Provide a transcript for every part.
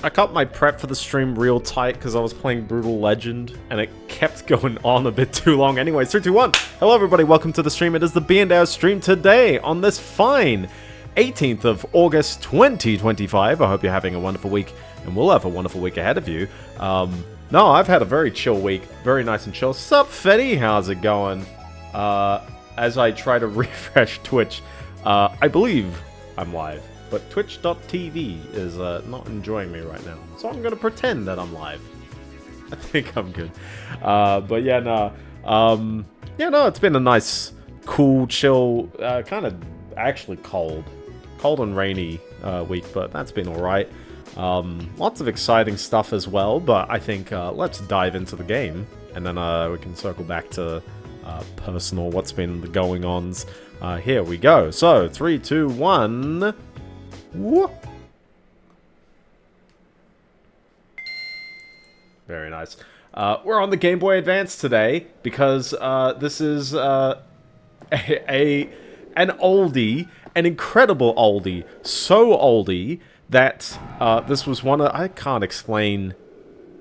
I cut my prep for the stream real tight because I was playing Brutal Legend and it kept going on a bit too long. Anyways, 3, 2, 1. Hello everybody, welcome to the stream. It is the Biendeo stream today on this fine 18th of August 2025. I hope you're having a wonderful week and we'll have a wonderful week ahead of you. No, I've had a very chill week. Very nice and chill. Sup, Fetty? How's it going? As I try to refresh Twitch, I believe I'm live. But twitch.tv is not enjoying me right now. So I'm going to pretend that I'm live. I think I'm good. But yeah, no. Yeah, no, it's been a nice, cool, chill, kind of actually cold. Cold and rainy week, but that's been alright. Lots of exciting stuff as well, but I think let's dive into the game. And then we can circle back to personal, what's been the going-ons. Here we go. So, 3, 2, 1... Whoop. Very nice. We're on the Game Boy Advance today because this is an oldie, an incredible oldie, so oldie that this was one of... I can't explain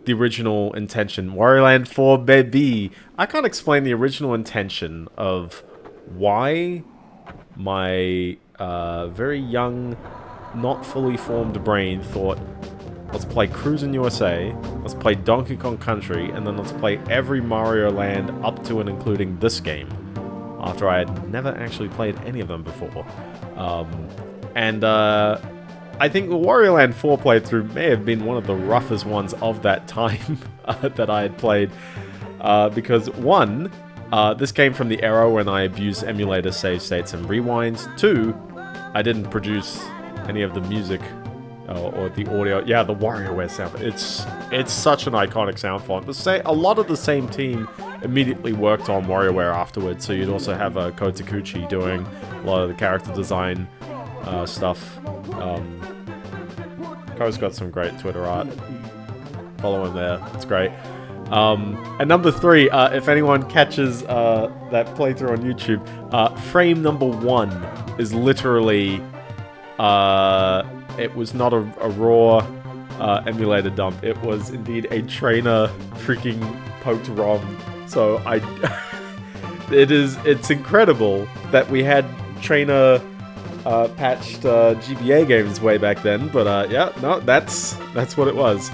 the original intention. Wario Land 4, baby! I can't explain the original intention of why my very young... not fully formed brain thought, let's play Cruisin' USA, let's play Donkey Kong Country, and then let's play every Mario Land up to and including this game, after I had never actually played any of them before. I think the Wario Land 4 playthrough may have been one of the roughest ones of that time that I had played, because one, this came from the era when I abused emulator save states and rewinds. Two, I didn't produce any of the music or the audio. Yeah, the WarioWare sound. It's such an iconic sound font. A lot of the same team immediately worked on WarioWare afterwards, so you'd also have Ko Takuchi doing a lot of the character design stuff. Ko's got some great Twitter art. Follow him there. It's great. And number 3, if anyone catches that playthrough on YouTube, frame number 1 is literally... it was not a raw emulator dump. It was indeed a trainer freaking poked ROM. So it's incredible that we had trainer patched GBA games way back then. But yeah, no, that's what it was.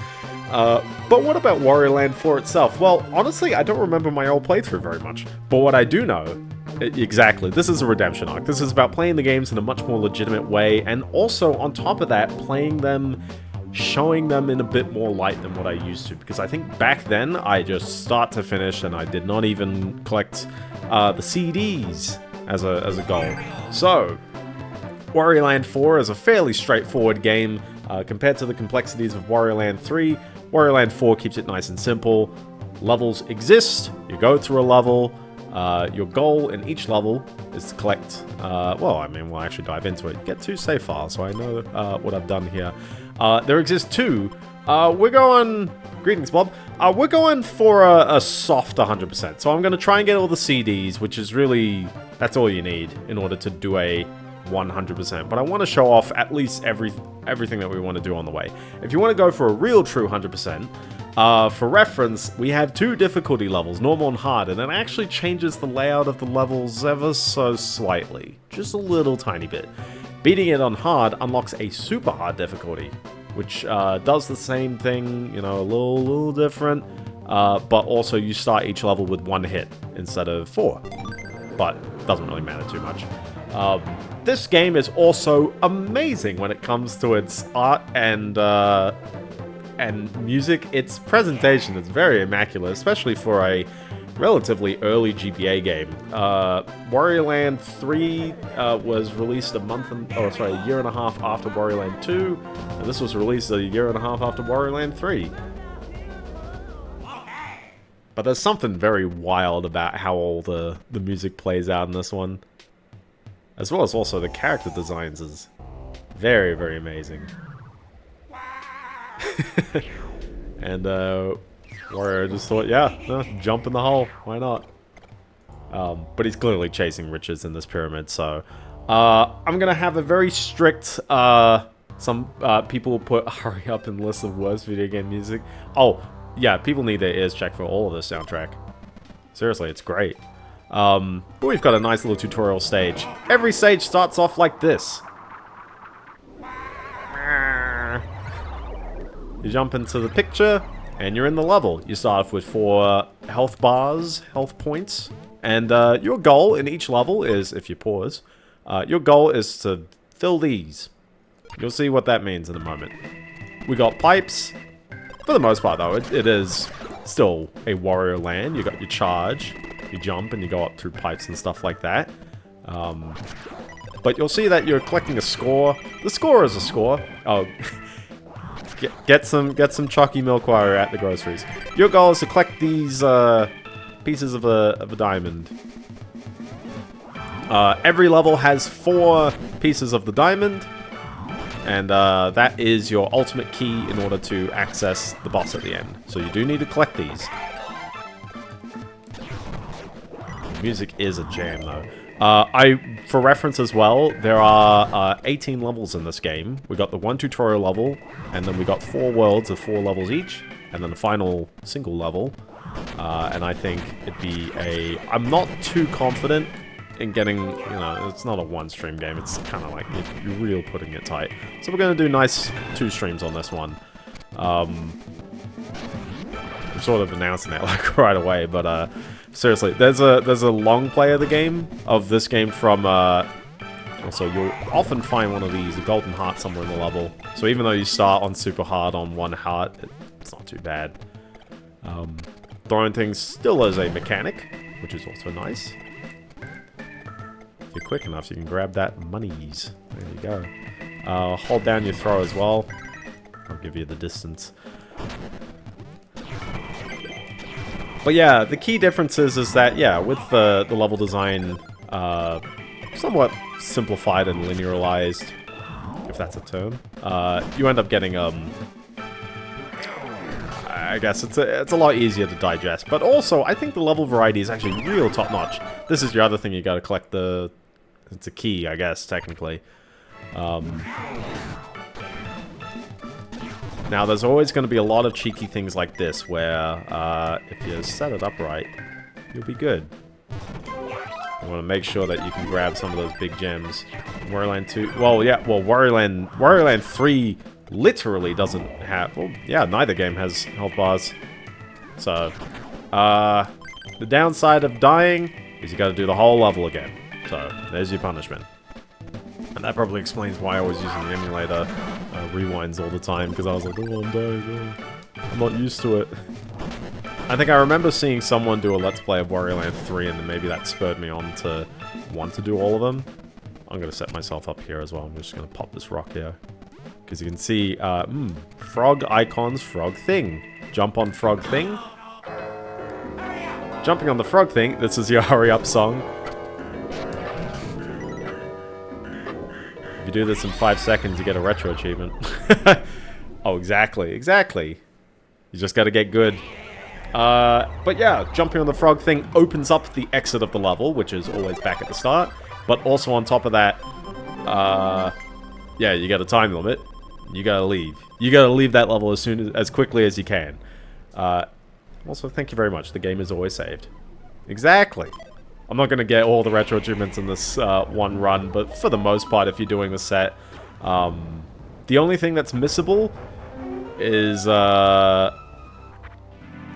But what about Wario Land 4 itself? Well, honestly, I don't remember my old playthrough very much. But what I do know... Exactly. This is a redemption arc. This is about playing the games in a much more legitimate way, and also, on top of that, playing them, showing them in a bit more light than what I used to. Because I think back then, I just start to finish, and I did not even collect the CDs as a goal. So, Wario Land 4 is a fairly straightforward game compared to the complexities of Wario Land 3. Wario Land 4 keeps it nice and simple. Levels exist. You go through a level. Your goal in each level is to collect, well, I mean, we'll actually dive into it. Get 2 save files, so I know what I've done here. There exist 2. We're going... Greetings, Bob. We're going for a soft 100%. So I'm going to try and get all the CDs, which is really... That's all you need in order to do a 100%. But I want to show off at least everything that we want to do on the way. If you want to go for a real true 100%... for reference, we have 2 difficulty levels, normal and hard, and it actually changes the layout of the levels ever so slightly. Just a little tiny bit. Beating it on hard unlocks a super hard difficulty, which does the same thing, you know, a little different, but also you start each level with 1 hit instead of 4. But doesn't really matter too much. This game is also amazing when it comes to its art and music. Its presentation is very immaculate, especially for a relatively early GBA game. Wario Land 3 was released a year and a half after Wario Land 2, and this was released a year and a half after Wario Land 3. But there's something very wild about how all the music plays out in this one. As well as also the character designs is very, very amazing. And Wario just thought, yeah, no, jump in the hole, why not? But he's clearly chasing riches in this pyramid, so I'm gonna have a very strict Some people put Hurry Up in list of worst video game music. Oh, yeah, people need their ears checked for all of this soundtrack. Seriously, it's great. But we've got a nice little tutorial stage. Every stage starts off like this. You jump into the picture, and you're in the level. You start off with 4 health bars, health points, and your goal in each level is, if you pause, your goal is to fill these. You'll see what that means in a moment. We got pipes. For the most part, though, it is still a Wario Land. You got your charge, you jump, and you go up through pipes and stuff like that. But you'll see that you're collecting a score. The score is a score. Oh, get some chalky milk while you're at the groceries. Your goal is to collect these pieces of a diamond. Every level has 4 pieces of the diamond. And that is your ultimate key in order to access the boss at the end. So you do need to collect these. Music is a jam, though. For reference as well, there are 18 levels in this game. We got the 1 tutorial level, and then we got 4 worlds of 4 levels each, and then the final single level. And I think it'd be I'm not too confident in getting, it's not a 1-stream game. It's kind of like you're real putting it tight. So we're going to do nice 2 streams on this one. I'm sort of announcing that like right away, but seriously, there's a long play of the game, of this game from, also you'll often find one of these, a golden heart somewhere in the level. So even though you start on super hard on 1 heart, it's not too bad. Throwing things still is a mechanic, which is also nice. If you're quick enough, you can grab that monies. There you go. Hold down your throw as well. I'll give you the distance. But yeah, the key difference is that, yeah, with the level design somewhat simplified and linearized, if that's a term, you end up getting, I guess it's a lot easier to digest. But also, I think the level variety is actually real top-notch. This is your other thing you gotta collect it's a key, I guess, technically. Now, there's always going to be a lot of cheeky things like this, where if you set it up right, you'll be good. You want to make sure that you can grab some of those big gems. Wario Land 2, Wario Land 3 literally doesn't have, well, yeah, neither game has health bars. So, the downside of dying is you got to do the whole level again. So, there's your punishment. And that probably explains why I was using the emulator rewinds all the time, because I was like, oh, I'm dying, I'm not used to it. I think I remember seeing someone do a Let's Play of Wario Land 3, and then maybe that spurred me on to want to do all of them. I'm going to set myself up here as well. I'm just going to pop this rock here. Because you can see, frog icons, frog thing. Jump on frog thing. Jumping on the frog thing, this is your hurry up song. If you do this in 5 seconds, you get a retro achievement. Oh, exactly. You just gotta get good. But yeah, jumping on the frog thing opens up the exit of the level, which is always back at the start. But also on top of that, yeah, you got a time limit. You gotta leave. You gotta leave that level as quickly as you can. Also, thank you very much. The game is always saved. Exactly. I'm not going to get all the retro achievements in this one run, but for the most part, if you're doing the set, the only thing that's missable is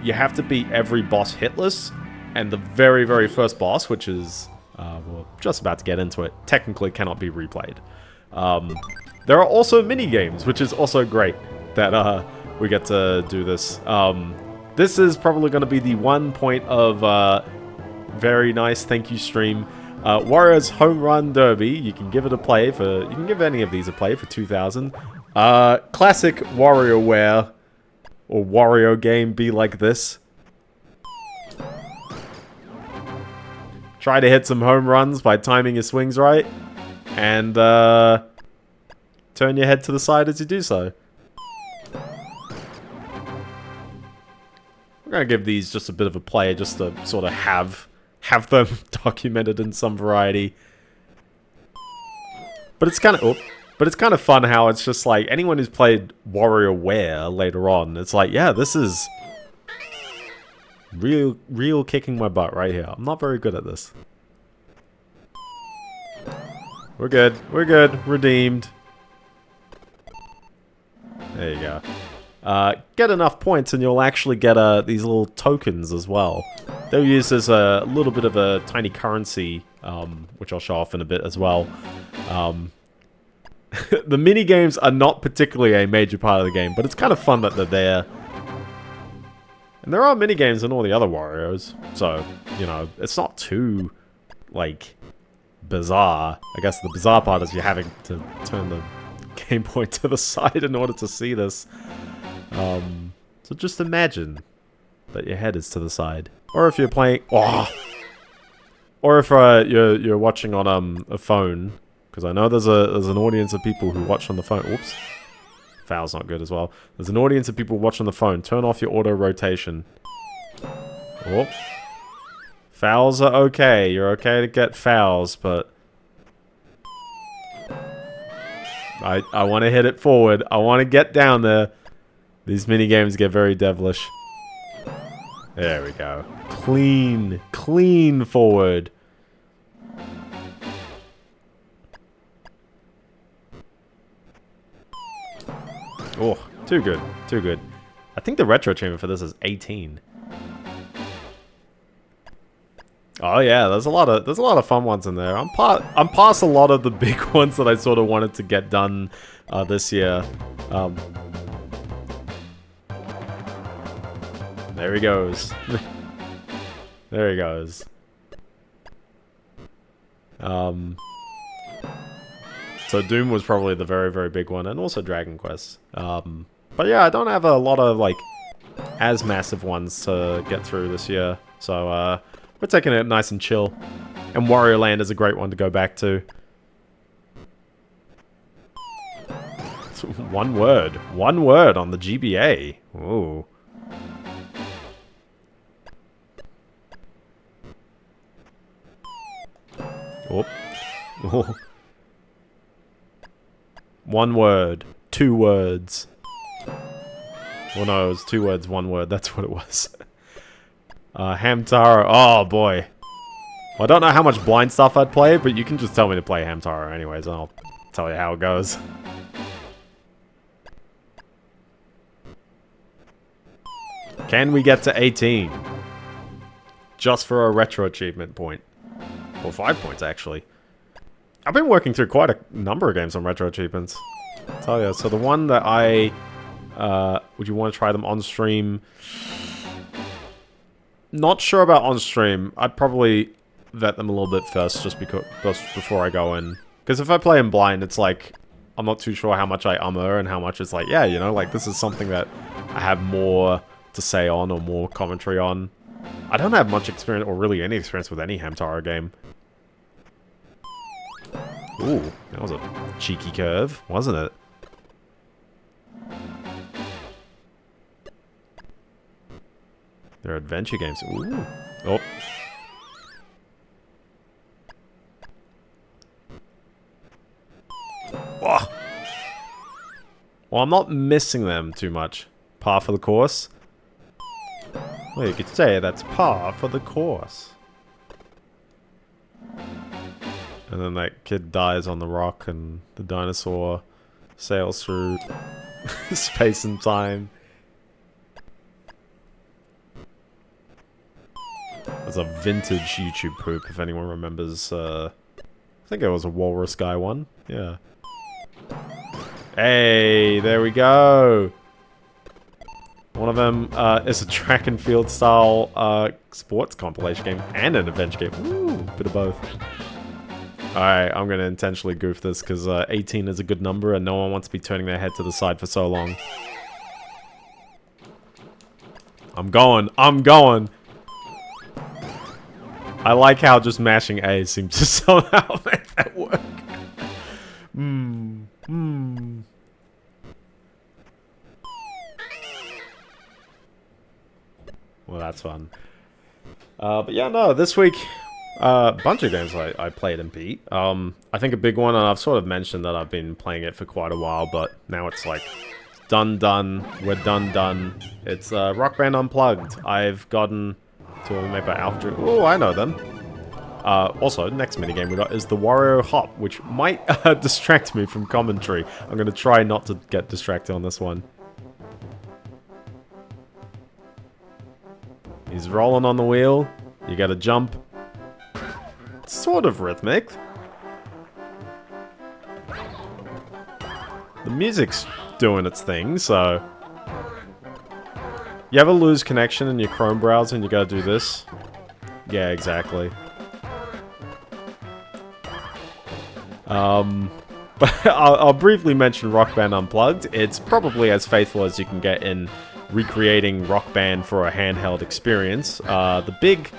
you have to beat every boss hitless, and the very, very first boss, which is, we're just about to get into it, technically cannot be replayed. There are also mini-games, which is also great that we get to do this. This is probably going to be the one point of very nice thank you stream. Wario's Home Run Derby. You can give it a play for. You can give any of these a play for 2,000. Classic WarioWare or Wario game be like this. Try to hit some home runs by timing your swings right, and turn your head to the side as you do so. We're gonna give these just a bit of a play, just to sort of have them documented in some variety. But it's kind of... Oh, But it's kind of fun how it's just like, anyone who's played WarioWare later on, it's like, yeah, this is real kicking my butt right here. I'm not very good at this. We're good. We're good. Redeemed. There you go. Get enough points and you'll actually get these little tokens as well. They're used as a little bit of a tiny currency, which I'll show off in a bit as well. The mini games are not particularly a major part of the game, but it's kind of fun that they're there. And there are mini games in all the other Warios, so, you know, it's not too, like, bizarre. I guess the bizarre part is you're having to turn the Game Boy to the side in order to see this. So just imagine that your head is to the side. Or if you're playing... Oh! Or if you're watching on a phone... Because I know there's an audience of people who watch on the phone. Whoops. Foul's not good as well. There's an audience of people watching on the phone. Turn off your auto rotation. Oh. Fouls are okay. You're okay to get fouls, but... I want to hit it forward. I want to get down there. These mini games get very devilish. There we go. Clean forward. Oh, too good. Too good. I think the retro achievement for this is 18. Oh yeah, there's a lot of fun ones in there. I'm past a lot of the big ones that I sort of wanted to get done this year. There he goes. There he goes. So Doom was probably the very big one, and also Dragon Quest. But yeah, I don't have a lot of like as massive ones to get through this year. So we're taking it nice and chill. And Wario Land is a great one to go back to. It's one word on the GBA. Ooh. Oh. Oh. One word. 2 words. Well, no, it was 2 words, 1 word. That's what it was. Hamtaro. Oh, boy. Well, I don't know how much blind stuff I'd play, but you can just tell me to play Hamtaro anyways, and I'll tell you how it goes. Can we get to 18? Just for a retro achievement point. Or 5 points, actually. I've been working through quite a number of games on retro achievements. I'll tell you. So the one that I... would you want to try them on stream? Not sure about on stream. I'd probably vet them a little bit first, just before I go in. Because if I play them blind, it's like... I'm not too sure how much I and how much it's like, yeah, you know, like this is something that I have more to say on or more commentary on. I don't have much experience, or really any experience with any Hamtaro game. Ooh, that was a cheeky curve, wasn't it? They're adventure games. Ooh. Oh. Oh. Well, I'm not missing them too much. Par for the course. Well, you could say that's par for the course. And then that kid dies on the rock and the dinosaur sails through space and time. There's a vintage YouTube poop, if anyone remembers. I think it was a Walrus Guy one. Yeah. Hey, there we go. One of them is a track and field style sports compilation game and an adventure game. Ooh, bit of both. Alright, I'm going to intentionally goof this because 18 is a good number and no one wants to be turning their head to the side for so long. I'm going. I like how just mashing A seems to somehow make that work. Well, that's fun. But yeah, no, this week A bunch of games I played and beat. I think a big one, and I've sort of mentioned that I've been playing it for quite a while, but now it's like done. We're done. It's Rock Band Unplugged. I've gotten to made by Alpha. Oh, I know them. Also, next minigame we got is the Wario Hop, which might distract me from commentary. I'm going to try not to get distracted on this one. He's rolling on the wheel. You got to jump. It's sort of rhythmic. The music's doing its thing, so... You ever lose connection in your Chrome browser and you gotta do this? Yeah, exactly. But I'll briefly mention Rock Band Unplugged. It's probably as faithful as you can get in recreating Rock Band for a handheld experience. The big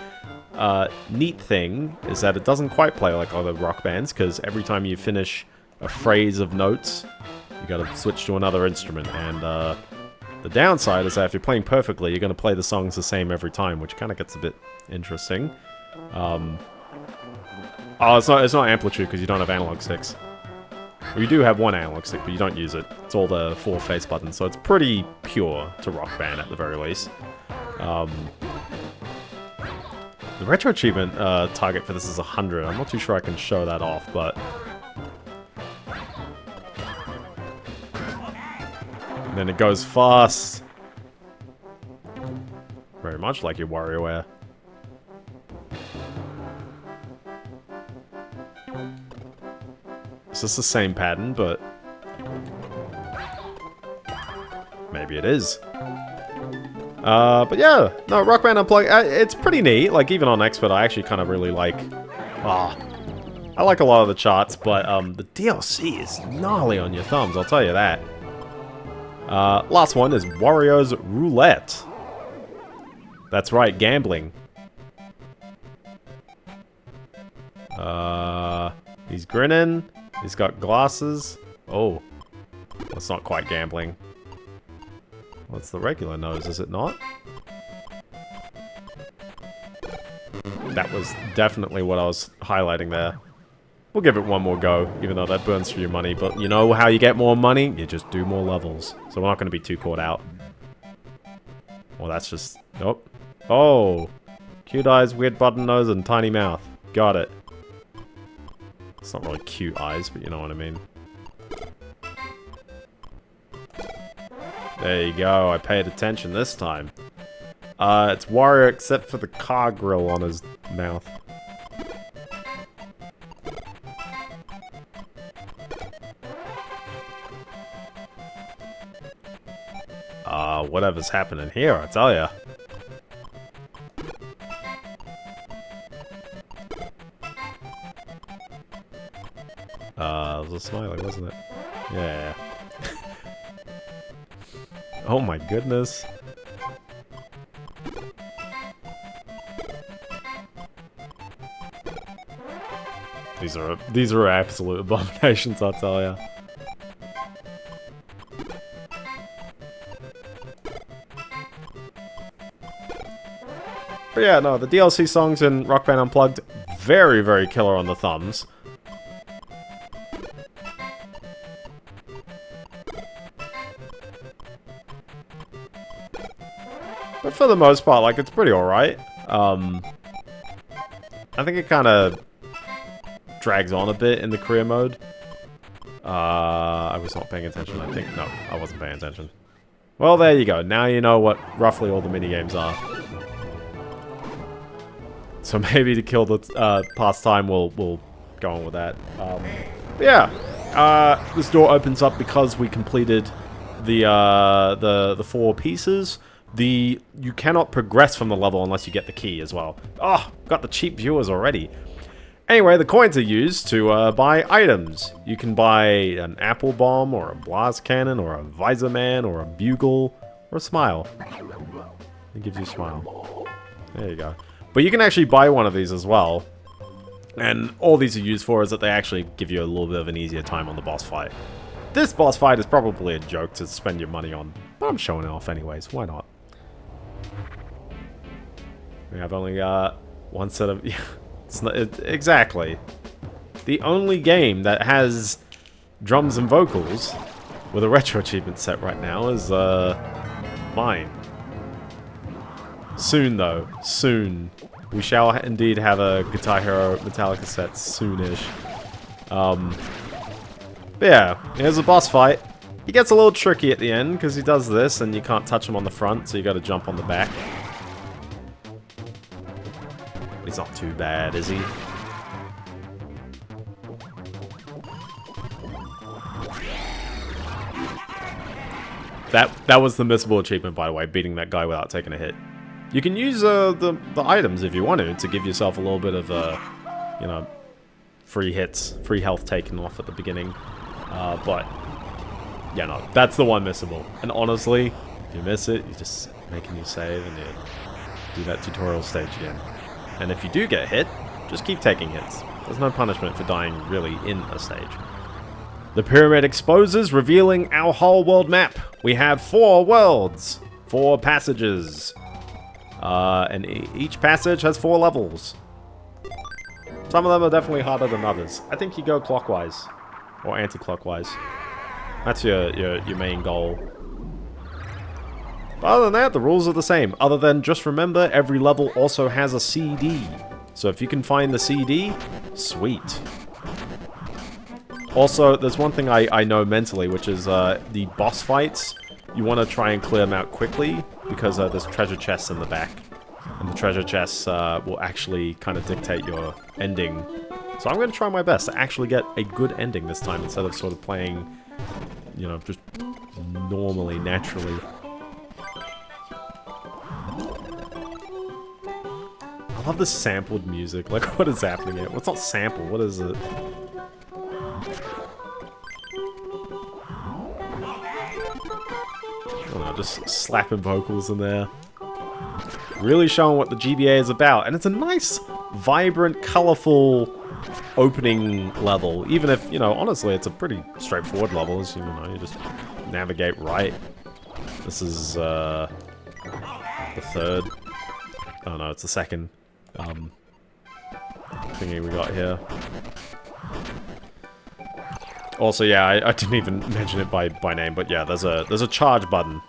neat thing is that it doesn't quite play like other Rock Bands, because every time you finish a phrase of notes, you gotta switch to another instrument. And the downside is that if you're playing perfectly, you're gonna play the songs the same every time, which kind of gets a bit interesting. Oh, it's not amplitude because you don't have analog sticks. Well, you do have one analog stick, but you don't use it. It's all the 4 face buttons, so it's pretty pure to Rock Band at the very least. The retro achievement target for this is 100. I'm not too sure I can show that off, but... And then it goes fast. Very much like your WarioWare. It's just the same pattern, but... maybe it is. But yeah, no, Rock Band Unplugged, it's pretty neat. Like, even on Expert, I actually kind of really like... I like a lot of the charts, but the DLC is gnarly on your thumbs, I'll tell you that. Last one is Wario's Roulette. That's right, gambling. He's grinning. He's got glasses. Oh, that's not quite gambling. What's the regular nose, is it not? That was definitely what I was highlighting there. We'll give it one more go, even though that burns through your money. But you know how you get more money? You just do more levels. So we're not going to be too caught out. Well, that's just... nope. Oh! Cute eyes, weird button nose, and tiny mouth. Got it. It's not really cute eyes, but you know what I mean. There you go, I paid attention this time. It's Wario except for the car grill on his mouth. Whatever's happening here, I tell ya. It was a smiley, wasn't it? Yeah. Oh my goodness. These are absolute abominations, I'll tell ya. But yeah, no, the DLC songs in Rock Band Unplugged, very, very killer on the thumbs. But for the most part, like, it's pretty alright. I think it kind of drags on a bit in the career mode. I was not paying attention, I think. No, I wasn't paying attention. Well, there you go. Now you know what roughly all the minigames are. So maybe to kill the past time, we'll go on with that. But yeah, this door opens up because we completed the 4 pieces. You cannot progress from the level unless you get the key as well. Oh, got the cheap viewers already. Anyway, the coins are used to buy items. You can buy an apple bomb, or a blast cannon, or a visor man, or a bugle, or a smile. It gives you a smile. There you go. But you can actually buy one of these as well. And all these are used for is that they actually give you a little bit of an easier time on the boss fight. This boss fight is probably a joke to spend your money on, but I'm showing it off anyways, why not? We have only one set of... It's not, exactly. The only game that has drums and vocals with a retro achievement set right now is mine. Soon, though. Soon. We shall indeed have a Guitar Hero Metallica set soonish. But yeah, here's a boss fight. He gets a little tricky at the end because he does this and you can't touch him on the front, so you gotta jump on the back. He's not too bad, is he? That was the missable achievement, by the way, beating that guy without taking a hit. You can use the items if you want to give yourself a little bit of, you know, free hits, free health taken off at the beginning. But, yeah, no, that's the one missable. And honestly, if you miss it, you just make a new save and you do that tutorial stage again. And if you do get hit, just keep taking hits. There's no punishment for dying really in a stage. The pyramid exposes, revealing our whole world map. We have 4 worlds, 4 passages. And each passage has 4 levels. Some of them are definitely harder than others. I think you go clockwise. Or anti-clockwise. That's your main goal. But other than that, the rules are the same. Other than, just remember, every level also has a CD. So if you can find the CD, sweet. Also, there's one thing I know mentally, which is the boss fights. You want to try and clear them out quickly, because there's treasure chests in the back. And the treasure chests will actually kind of dictate your ending. So I'm going to try my best to actually get a good ending this time, instead of sort of playing, you know, just normally, naturally. I love the sampled music. Like, what is happening here? Well, it's not sampled. What is it? I don't know, just slapping vocals in there. Really showing what the GBA is about. And it's a nice, vibrant, colorful opening level. Even if, you know, honestly, it's a pretty straightforward level. As you know, you just navigate right. This is the third. Oh no, it's the second thingy we got here. Also, yeah, I didn't even mention it by name, but yeah, there's a charge button.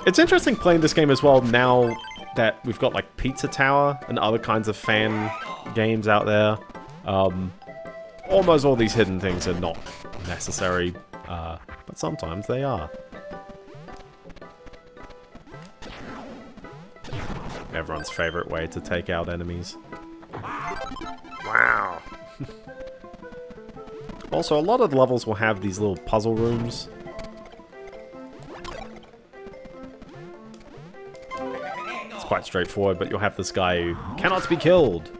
It's interesting playing this game as well now that we've got like Pizza Tower and other kinds of fan games out there. Almost all these hidden things are not necessary, but sometimes they are. Everyone's favorite way to take out enemies. Wow. Also, a lot of the levels will have these little puzzle rooms. It's quite straightforward, but you'll have this guy who cannot be killed.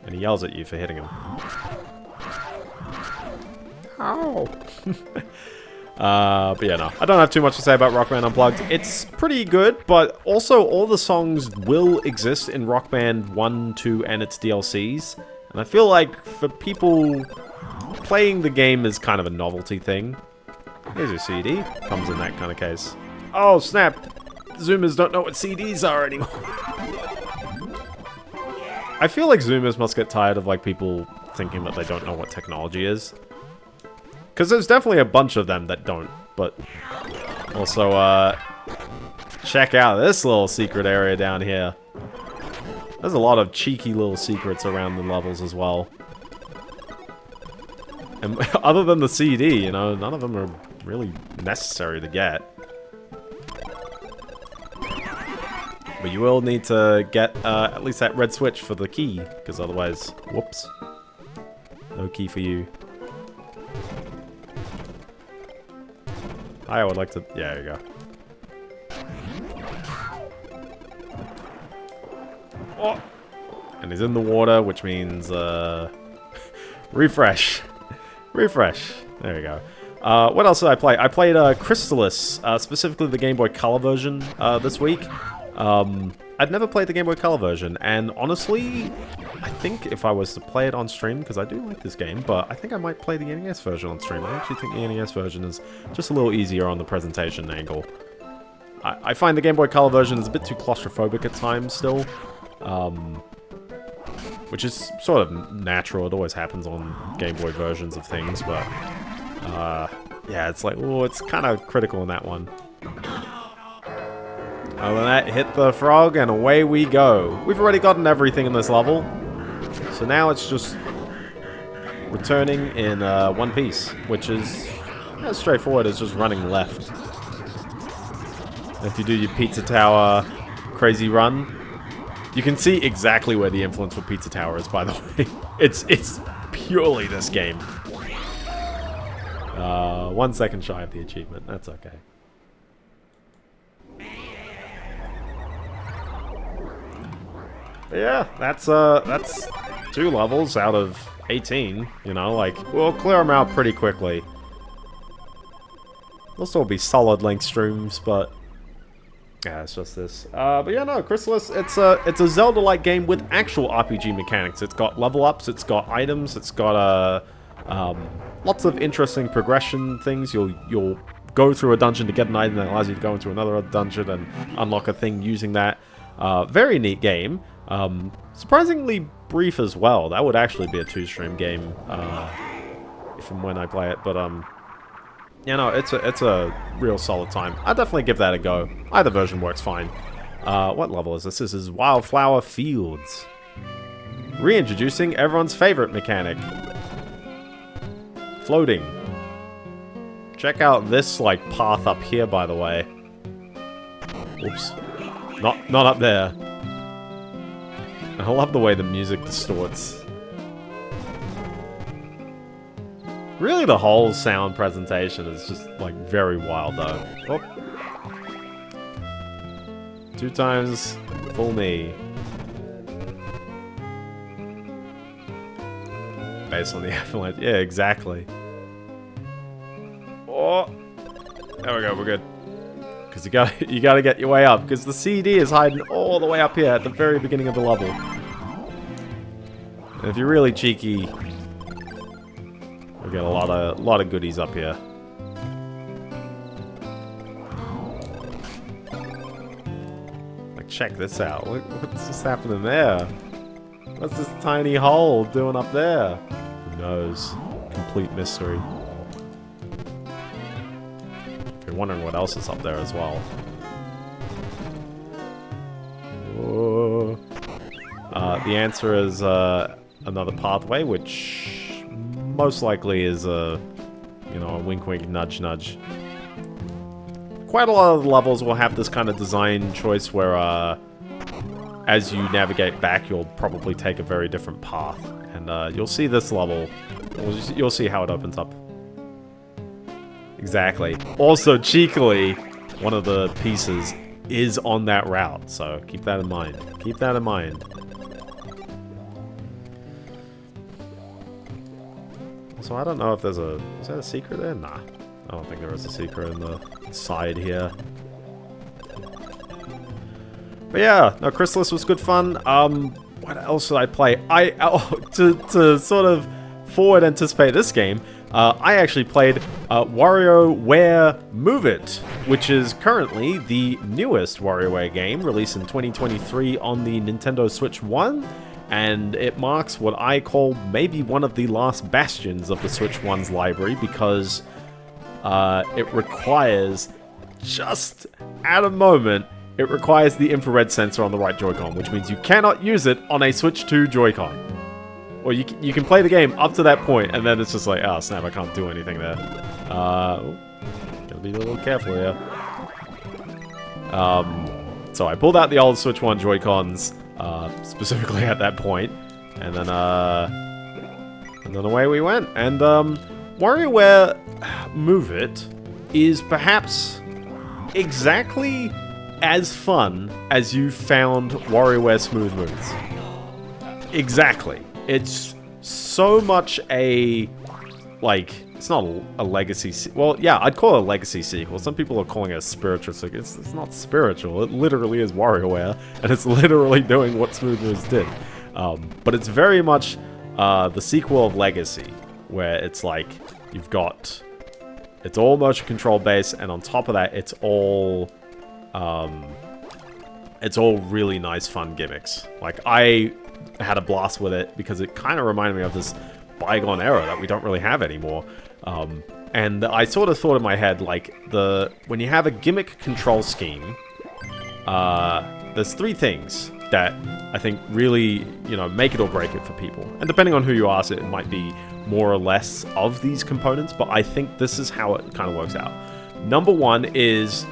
And he yells at you for hitting him. Ow! But yeah, no. I don't have too much to say about Rock Band Unplugged. It's pretty good, but also all the songs will exist in Rock Band 1, 2, and its DLCs. And I feel like for people, playing the game is kind of a novelty thing. Here's your CD. Comes in that kind of case. Oh, snap! Zoomers don't know what CDs are anymore. I feel like Zoomers must get tired of like people thinking that they don't know what technology is. Because there's definitely a bunch of them that don't, but also, check out this little secret area down here. There's a lot of cheeky little secrets around the levels as well. And other than the CD, you know, none of them are really necessary to get. But you will need to get at least that red switch for the key, because otherwise, whoops, no key for you. I would like to... Yeah, there you go. Oh! And he's in the water, which means... refresh. Refresh. There you go. What else did I play? I played Crystallis, specifically the Game Boy Color version, this week. I'd never played the Game Boy Color version, and honestly, I think if I was to play it on stream, because I do like this game, but I think I might play the NES version on stream. I actually think the NES version is just a little easier on the presentation angle. I find the Game Boy Color version is a bit too claustrophobic at times still. which is sort of natural. It always happens on Game Boy versions of things, but yeah, it's like, oh, it's kind of critical in that one. Other than that, hit the frog and away we go. We've already gotten everything in this level, so now it's just returning in one piece, which is as straightforward as just running left. If you do your Pizza Tower crazy run, you can see exactly where the influence for Pizza Tower is, by the way. It's purely this game. 1 second shy of the achievement. That's okay. But yeah, that's 2 levels out of 18. You know, like, we'll clear them out pretty quickly. They'll still be solid length streams, but yeah, it's just this. But yeah, no, Chrysalis, it's a Zelda-like game with actual RPG mechanics. It's got level ups, it's got items, it's got lots of interesting progression things. You'll go through a dungeon to get an item that allows you to go into another dungeon and unlock a thing using that. Very neat game. Surprisingly brief as well. That would actually be a 2-stream game if and when I play it, but you know, it's a real solid time. I'd definitely give that a go. Either version works fine. What level is this? This is Wildflower Fields. Reintroducing everyone's favorite mechanic. Floating. Check out this, like, path up here, by the way. Oops. Not up there. I love the way the music distorts. Really, the whole sound presentation is just, like, very wild, though. Oh. 2 times full me. Based on the avalanche. Yeah, exactly. Oh. There we go, we're good. Because you gotta get your way up, because the CD is hiding all the way up here at the very beginning of the level. And if you're really cheeky, we get a lot of goodies up here. Like, check this out. Look, what's just happening there? What's this tiny hole doing up there? Who knows? Complete mystery. If you're wondering what else is up there as well. Whoa. The answer is another pathway, which most likely is a, you know, a wink wink nudge nudge. Quite a lot of the levels will have this kind of design choice where as you navigate back, you'll probably take a very different path. And you'll see this level, you'll see how it opens up. Exactly. Also, cheekily, one of the pieces is on that route, so keep that in mind. Keep that in mind. So I don't know if there's a... Is that a secret there? Nah. I don't think there is a secret in the side here. But yeah, no, Chrysalis was good fun. What else did I play? To sort of forward anticipate this game, I actually played WarioWare Move It, which is currently the newest WarioWare game, released in 2023 on the Nintendo Switch 1, and it marks what I call maybe one of the last bastions of the Switch 1's library, because it requires, just at a moment, it requires the infrared sensor on the right Joy-Con, which means you cannot use it on a Switch 2 Joy-Con. Or you can play the game up to that point, and then it's just like, oh snap, I can't do anything there. Gotta be a little careful here. So I pulled out the old Switch 1 Joy-Cons, specifically at that point, and then away we went. And WarioWare Move It is perhaps exactly as fun as you found WarioWare Smooth Moves. Exactly. It's so much a, like, it's not a legacy, well, yeah, I'd call it a legacy sequel. Some people are calling it a spiritual sequel. It's not spiritual. It literally is WarioWare, and it's literally doing what Smooth Moves did. But it's very much the sequel of Legacy, where it's like, you've got, it's all motion control based, and on top of that, it's all really nice, fun gimmicks. Like, I had a blast with it because it kind of reminded me of this bygone era that we don't really have anymore. And I sort of thought in my head, like, when you have a gimmick control scheme, there's 3 things that I think really, you know, make it or break it for people. And depending on who you ask, it might be more or less of these components, but I think this is how it kind of works out. Number 1 is,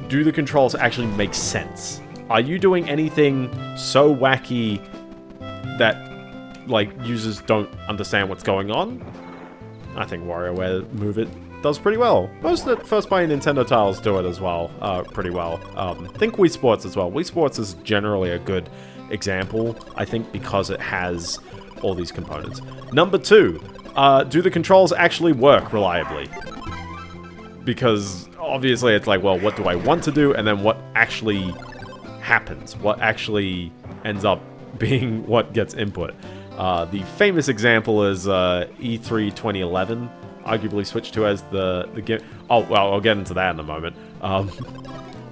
do the controls actually make sense? Are you doing anything so wacky that, like, users don't understand what's going on? I think WarioWare Move It does pretty well. Most of the first-party Nintendo titles do it as well, pretty well. Think Wii Sports as well. Wii Sports is generally a good example, I think, because it has all these components. Number 2, do the controls actually work reliably? Because obviously it's like, well, what do I want to do, and then what actually happens? What actually ends up being what gets input? The famous example is E3 2011, arguably switched to as the game. Oh, well, I'll get into that in a moment.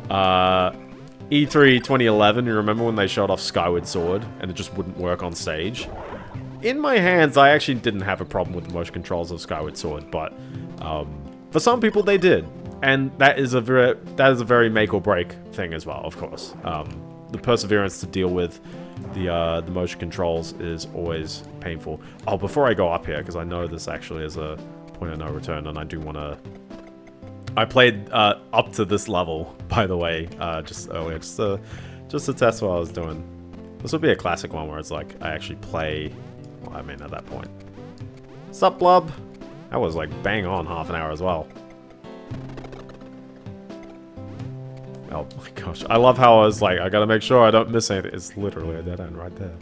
E3 2011, you remember when they showed off Skyward Sword and it just wouldn't work on stage? In my hands, I actually didn't have a problem with the motion controls of Skyward Sword, but for some people they did, and that is a very make or break thing as well, of course. The perseverance to deal with the motion controls is always painful. Oh, before I go up here, because I know this actually is a point of no return, and I do want to... I played up to this level, by the way, just earlier, just to test what I was doing. This would be a classic one where it's like, I actually play... Well, I mean, at that point. Sup, Blub? That was like bang on half an hour as well. Oh my gosh. I love how I was like, I gotta make sure I don't miss anything. It's literally a dead end right there.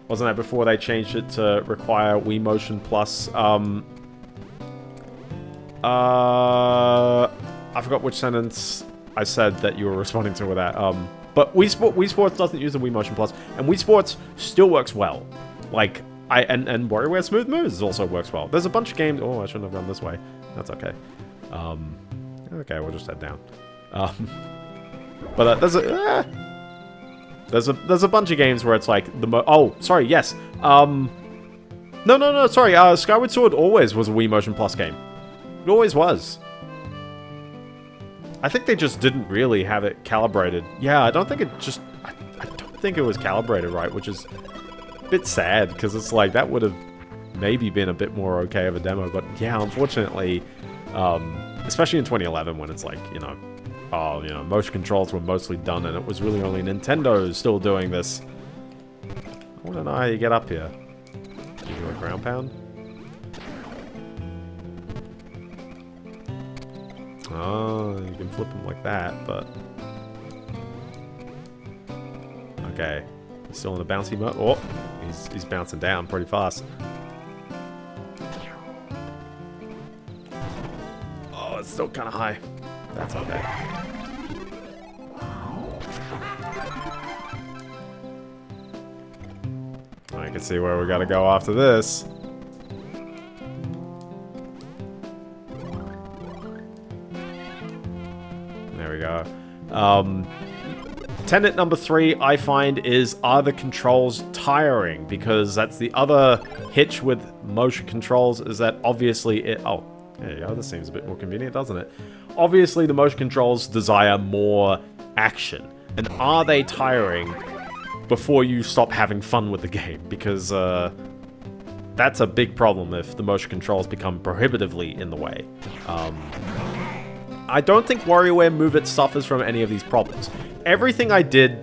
Wasn't that before they changed it to require Wii Motion Plus? I forgot which sentence I said that you were responding to with that. But Wii Sports doesn't use the Wii Motion Plus, and Wii Sports still works well. Like, and WarioWare Smooth Moves also works well. There's a bunch of games... Oh, I shouldn't have gone this way. That's okay. Okay, we'll just head down. But there's a bunch of games where it's like oh, sorry, yes. No, sorry. Skyward Sword always was a Wii Motion Plus game. It always was. I think they just didn't really have it calibrated. Yeah, I don't think it just... I don't think it was calibrated right, which is a bit sad, because it's like, that would have maybe been a bit more okay of a demo, but yeah, unfortunately... especially in 2011 when it's like, you know, motion controls were mostly done and it was really only Nintendo still doing this. I want to know how you get up here. Do you do a ground pound? Oh, you can flip them like that, but... Okay. He's still in the bouncy mode. Oh, he's bouncing down pretty fast. It's still kind of high. That's okay. I can see where we gotta go after this. There we go. Tenet number 3, I find, is, are the controls tiring? Because that's the other hitch with motion controls, is that obviously it... Oh. There you go, this seems a bit more convenient, doesn't it? Obviously, the motion controls desire more action. And are they tiring before you stop having fun with the game? Because that's a big problem if the motion controls become prohibitively in the way. I don't think WarioWare Move It suffers from any of these problems. Everything I did,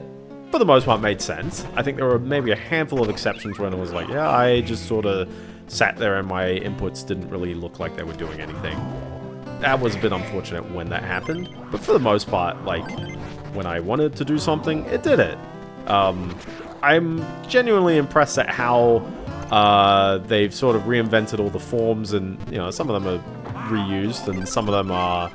for the most part, made sense. I think there were maybe a handful of exceptions when it was like, yeah, I just sort of... sat there and my inputs didn't really look like they were doing anything. That was a bit unfortunate when that happened, but for the most part, like, when I wanted to do something, it did it. I'm genuinely impressed at how they've sort of reinvented all the forms, and, you know, some of them are reused, and some of them are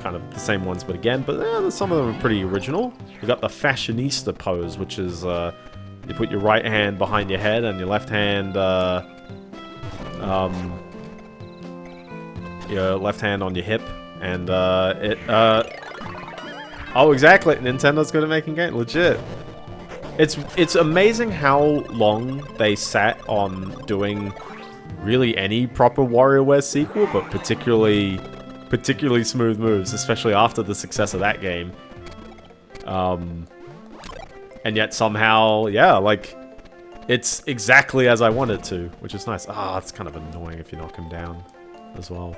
kind of the same ones, but again, but some of them are pretty original. You've got the fashionista pose, which is, you put your right hand behind your head, and your left hand, your left hand on your hip, and oh, exactly, Nintendo's good at making games, legit. It's amazing how long they sat on doing really any proper WarioWare sequel, but particularly smooth moves, especially after the success of that game. And yet somehow, yeah, like, it's exactly as I wanted to, which is nice. Ah, it's kind of annoying if you knock him down as well.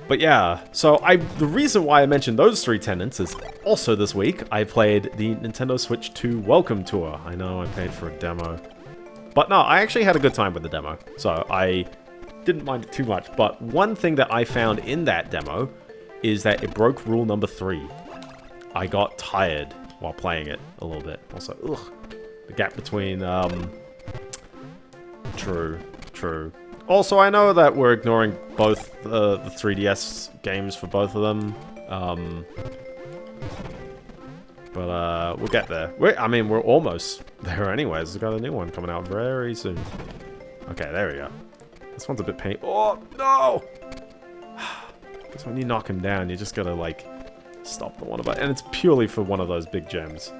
But yeah, so the reason why I mentioned those 3 tenants is also this week I played the Nintendo Switch 2 Welcome Tour. I know I paid for a demo. But no, I actually had a good time with the demo, so I didn't mind it too much. But one thing that I found in that demo is that it broke rule number 3. I got tired while playing it a little bit. Also, the gap between, True. Also, I know that we're ignoring both the 3DS games for both of them. But we'll get there. We're almost there anyways. We've got a new one coming out very soon. Okay, there we go. This one's a bit painful. Oh, no! Because when you knock him down, you just gotta, like, stop the one about. And it's purely for one of those big gems.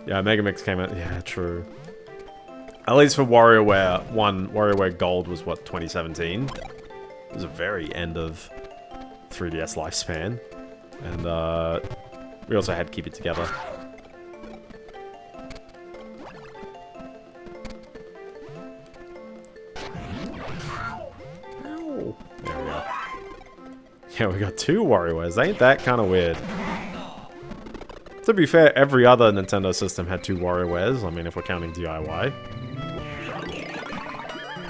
Yeah, Mega Mix came out. Yeah, true. At least for WarioWare 1, WarioWare Gold was, what, 2017? It was a very end of 3DS lifespan. And, we also had Keep It Together. Ow. There we go. Yeah, we got 2 WarioWares. Ain't that kind of weird? To be fair, every other Nintendo system had 2 WarioWares. I mean, if we're counting DIY.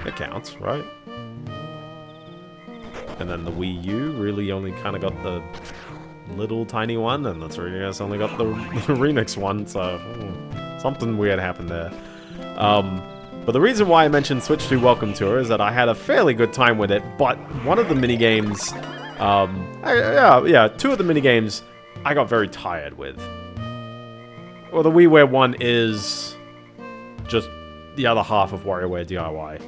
It counts, right? And then the Wii U really only kind of got the little tiny one, and the 3DS only got the remix one, so something weird happened there. But the reason why I mentioned Switch 2 Welcome Tour is that I had a fairly good time with it, but one of the minigames, 2 of the minigames I got very tired with. Well, the WiiWare one is just the other half of WarioWare DIY.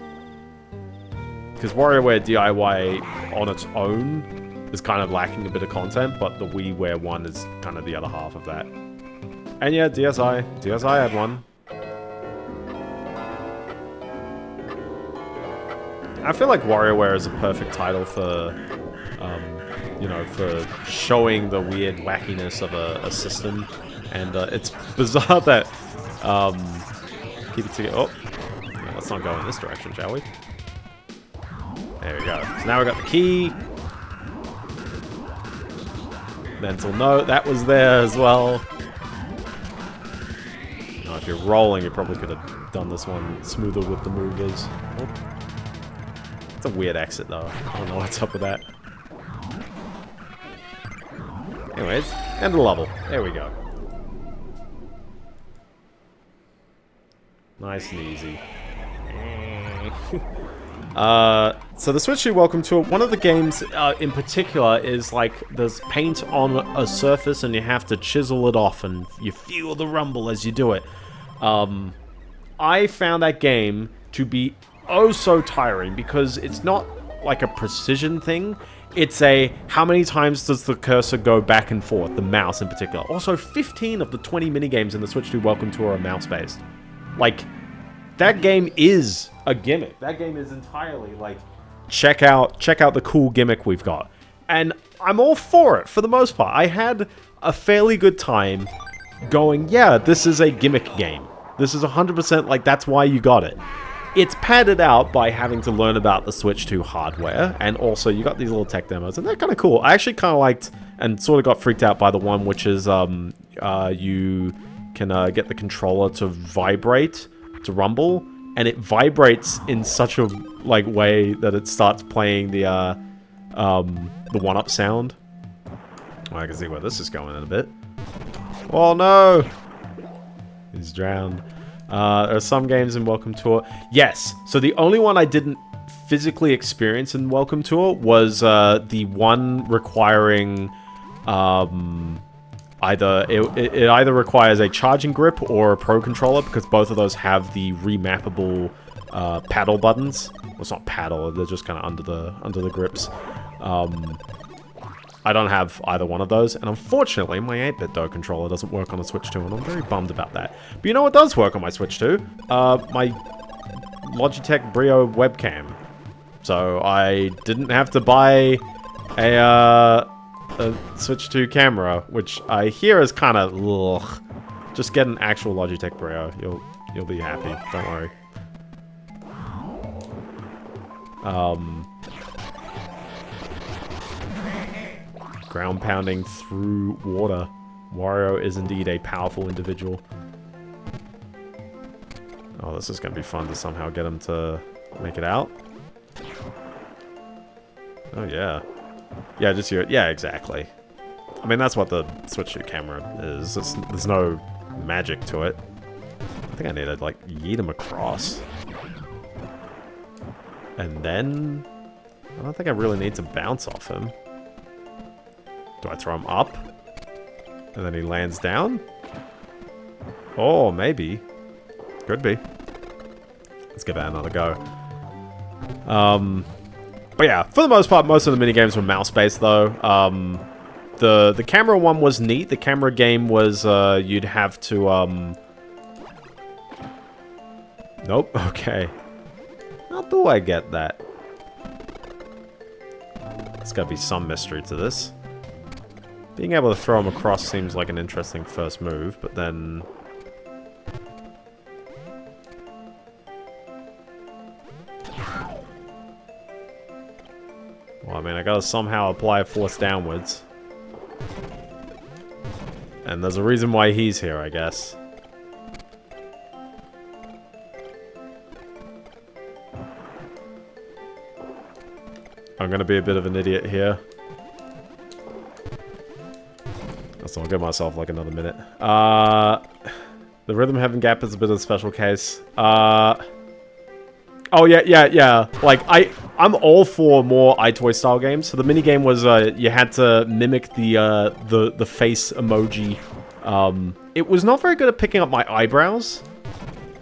Because WarioWare DIY on its own is kind of lacking a bit of content, but the WiiWare one is kind of the other half of that. And yeah, DSi. DSi had one. I feel like WarioWare is a perfect title for, you know, for showing the weird wackiness of a system. And it's bizarre that, keep it together. Oh, yeah, let's not go in this direction, shall we? There we go. So now we got the key. Mental note, that was there as well. You know, if you're rolling, you probably could have done this one smoother with the movers. Oh. It's a weird exit, though. I don't know what's up with that. Anyways, end of the level. There we go. Nice and easy. So the Switch 2 Welcome Tour, one of the games in particular is like there's paint on a surface and you have to chisel it off and you feel the rumble as you do it. I found that game to be oh so tiring because it's not like a precision thing. It's a how many times does the cursor go back and forth, the mouse in particular. Also, 15 of the 20 minigames in the Switch 2 Welcome Tour are mouse-based. Like, that game is a gimmick. That game is entirely like, check out the cool gimmick we've got. And I'm all for it, for the most part. I had a fairly good time going, yeah, this is a gimmick game. This is 100% like, that's why you got it. It's padded out by having to learn about the Switch 2 hardware, and also you got these little tech demos, and they're kind of cool. I actually kind of liked, and sort of got freaked out by the one which is, you can get the controller to vibrate, to rumble, and it vibrates in such a like way that it starts playing the 1-up sound. I can see where this is going in a bit. Oh no! He's drowned. There are some games in Welcome Tour. Yes, so the only one I didn't physically experience in Welcome Tour was the one requiring either it either requires a charging grip or a Pro controller, because both of those have the remappable paddle buttons. Well, it's not paddle; they're just kind of under the grips. I don't have either one of those, and unfortunately, my 8BitDo controller doesn't work on the Switch 2, and I'm very bummed about that. But you know what does work on my Switch 2? My Logitech Brio webcam. So I didn't have to buy a Switch 2 camera, which I hear is kind of ugh. Just get an actual Logitech Brio. You'll be happy. Don't worry. Ground pounding through water. Wario is indeed a powerful individual. Oh, this is going to be fun to somehow get him to make it out. Oh, yeah. Yeah, just you. Yeah, exactly. I mean, that's what the Switch 2 camera is. There's no magic to it. I think I need to, like, yeet him across. And then... I don't think I really need to bounce off him. Do I throw him up? And then he lands down? Oh, maybe. Could be. Let's give that another go. But yeah, for the most part, most of the minigames were mouse-based, though. The camera one was neat. The camera game was, you'd have to, Nope, okay. How do I get that? There's gotta be some mystery to this. Being able to throw him across seems like an interesting first move, but then... Well, I mean, I gotta somehow apply a force downwards. And there's a reason why he's here, I guess. I'm gonna be a bit of an idiot here. So I'll give myself like another minute. The rhythm heaven gap is a bit of a special case. Oh yeah. Like I'm all for more iToy style games. So the minigame was you had to mimic the face emoji. It was not very good at picking up my eyebrows,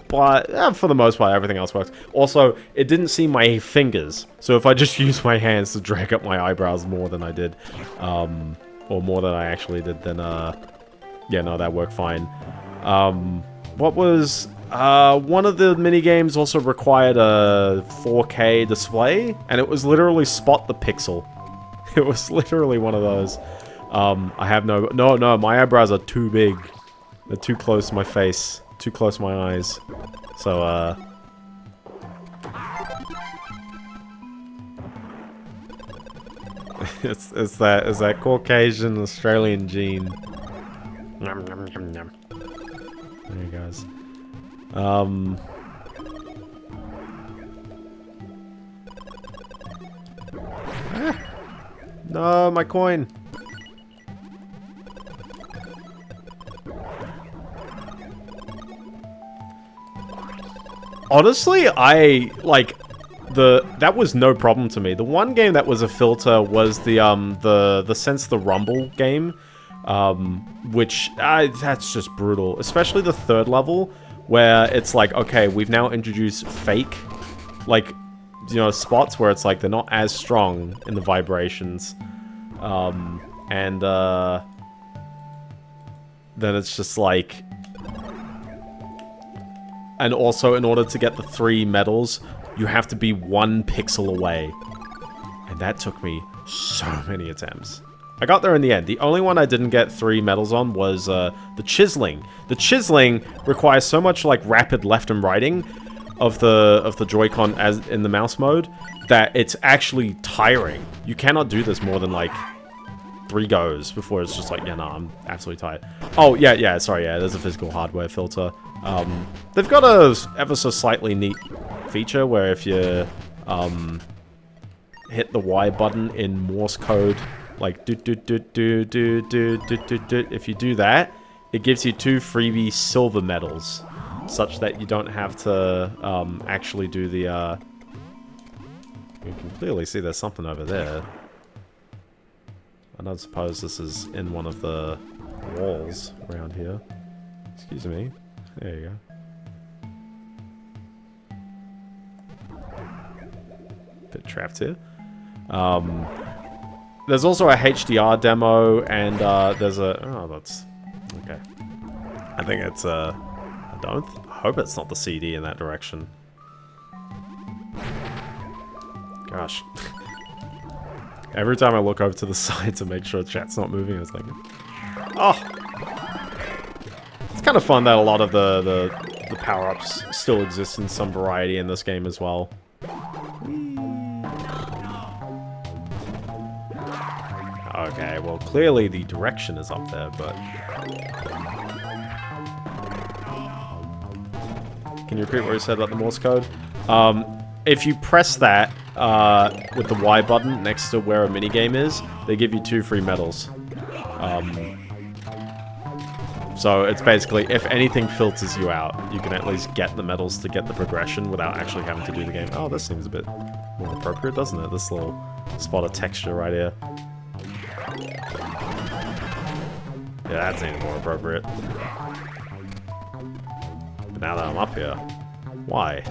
but for the most part everything else works. Also, it didn't see my fingers, so if I just used my hands to drag up my eyebrows more than I did, or more than I actually did, then, yeah, no, that worked fine. What was, one of the minigames also required a 4K display, and it was literally spot the pixel. It was literally one of those. I have no, my eyebrows are too big. They're too close to my face, too close to my eyes. So, it's that Caucasian Australian gene. Nom, nom, nom, nom. There you guys. No, my coin. Honestly, that was no problem to me. The one game that was a filter was the Sense the Rumble game, which that's just brutal. Especially the third level, where it's like, okay, we've now introduced fake, like, you know, spots where it's like they're not as strong in the vibrations, and then it's just like. And also, in order to get the 3 medals, you have to be 1 pixel away. And that took me so many attempts. I got there in the end. The only one I didn't get 3 medals on was the chiseling. The chiseling requires so much like rapid left and righting of the Joy-Con as in the mouse mode that it's actually tiring. You cannot do this more than like 3 goes before it's just like, yeah, no, I'm absolutely tired. Oh, yeah, sorry, yeah, there's a physical hardware filter. They've got a ever so slightly neat feature where if you hit the Y button in Morse code, like if you do that, it gives you 2 freebie silver medals, such that you don't have to actually do the. You can clearly see there's something over there. I don't suppose this is in one of the walls around here. Excuse me. There you go. Bit trapped here. There's also a HDR demo, and there's a... Oh, that's... Okay. I think it's I hope it's not the CD in that direction. Gosh. Every time I look over to the side to make sure chat's not moving, it's like... Oh! It's kind of fun that a lot of the power-ups still exist in some variety in this game as well. Okay, well, clearly the direction is up there, but... Can you repeat what you said about the Morse code? If you press that with the Y button next to where a minigame is, they give you 2 free medals. So it's basically, if anything filters you out, you can at least get the medals to get the progression without actually having to do the game. Oh, this seems a bit more appropriate, doesn't it? This little spot of texture right here. Yeah, that seems more appropriate. But now that I'm up here, why?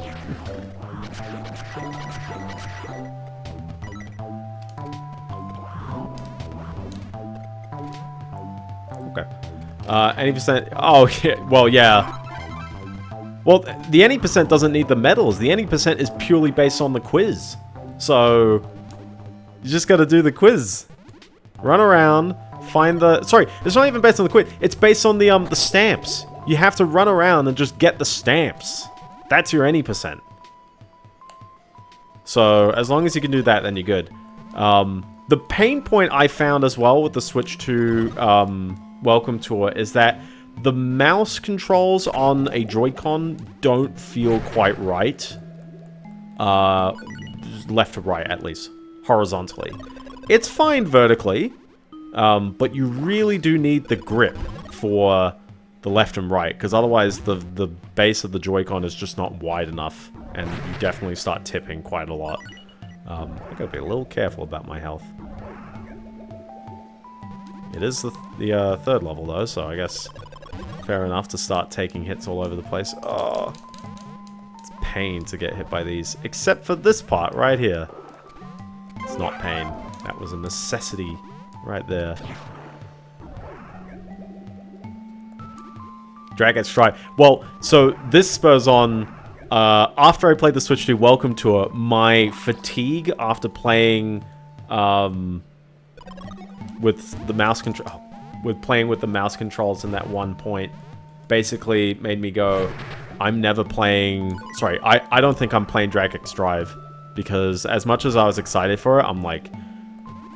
Okay. Any percent... Oh, yeah, well, yeah. Well, the any percent doesn't need the medals. The any percent is purely based on the quiz. So, you just gotta do the quiz. Run around, find the... Sorry, it's not even based on the quiz. It's based on the stamps. You have to run around and just get the stamps. That's your any percent. So, as long as you can do that, then you're good. The pain point I found as well with the switch to Welcome Tour is that the mouse controls on a Joy-Con don't feel quite right. Left to right, at least. Horizontally. It's fine vertically, but you really do need the grip for the left and right, because otherwise the base of the Joy-Con is just not wide enough, and you definitely start tipping quite a lot. I gotta be a little careful about my health. It is the third level though, so I guess fair enough to start taking hits all over the place. Oh, it's pain to get hit by these, except for this part right here. It's not pain. That was a necessity right there. Drag X Drive. Well, so this spurs on... after I played the Switch 2 Welcome Tour, my fatigue after playing with the mouse control... with playing with the mouse controls in that one point basically made me go, I'm never playing... Sorry, I don't think I'm playing Drag X Drive, because as much as I was excited for it, I'm like...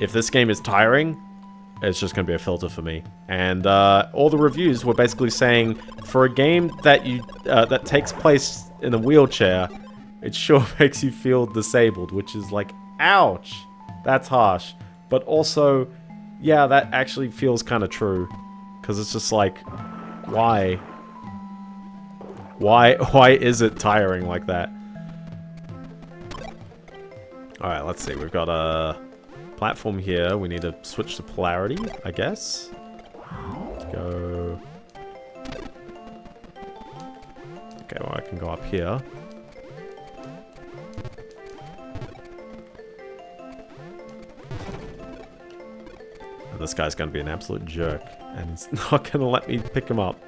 If this game is tiring, it's just going to be a filter for me. And all the reviews were basically saying, for a game that that takes place in a wheelchair, it sure makes you feel disabled, which is like, ouch, that's harsh. But also, yeah, that actually feels kind of true, because it's just like, why? Why is it tiring like that? All right, let's see. We've got a platform here. We need to switch to polarity, I guess. Let's go. Okay, well, I can go up here. And this guy's going to be an absolute jerk, and he's not going to let me pick him up.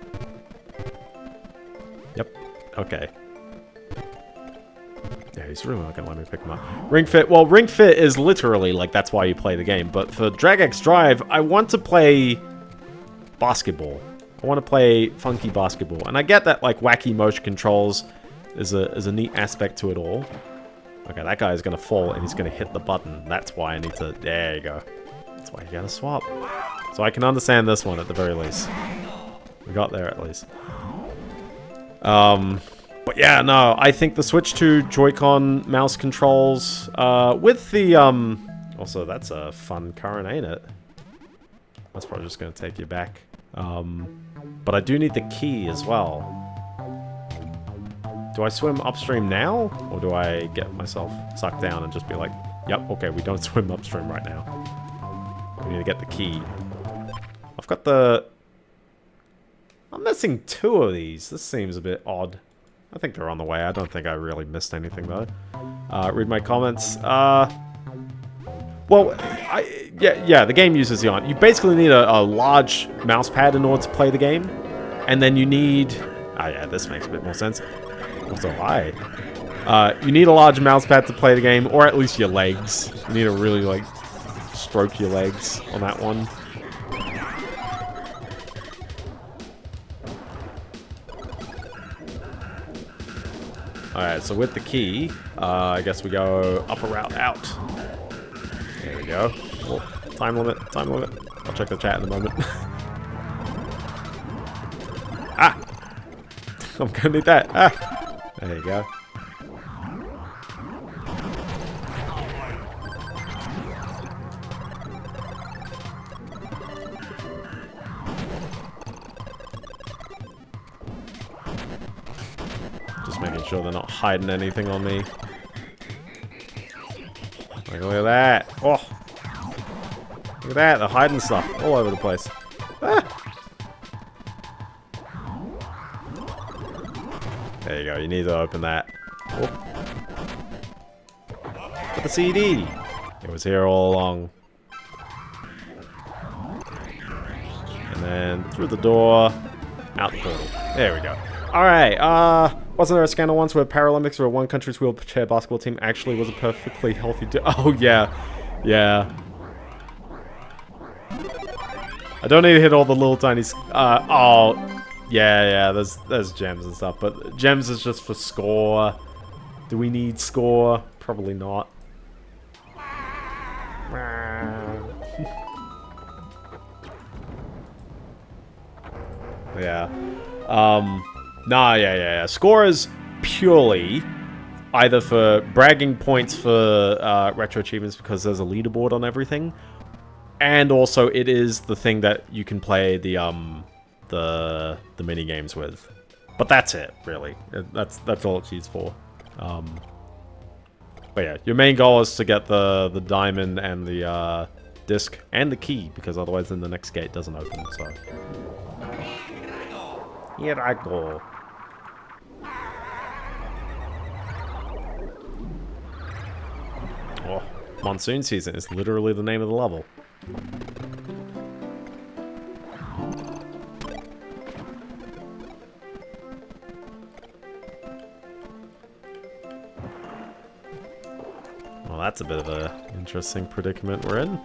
Yep. Okay. Yeah, he's really not going to let me pick him up. Ring Fit. Well, Ring Fit is literally, like, that's why you play the game. But for Drag X Drive, I want to play basketball. I want to play funky basketball. And I get that, like, wacky motion controls is a neat aspect to it all. Okay, that guy is going to fall, and he's going to hit the button. That's why I need to... There you go. That's why you got to swap. So I can understand this one, at the very least. We got there, at least. But yeah, no, I think the Switch 2 Joy-Con mouse controls, with the, also, that's a fun current, ain't it? That's probably just going to take you back. But I do need the key as well. Do I swim upstream now? Or do I get myself sucked down and just be like, yep, okay, we don't swim upstream right now. We need to get the key. I've got the... I'm missing 2 of these. This seems a bit odd. I think they're on the way. I don't think I really missed anything, though. Read my comments. Well, yeah, the game uses the on. You basically need a large mouse pad in order to play the game. And then you need... Oh yeah, this makes a bit more sense. Also, hi. You need a large mouse pad to play the game, or at least your legs. You need to really, like, stroke your legs on that one. Alright, so with the key, I guess we go up a route out. There we go. Oh, time limit, time limit. I'll check the chat in a moment. Ah! I'm gonna need that. Ah! There you go. Just making sure they're not hiding anything on me. Like, look at that. Oh! Look at that, they're hiding stuff all over the place. Ah! There you go, you need to open that. Oh. Got the CD! It was here all along. And then through the door, out the portal. There we go. Alright, wasn't there a scandal once where Paralympics where one country's wheelchair basketball team actually was a perfectly healthy oh yeah. Yeah. I don't need to hit all the little tiny oh yeah, there's gems and stuff, but gems is just for score. Do we need score? Probably not. Yeah. Nah, yeah. Score is purely either for bragging points for retro achievements because there's a leaderboard on everything, and also it is the thing that you can play the mini games with. But that's it, really. That's all it's used for. But yeah, your main goal is to get the diamond and the disc and the key, because otherwise then the next gate doesn't open. So here I go. Oh, monsoon season is literally the name of the level. Well, that's a bit of an interesting predicament we're in.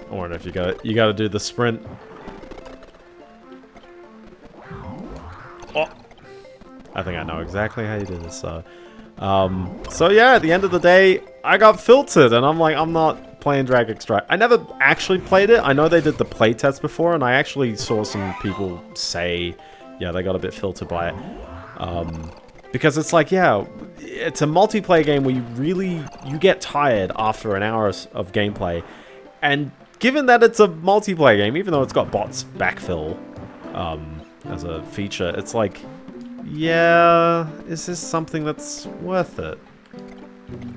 I wonder if you gotta do the sprint. Oh, I think I know exactly how you do this. So yeah, at the end of the day, I got filtered, and I'm like, I'm not playing Drag X-Drive. I never actually played it. I know they did the playtest before, and I actually saw some people say, yeah, they got a bit filtered by it. Because it's like, yeah, it's a multiplayer game where you get tired after an hour of gameplay, and given that it's a multiplayer game, even though it's got bots backfill as a feature, it's like, yeah, is this something that's worth it?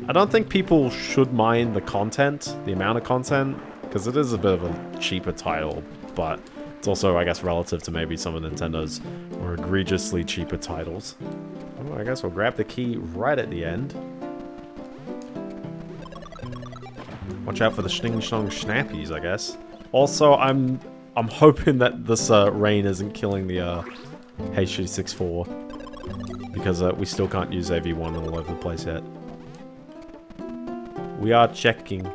I don't think people should mind the content, the amount of content, because it is a bit of a cheaper title, but it's also, I guess, relative to maybe some of Nintendo's more egregiously cheaper titles. Oh, I guess we'll grab the key right at the end. Watch out for the Schning-Schnong Schnappies, I guess. Also, I'm hoping that this rain isn't killing the HG64, because we still can't use AV1 all over the place yet. We are checking.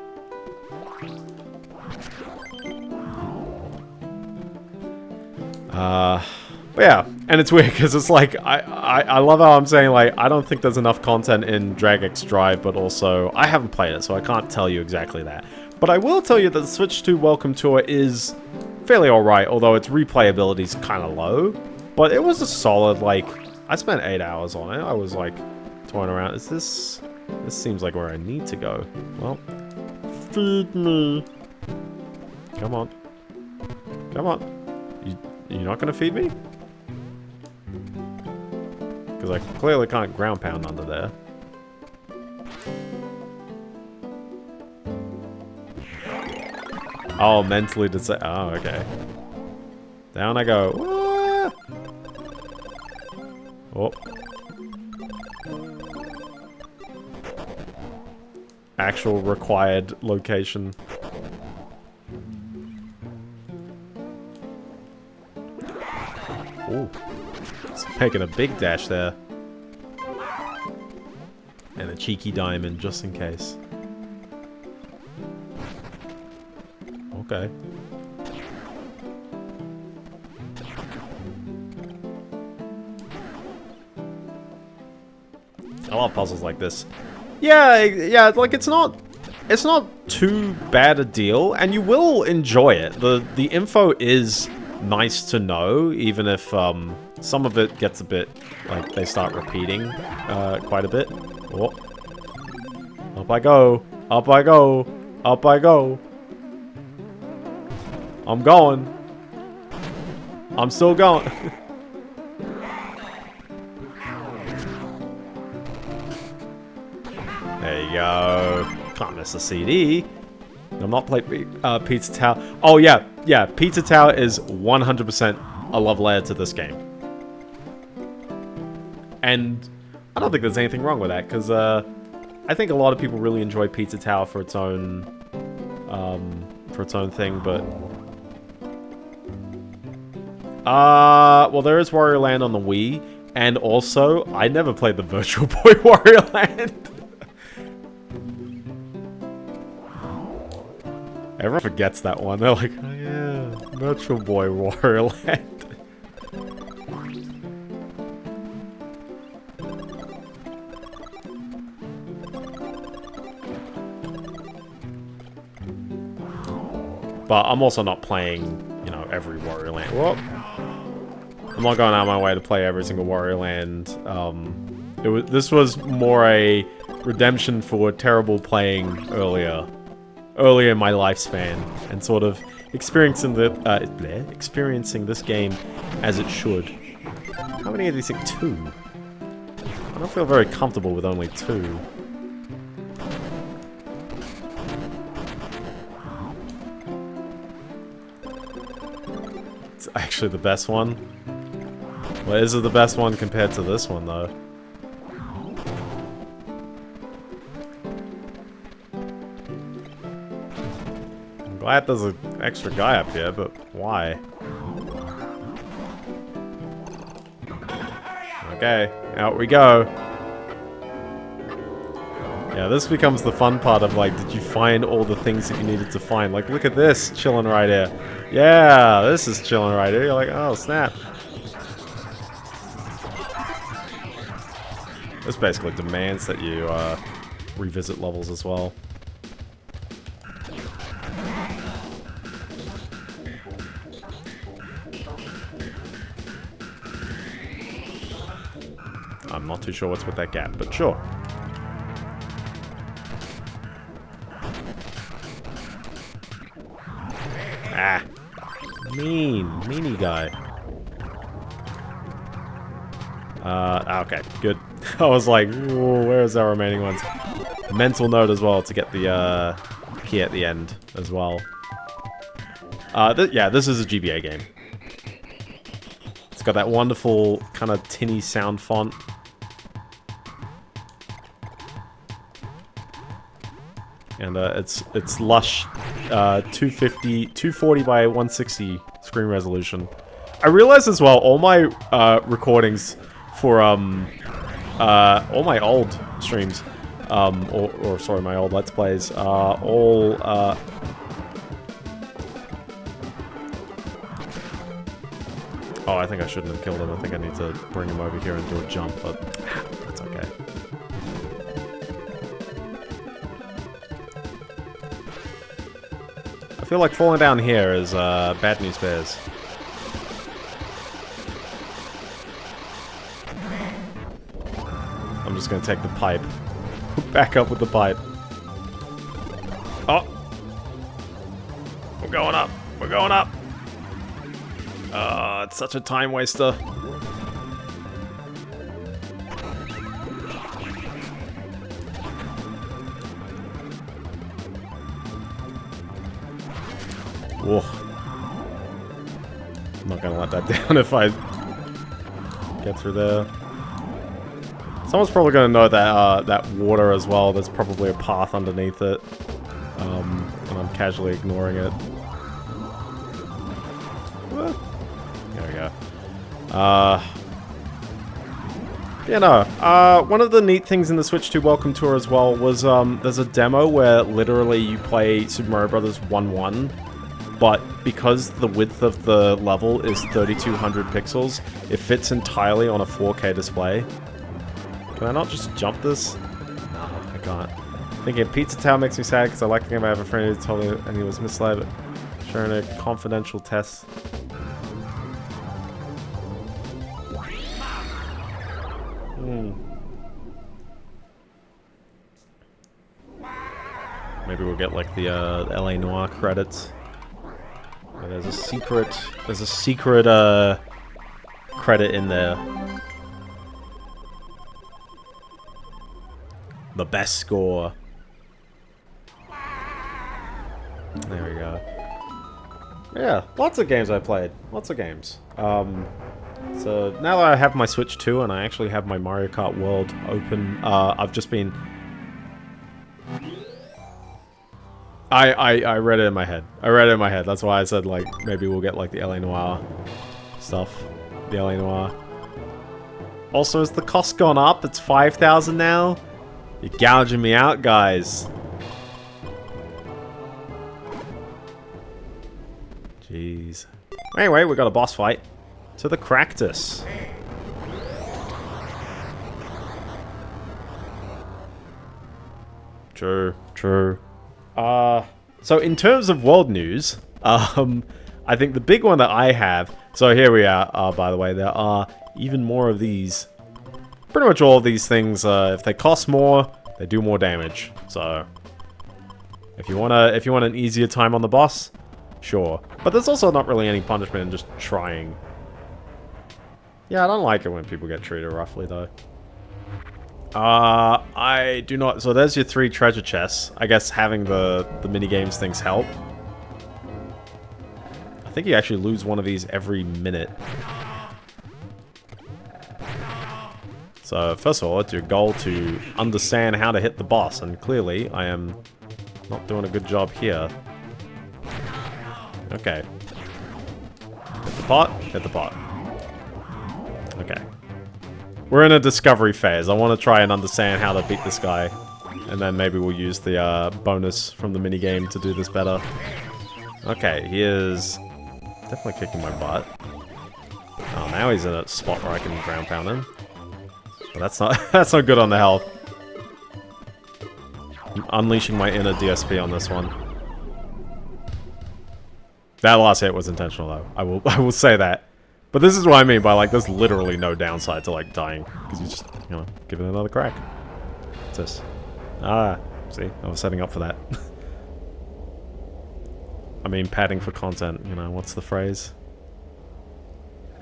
But yeah, and it's weird because it's like, I love how I'm saying, like, I don't think there's enough content in Drag X Drive, but also I haven't played it, so I can't tell you exactly that. But I will tell you that the Switch 2 Welcome Tour is fairly alright, although its replayability is kind of low. But it was a solid, like, I spent 8 hours on it. I was like, toying around. This seems like where I need to go. Well, feed me. Come on. Come on. You're not gonna feed me? Because I clearly can't ground pound under there. Oh, mentally to say. Oh, okay. Down I go. Ah! Oh. actual required location. Ooh. It's making a big dash there. And a cheeky diamond, just in case. Okay. I love puzzles like this. Yeah, like it's not too bad a deal, and you will enjoy it. The info is nice to know, even if some of it gets a bit like they start repeating quite a bit. Oh. Up I go, up I go, up I go. I'm going. I'm still going. There you go. Can't miss a CD. I'm not playing Pizza Tower. Oh yeah, Pizza Tower is 100% a love letter to this game. And I don't think there's anything wrong with that, because I think a lot of people really enjoy Pizza Tower for its own thing, but well, there is Wario Land on the Wii, and also I never played the Virtual Boy Wario Land. Everyone forgets that one. They're like, oh yeah, Virtual Boy Wario Land. But I'm also not playing, you know, every Wario Land. Whoop. I'm not going out of my way to play every single Wario Land. This was more a redemption for terrible playing earlier in my lifespan, and sort of experiencing this game as it should. How many of these things? 2. I don't feel very comfortable with only 2. It's actually the best one. Well, is it the best one compared to this one, though? I'm glad there's an extra guy up here, but why? Okay, out we go. Yeah, this becomes the fun part of, like, did you find all the things that you needed to find? Like, look at this, chilling right here. Yeah, this is chilling right here. You're like, oh, snap. This basically demands that you revisit levels as well. I'm not too sure what's with that gap, but sure. Ah. Meanie guy. Okay, good. I was like, where's our remaining ones? Mental note as well to get the key at the end as well. Yeah, this is a GBA game. It's got that wonderful kind of tinny sound font. And it's lush 240 by 160 screen resolution. I realized as well, all my recordings for all my old streams, or sorry, my old Let's Plays, all oh, I think I shouldn't have killed him. I think I need to bring him over here and do a jump, but that's okay. I feel like falling down here is bad news bears. I'm just gonna take the pipe. Back up with the pipe. Oh! We're going up! We're going up! It's such a time waster. Whoa. I'm not gonna let that down if I get through there. Someone's probably going to know that that water as well. There's probably a path underneath it. And I'm casually ignoring it. There we go. Yeah, no. One of the neat things in the Switch 2 Welcome Tour as well was there's a demo where literally you play Super Mario Bros. 1-1, but because the width of the level is 3200 pixels, it fits entirely on a 4K display. Can I not just jump this? No, I can't. Thinking Pizza Town makes me sad because I like the game. I have a friend who told me and he was misled, sharing a confidential test. Maybe we'll get like the LA Noire credits. But there's a secret credit in there. The best score. There we go. Yeah, lots of games I played. Lots of games. So now that I have my Switch 2 and I actually have my Mario Kart World open, I've just been... I read it in my head. That's why I said, like, maybe we'll get, like, the LA Noire stuff. The LA Noire. Also, has the cost gone up? It's 5,000 now? You're gouging me out, guys. Jeez. Anyway, we got a boss fight. To the Cractus. True, true. So in terms of world news, I think the big one that I have... So here we are, by the way, there are even more of these. Pretty much all of these things, if they cost more, they do more damage. So, if you want an easier time on the boss, sure. But there's also not really any punishment in just trying. Yeah, I don't like it when people get treated roughly, though. I do not... So there's your 3 treasure chests. I guess having the minigames things help. I think you actually lose one of these every minute. So, first of all, it's your goal to understand how to hit the boss, and clearly, I am not doing a good job here. Okay. Hit the pot, hit the pot. Okay. We're in a discovery phase. I want to try and understand how to beat this guy. And then maybe we'll use the bonus from the minigame to do this better. Okay, he is definitely kicking my butt. Oh, now he's in a spot where I can ground pound him. But that's not good on the health. I'm unleashing my inner DSP on this one. That last hit was intentional, though. I will say that. But this is what I mean by, like, there's literally no downside to, like, dying. Because you just, you know, give it another crack. What's this? Ah, see? I was setting up for that. I mean, padding for content, you know, what's the phrase?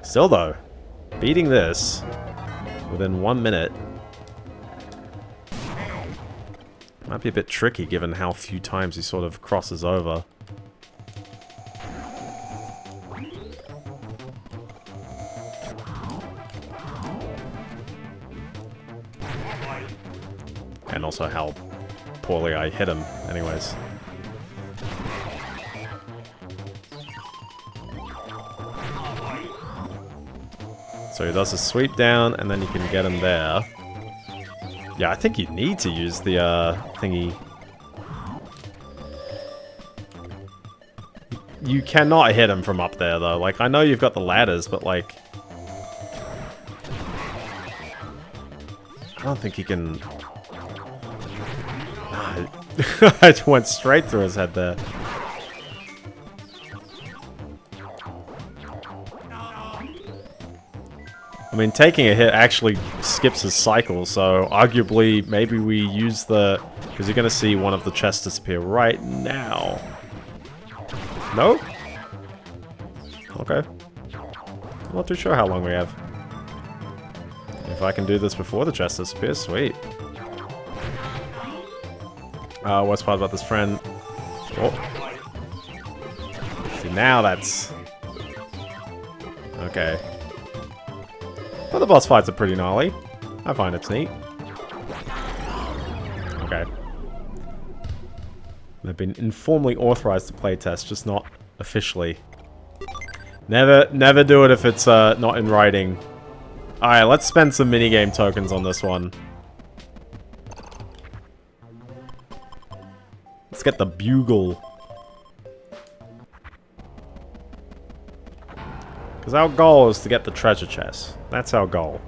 Still, though, beating this within 1 minute might be a bit tricky given how few times he sort of crosses over. And also how poorly I hit him, anyways. So he does a sweep down, and then you can get him there. Yeah, I think you need to use the thingy. You cannot hit him from up there, though. Like, I know you've got the ladders, but, like... I don't think he can... Nah, I just went straight through his head there. I mean, taking a hit actually skips his cycle, so arguably maybe we use the... Because you're going to see one of the chests disappear right now. No? Okay. I'm not too sure how long we have. If I can do this before the chest disappears, sweet. Worst part about this friend... Oh. See, now that's... Okay. But the boss fights are pretty gnarly. I find it's neat. Okay. They've been informally authorized to playtest, just not officially. Never do it if it's not in writing. Alright, let's spend some minigame tokens on this one. Let's get the bugle. Because our goal is to get the treasure chest. That's our goal.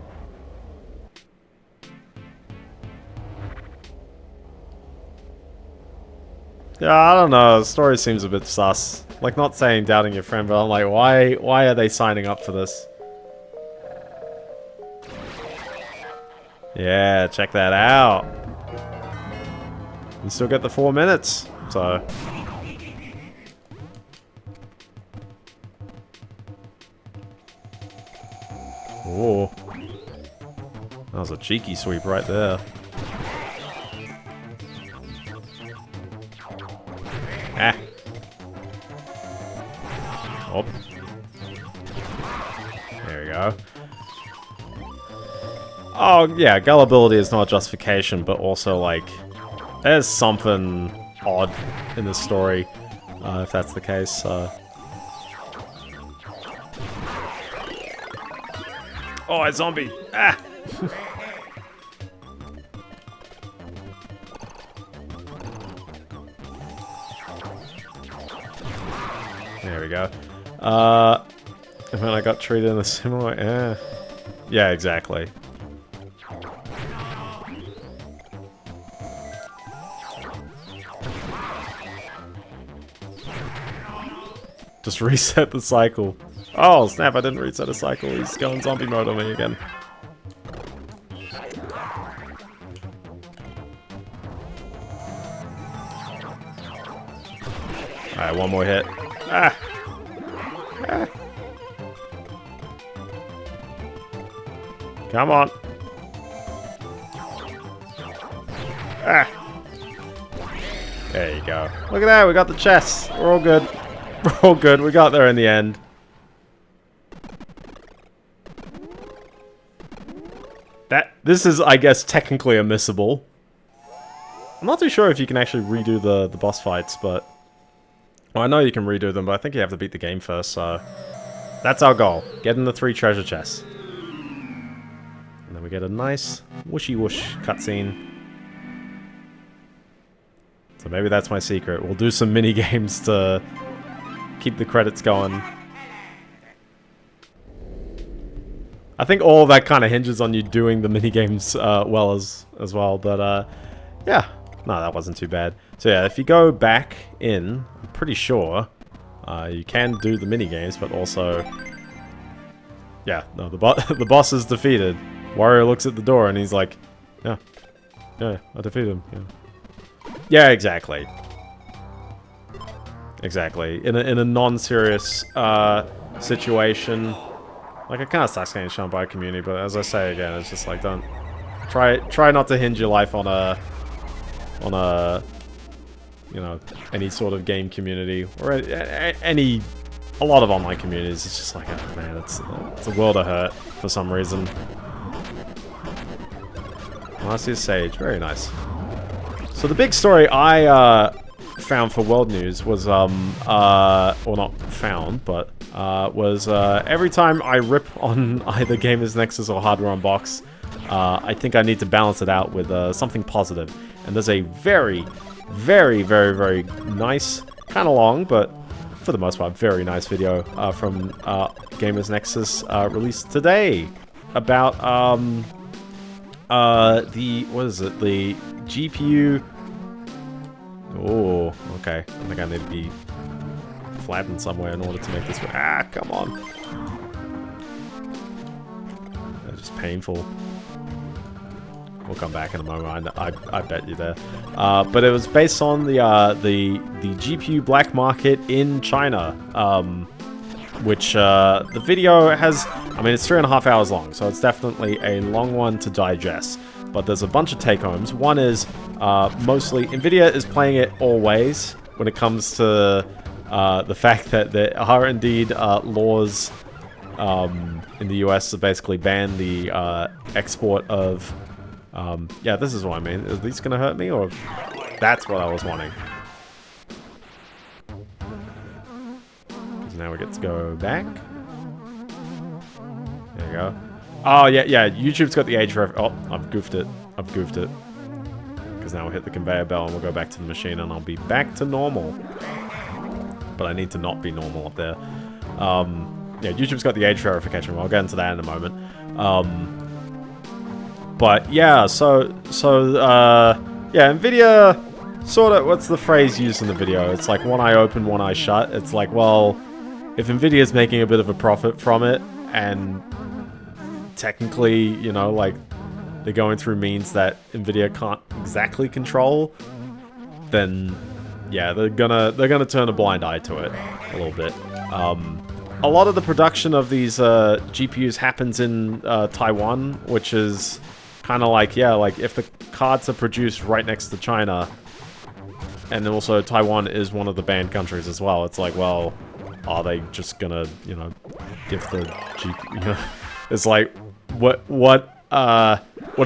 Yeah, I don't know. The story seems a bit sus. Like, not saying doubting your friend, but I'm like, why are they signing up for this? Yeah, check that out. You still get the 4 minutes, so... Oh, that was a cheeky sweep right there. Ah. Oh. There we go. Oh, yeah, gullibility is not justification, but also, like, there's something odd in this story, if that's the case. Oh, a zombie! Ah! There we go. And then I got treated in a similar way. Yeah, exactly. Just reset the cycle. Oh, snap, I didn't reset a cycle. He's going zombie mode on me again. Alright, one more hit. Ah! Ah! Come on. Ah! There you go. Look at that, we got the chest. We're all good. We're all good. We got there in the end. This is, I guess, technically a missable. I'm not too sure if you can actually redo the boss fights, but... Well, I know you can redo them, but I think you have to beat the game first, so... That's our goal. Get in the 3 treasure chests. And then we get a nice whooshy-whoosh cutscene. So maybe that's my secret. We'll do some mini-games to keep the credits going. I think all of that kind of hinges on you doing the minigames well as well, but yeah, no, that wasn't too bad. So yeah, if you go back in, I'm pretty sure you can do the minigames, but also, yeah, no, the boss is defeated. Wario looks at the door and he's like, yeah, I defeated him. Yeah, exactly. Exactly. In a non-serious situation. Like, it kind of sucks getting shown by a community, but as I say again, it's just like, don't... Try not to hinge your life on a... you know, any sort of game community, or any... A lot of online communities, it's just like, oh man, it's a world of hurt, for some reason. Last year's Sage, very nice. So the big story I, found for World News was, or not found, but... was every time I rip on either GamersNexus or Hardware Unbox, I think I need to balance it out with something positive. And there's a very, very, very, very nice, kind of long, but for the most part, very nice video from GamersNexus released today about the, what is it, the GPU... Oh, okay. I think I need to be flattened somewhere in order to make this work. Ah, come on. That's just painful. We'll come back in a moment. I bet you there. But it was based on the GPU black market in China, which the video has. I mean, it's 3.5 hours long, so it's definitely a long one to digest. But there's a bunch of take-homes. One is mostly Nvidia is playing it always when it comes to the fact that there are indeed laws in the US to basically ban the export of... yeah, this is what I mean. Is these gonna hurt me, or... That's what I was wanting. So now we get to go back. There we go. Oh, yeah, yeah, YouTube's got the age ref... Oh, I've goofed it. I've goofed it. Because now we'll hit the conveyor belt and we'll go back to the machine and I'll be back to normal. But I need to not be normal up there. Yeah, YouTube's got the age verification. I'll get into that in a moment. But yeah, so yeah, Nvidia sort of, what's the phrase used in the video? It's like one eye open, one eye shut. It's like, well, if Nvidia's making a bit of a profit from it, and technically, you know, like, they're going through means that Nvidia can't exactly control, then yeah, they're gonna turn a blind eye to it a little bit. A lot of the production of these GPUs happens in Taiwan, which is kind of like, yeah, like if the cards are produced right next to China, and then also Taiwan is one of the banned countries as well, it's like, well, are they just gonna, you know, give the GPU, you know, it's like, what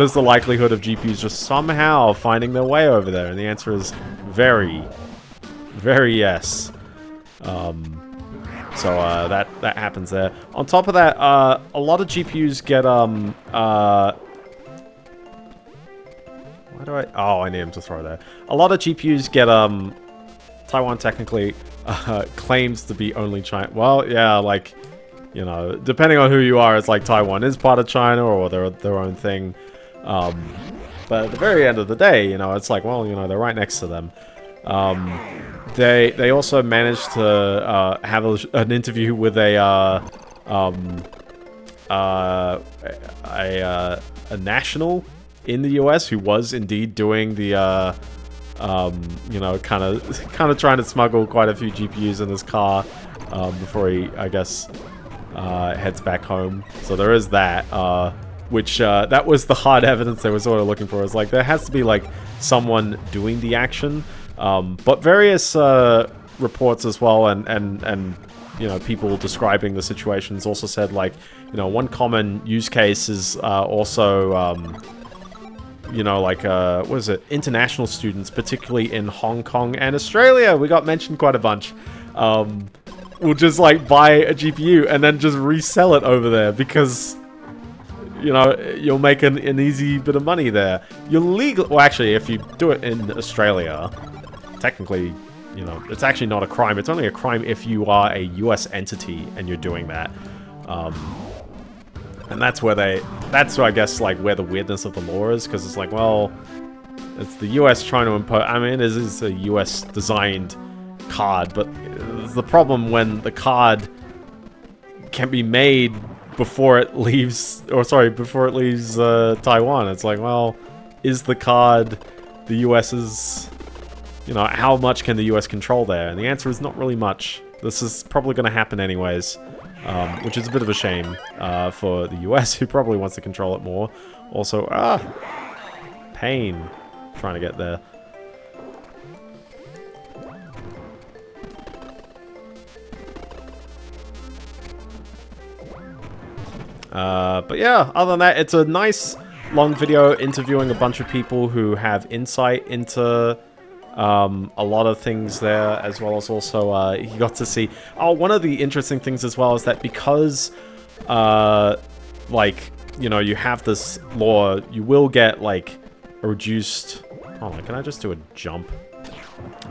is the likelihood of GPUs just somehow finding their way over there? And the answer is very, very yes. So that happens there. On top of that, a lot of GPUs get why do I? Oh, I need him to throw there. A lot of GPUs get Taiwan technically claims to be only China. Well, yeah, like, you know, depending on who you are, it's like Taiwan is part of China or they're their own thing. But at the very end of the day, you know, it's like, well, you know, they're right next to them. They also managed to have an interview with a national in the US who was indeed doing the you know, kind of trying to smuggle quite a few GPUs in his car before he, I guess, heads back home. So there is that. Which that was the hard evidence they were sort of looking for. It's like there has to be like someone doing the action. But various reports as well, and you know, people describing the situations also said, like, you know, one common use case is also you know, like what is it, international students, particularly in Hong Kong and Australia. We got mentioned quite a bunch. Will just like buy a GPU and then just resell it over there because, you know, you'll make an easy bit of money there. You're legal. Well, actually, if you do it in Australia, technically, you know, it's actually not a crime. It's only a crime if you are a US entity and you're doing that. And that's where that's I guess, like, where the weirdness of the law is, because it's like, well, it's the US trying to impose. I mean, it is a US designed card, but it's the problem when the card can be made before it leaves, before it leaves Taiwan. It's like, well, is the card the US's, you know, how much can the US control there? And the answer is not really much. This is probably going to happen anyways, which is a bit of a shame for the US, who probably wants to control it more. Also, pain trying to get there. But yeah, other than that, it's a nice long video interviewing a bunch of people who have insight into a lot of things there, as well as also he got to see... Oh, one of the interesting things as well is that because, like, you know, you have this law, you will get, like, a reduced... Oh, can I just do a jump?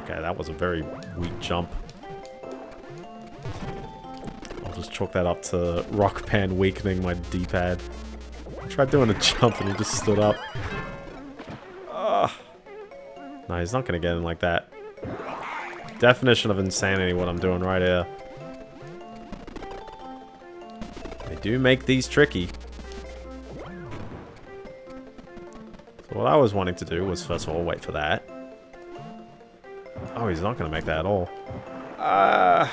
Okay, that was a very weak jump. Just chalk that up to rock band weakening my D-pad. I tried doing a jump and he just stood up. No, he's not gonna get in like that. Definition of insanity, what I'm doing right here. They do make these tricky. So what I was wanting to do was, first of all, wait for that. Oh, he's not gonna make that at all. I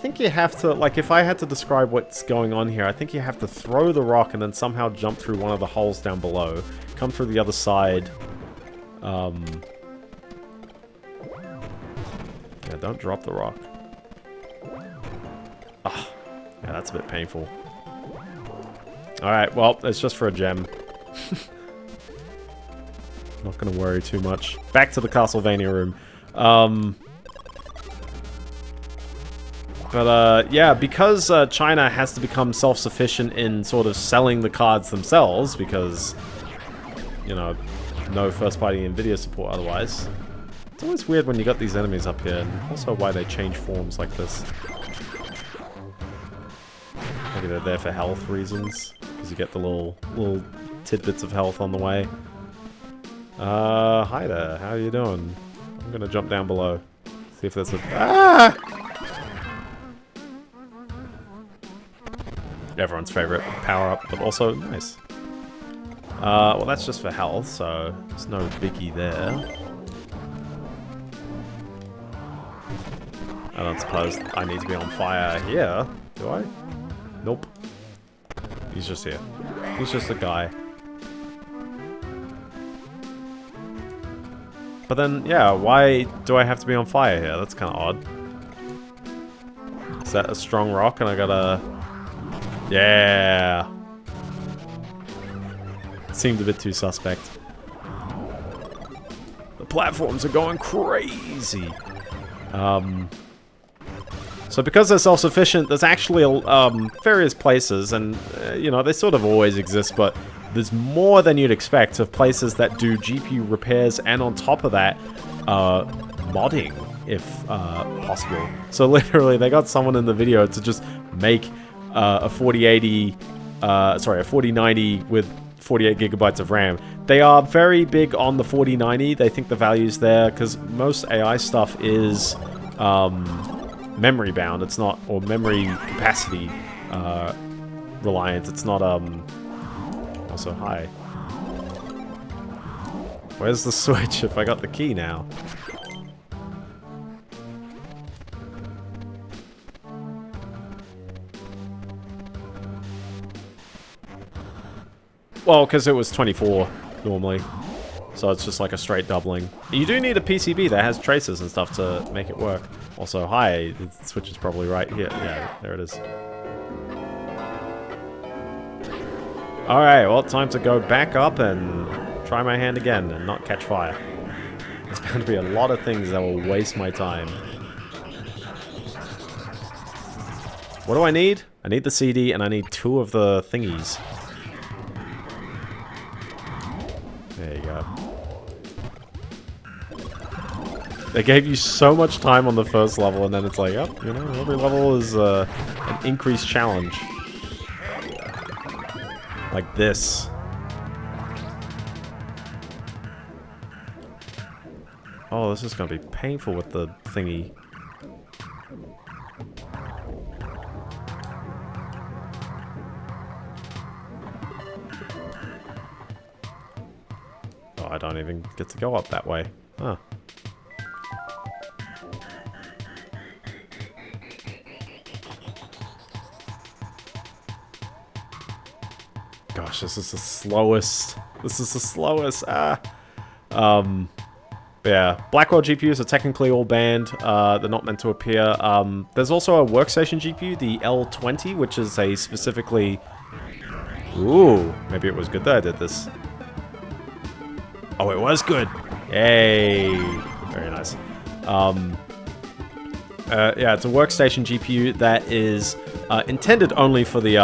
think you have to, like, if I had to describe what's going on here, I think you have to throw the rock and then somehow jump through one of the holes down below. come through the other side. Yeah, don't drop the rock. Ah, yeah, that's a bit painful. Alright, well, it's just for a gem. Not gonna worry too much. Back to the Castlevania room. Yeah, because China has to become self-sufficient in sort of selling the cards themselves, because, you know, no first-party NVIDIA support otherwise. It's always weird when you got these enemies up here, and also why they change forms like this. Maybe they're there for health reasons, because you get the little tidbits of health on the way. Hi there, how are you doing? I'm gonna jump down below. See if there's a... Ah! Everyone's favorite power-up, but also nice. Well, that's just for health, so there's no biggie there. I don't suppose I need to be on fire here, do I? Nope. He's just here. He's just a guy. But then, yeah, why do I have to be on fire here? That's kind of odd. Is that a strong rock and I gotta... Yeah! Seemed a bit too suspect. The platforms are going crazy! So because they're self-sufficient, there's actually various places, and, you know, they sort of always exist, but there's more than you'd expect of places that do GPU repairs, and on top of that, modding, if possible. So literally, they got someone in the video to just make a 4080, sorry, a 4090 with 48 gigabytes of RAM. They are very big on the 4090. They think the value's there, because most AI stuff is memory bound. It's not, or memory capacity reliant. It's not, also, hi. Where's the switch if I got the key now? Well, because it was 24 normally. So it's just like a straight doubling. You do need a PCB that has traces and stuff to make it work. Also, hi, the switch is probably right here. Yeah, there it is. Alright, well, time to go back up and try my hand again and not catch fire. There's going to be a lot of things that will waste my time. What do I need? I need the CD and I need 2 of the thingies. There you go. They gave you so much time on the first level, and then it's like, oh, you know, every level is an increased challenge. Like this. Oh, this is gonna be painful with the thingy. Oh, I don't even get to go up that way. Huh. Gosh, this is the slowest. This is the slowest. Ah. Yeah, Blackwell GPUs are technically all banned. They're not meant to appear. There's also a workstation GPU, the L20, which is a specifically... Ooh, maybe it was good that I did this. Oh, it was good. Yay. Very nice. Yeah, it's a workstation GPU that is intended only for the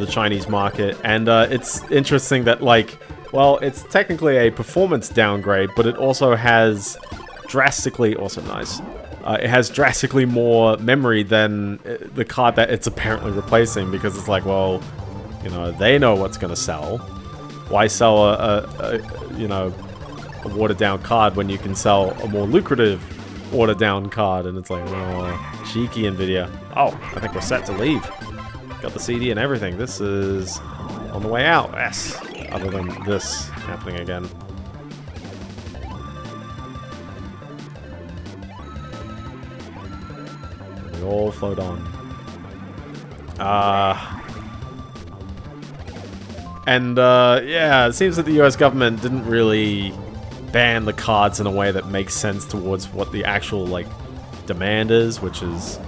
Chinese market, and it's interesting that, like, well, it's technically a performance downgrade, but it also has drastically, also nice, it has drastically more memory than the card that it's apparently replacing, because it's like, well, you know, they know what's going to sell. Why sell a you know, a watered-down card when you can sell a more lucrative watered-down card? And it's like, oh, cheeky NVIDIA. Oh, I think we're set to leave. Got the CD and everything. This is on the way out. Yes. Other than this happening again. We all float on. And yeah, it seems that the US government didn't really ban the cards in a way that makes sense towards what the actual, like, demand is, which is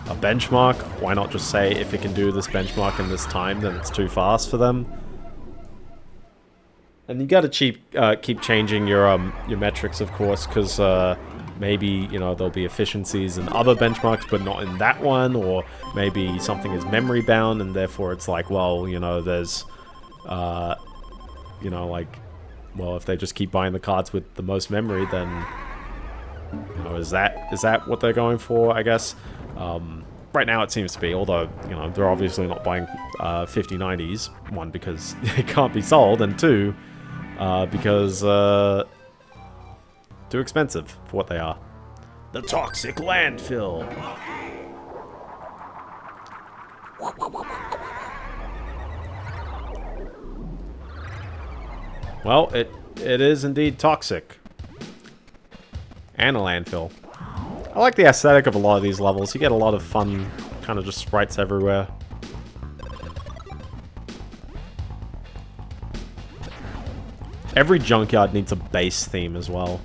a benchmark. Why not just say if it can do this benchmark in this time, then it's too fast for them? And you gotta keep changing your metrics, of course, because maybe, you know, there'll be efficiencies in other benchmarks, but not in that one, or maybe something is memory bound, and therefore it's like, well, you know, there's, you know, like, well, if they just keep buying the cards with the most memory, then, you know, is that what they're going for, I guess? Right now it seems to be, although, you know, they're obviously not buying 5090s. One, because it can't be sold, and two, because too expensive for what they are. The toxic landfill. Well, it is indeed toxic. And a landfill. I like the aesthetic of a lot of these levels. You get a lot of fun, kind of just sprites everywhere. Every junkyard needs a base theme as well.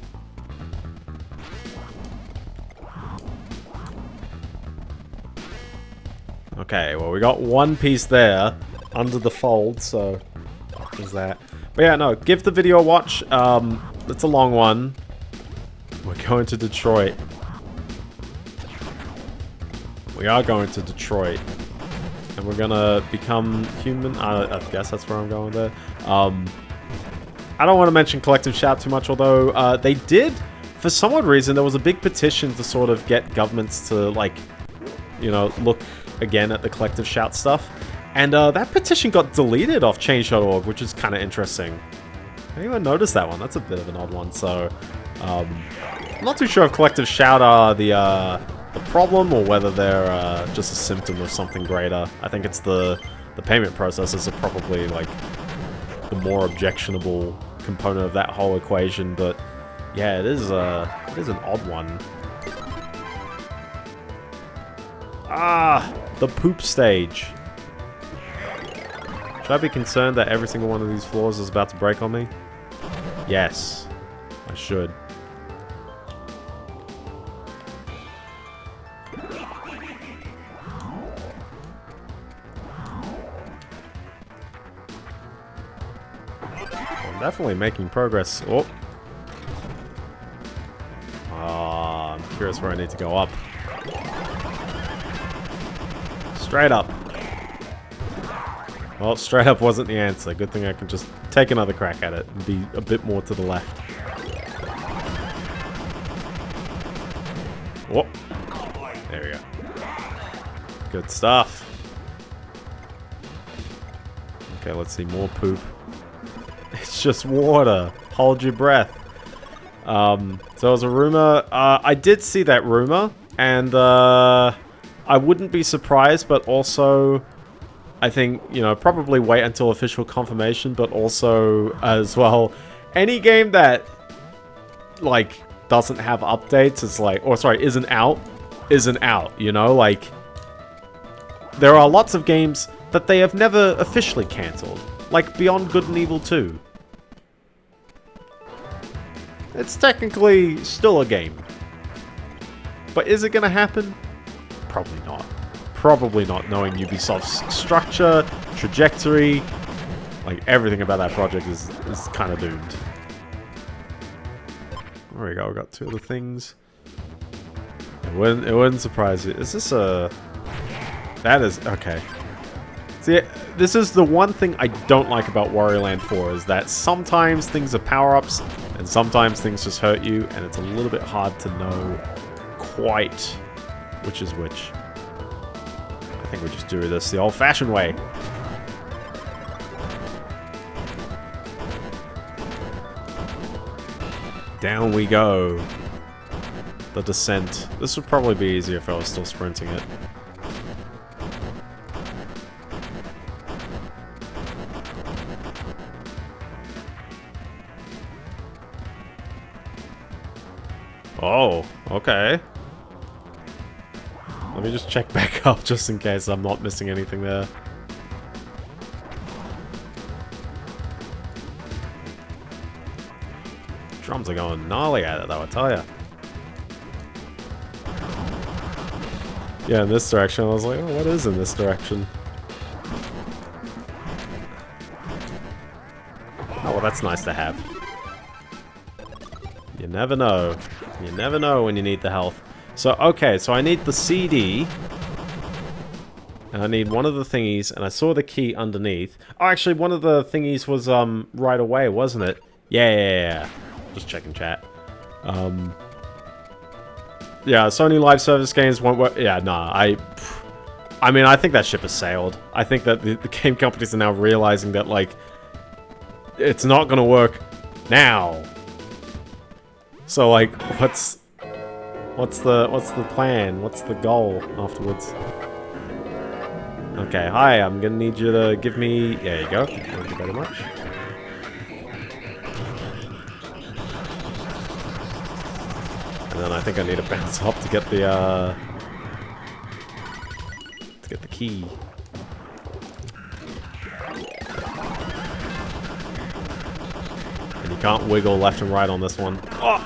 Okay, well, we got one piece there under the fold, so there's that. But yeah, no, give the video a watch. It's a long one. We're going to Detroit. We are going to Detroit. And we're gonna become human. I guess that's where I'm going there. I don't want to mention Collective Shout too much, although they did, for some odd reason, there was a big petition to sort of get governments to, like, you know, look again at the Collective Shout stuff. And that petition got deleted off change.org, which is kind of interesting. Anyone notice that one? That's a bit of an odd one, so... I'm not too sure if Collective Shout are the problem, or whether they're just a symptom of something greater. I think it's the payment processes are probably, like, the more objectionable component of that whole equation, but yeah, it is an odd one. Ah, the poop stage. Should I be concerned that every single one of these floors is about to break on me? Yes, I should. Definitely making progress. Oh. I'm curious where I need to go up. Straight up. Well, straight up wasn't the answer. Good thing I can just take another crack at it and be a bit more to the left. Whoop. There we go. Good stuff. Okay, let's see. More poop. It's just water. Hold your breath. So it was a rumor. I did see that rumor, and I wouldn't be surprised, but also I think, you know, probably wait until official confirmation, but also as well, any game that, like, doesn't have updates is like, or sorry, isn't out, you know? Like, there are lots of games that they have never officially cancelled, like Beyond Good and Evil 2. It's technically still a game. But is it going to happen? Probably not. Probably not, knowing Ubisoft's structure, trajectory, like everything about that project is kind of doomed. There we go, we got two other things. It wouldn't surprise you. Is this a... That is... Okay. See, this is the one thing I don't like about Wario Land 4, is that sometimes things are power-ups, and sometimes things just hurt you, and it's a little bit hard to know quite which is which. I think we just do this the old-fashioned way. Down we go. The descent. This would probably be easier if I was still sprinting it. Oh, okay. Let me just check back up just in case I'm not missing anything there. are going gnarly at it, though, I tell ya. Yeah, in this direction, I was like, oh, what is in this direction? Oh, well, that's nice to have. You never know. You never know when you need the health. So, okay, so I need the CD. And I need one of the thingies, and I saw the key underneath. Oh, actually, one of the thingies was, right away, wasn't it? Yeah. Just checking chat. Yeah, Sony live service games won't work. Yeah, nah, I mean, I think that ship has sailed. I think that the game companies are now realizing that, like, it's not gonna work now. So, like, what's the plan? What's the goal afterwards? Okay, hi, I'm gonna need you to give me... There you go. Thank you very much. And then I think I need to bounce up to get the, key. And you can't wiggle left and right on this one. Oh!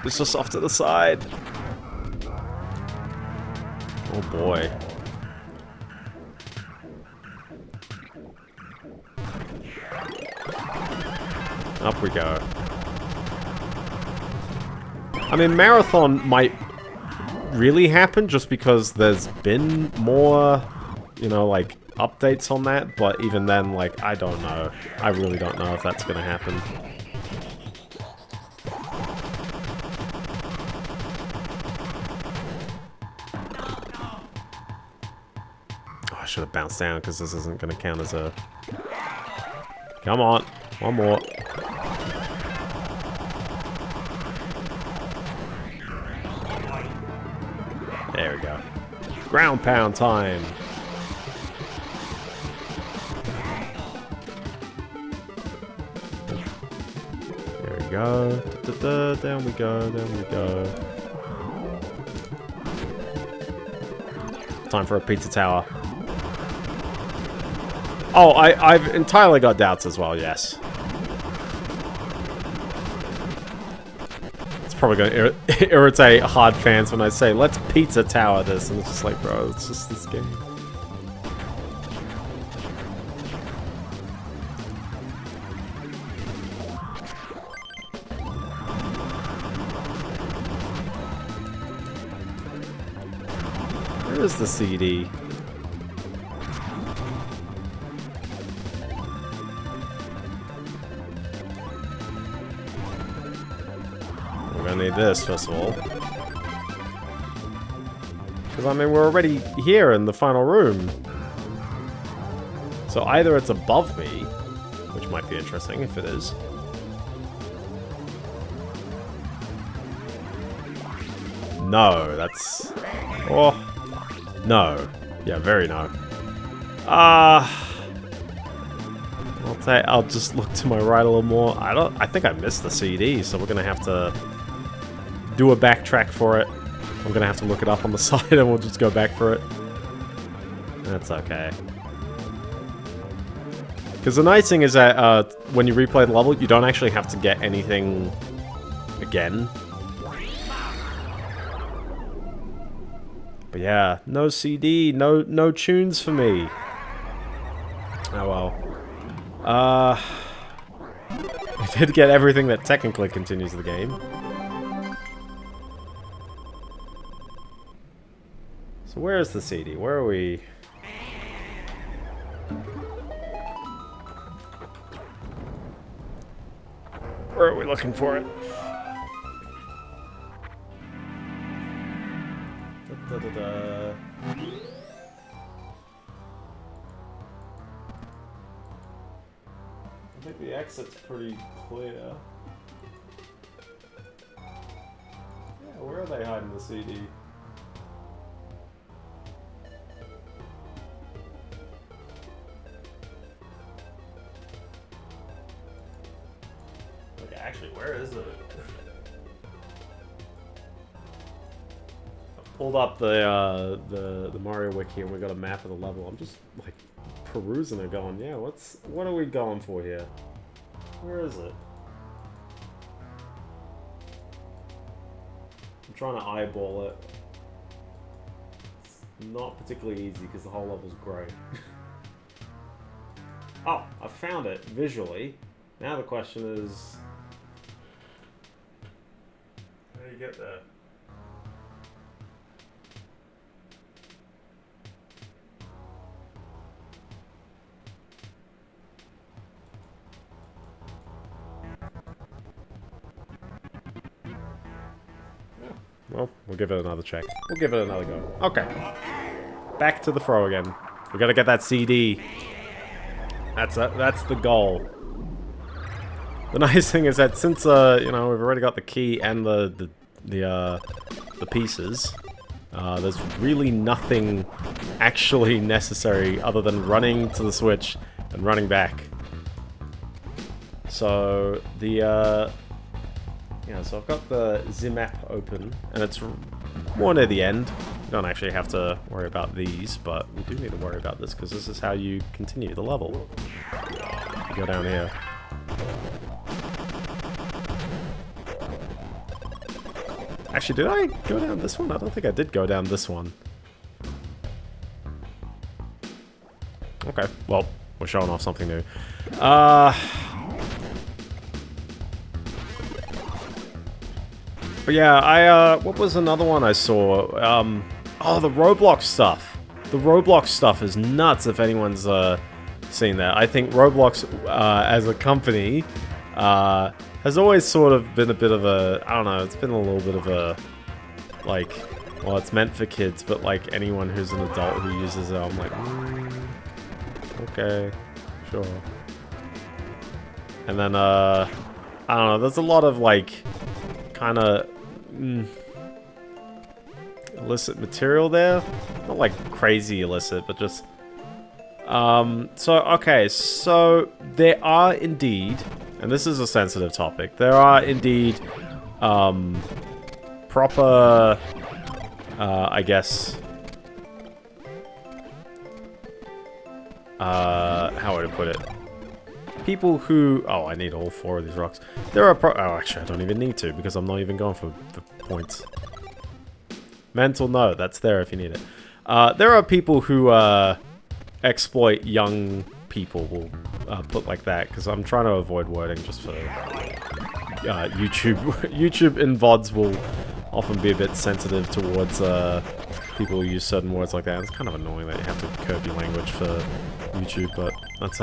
It's just off to the side. Oh boy. Up we go. I mean, Marathon might really happen just because there's been more, you know, like, updates on that, but even then, like, I don't know. I really don't know if that's gonna happen. Oh, I should have bounced down because this isn't gonna count as a... Come on, one more. There we go. Ground pound time. There we go. Down we go. Down we go. Time for a pizza tower. Oh, I've entirely got doubts as well, yes. Probably going to irritate hard fans when I say, let's pizza tower this, and it's just like, bro, it's just this game. Where is the CD? Need this first of all, because I mean we're already here in the final room, so either it's above me, which might be interesting if it is. No, that's... Oh, no. Yeah, very no. I'll just look to my right a little more. I think I missed the CD, so we're gonna have to do a backtrack for it. I'm gonna have to look it up on the side and we'll just go back for it. That's okay. Because the nice thing is that when you replay the level, you don't actually have to get anything again. But yeah, no CD, no tunes for me. Oh well. I did get everything that technically continues the game. So where is the CD? Where are we? Where are we looking for it? I think the exit's pretty clear. Yeah, where are they hiding the CD? Okay, actually, where is it? I've pulled up the Mario wiki and we got a map of the level. I'm just like perusing it, going, yeah, what are we going for here? Where is it? trying to eyeball it. It's not particularly easy because the whole level's grey. Oh, I found it visually. Now the question is, how do you get there? Well, we'll give it another check. We'll give it another go. Okay. Back to the throw again. We gotta get that CD. That's the goal. The nice thing is that since you know, we've already got the key and the pieces, there's really nothing actually necessary other than running to the switch and running back. So the yeah, so I've got the map open, and it's more near the end. You don't actually have to worry about these, but we do need to worry about this, because this is how you continue the level. You go down here. Actually, did I go down this one? I don't think I did go down this one. Okay, well, we're showing off something new. But yeah, what was another one I saw? Oh, the Roblox stuff. The Roblox stuff is nuts if anyone's seen that. I think Roblox, as a company, has always sort of been a bit of a, I don't know, it's been a little bit of a, like, well, it's meant for kids, but like anyone who's an adult who uses it, I'm like, okay, sure. And then, I don't know, there's a lot of like, kind of illicit material there. Not like crazy illicit, but just okay, so there are indeed, and this is a sensitive topic, there are indeed proper I guess how would I put it? People who... Oh, I need all 4 of these rocks. There are oh, actually, I don't even need to, because I'm not even going for the points. Mental note, that's there if you need it. There are people who exploit young people, we'll put like that, because I'm trying to avoid wording just for YouTube. YouTube and VODs will often be a bit sensitive towards people who use certain words like that. It's kind of annoying that you have to curb your language for YouTube, but that's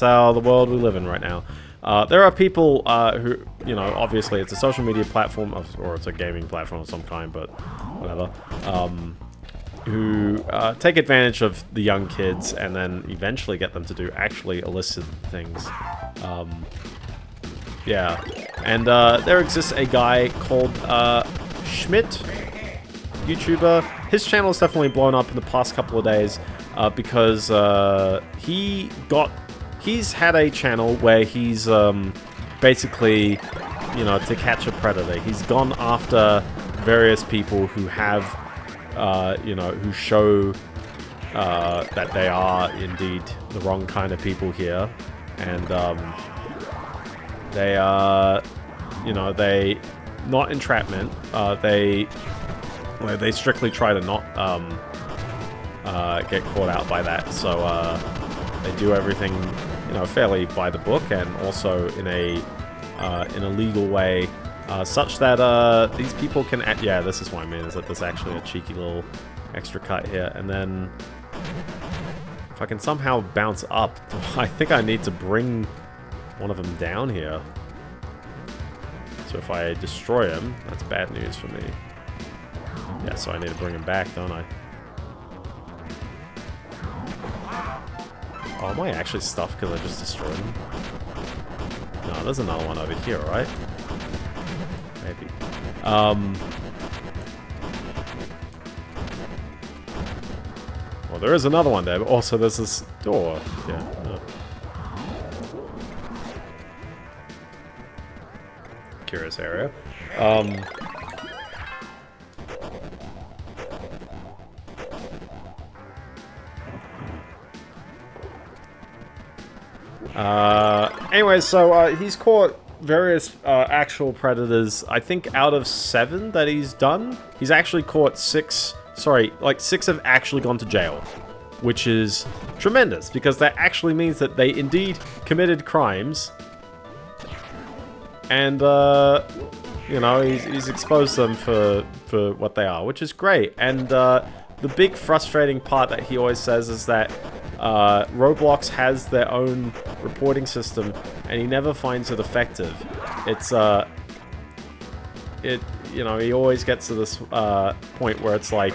how the world we live in right now. There are people who, you know, obviously it's a social media platform, or it's a gaming platform of some kind, but whatever, who take advantage of the young kids and then eventually get them to do actually illicit things. Yeah, and there exists a guy called Schmidt, YouTuber. His channel has definitely blown up in the past couple of days because he's had a channel where he's basically, you know, to catch a predator. He's gone after various people who have, you know, who show that they are indeed the wrong kind of people here, and they are, you know, they not entrapment. They strictly try to not get caught out by that. So they do everything, you know, fairly by the book, and also in a legal way, such that these people can. Yeah, this is what I mean. Is that there's actually a cheeky little extra cut here, and then if I can somehow bounce up, I think I need to bring one of them down here. So if I destroy him, that's bad news for me. Yeah, so I need to bring him back, don't I? Oh, am I actually stuffed because I just destroyed him? No, there's another one over here, right? Maybe. Well, there is another one there, but also there's this door. Yeah. No. Curious area. Anyway, so he's caught various actual predators. I think out of 7 that he's done, he's actually caught 6. Sorry, like 6 have actually gone to jail, which is tremendous because that actually means that they indeed committed crimes. And you know, he's exposed them for what they are, which is great. And the big frustrating part that he always says is that Roblox has their own reporting system, and he never finds it effective. It's you know, he always gets to this point where it's like,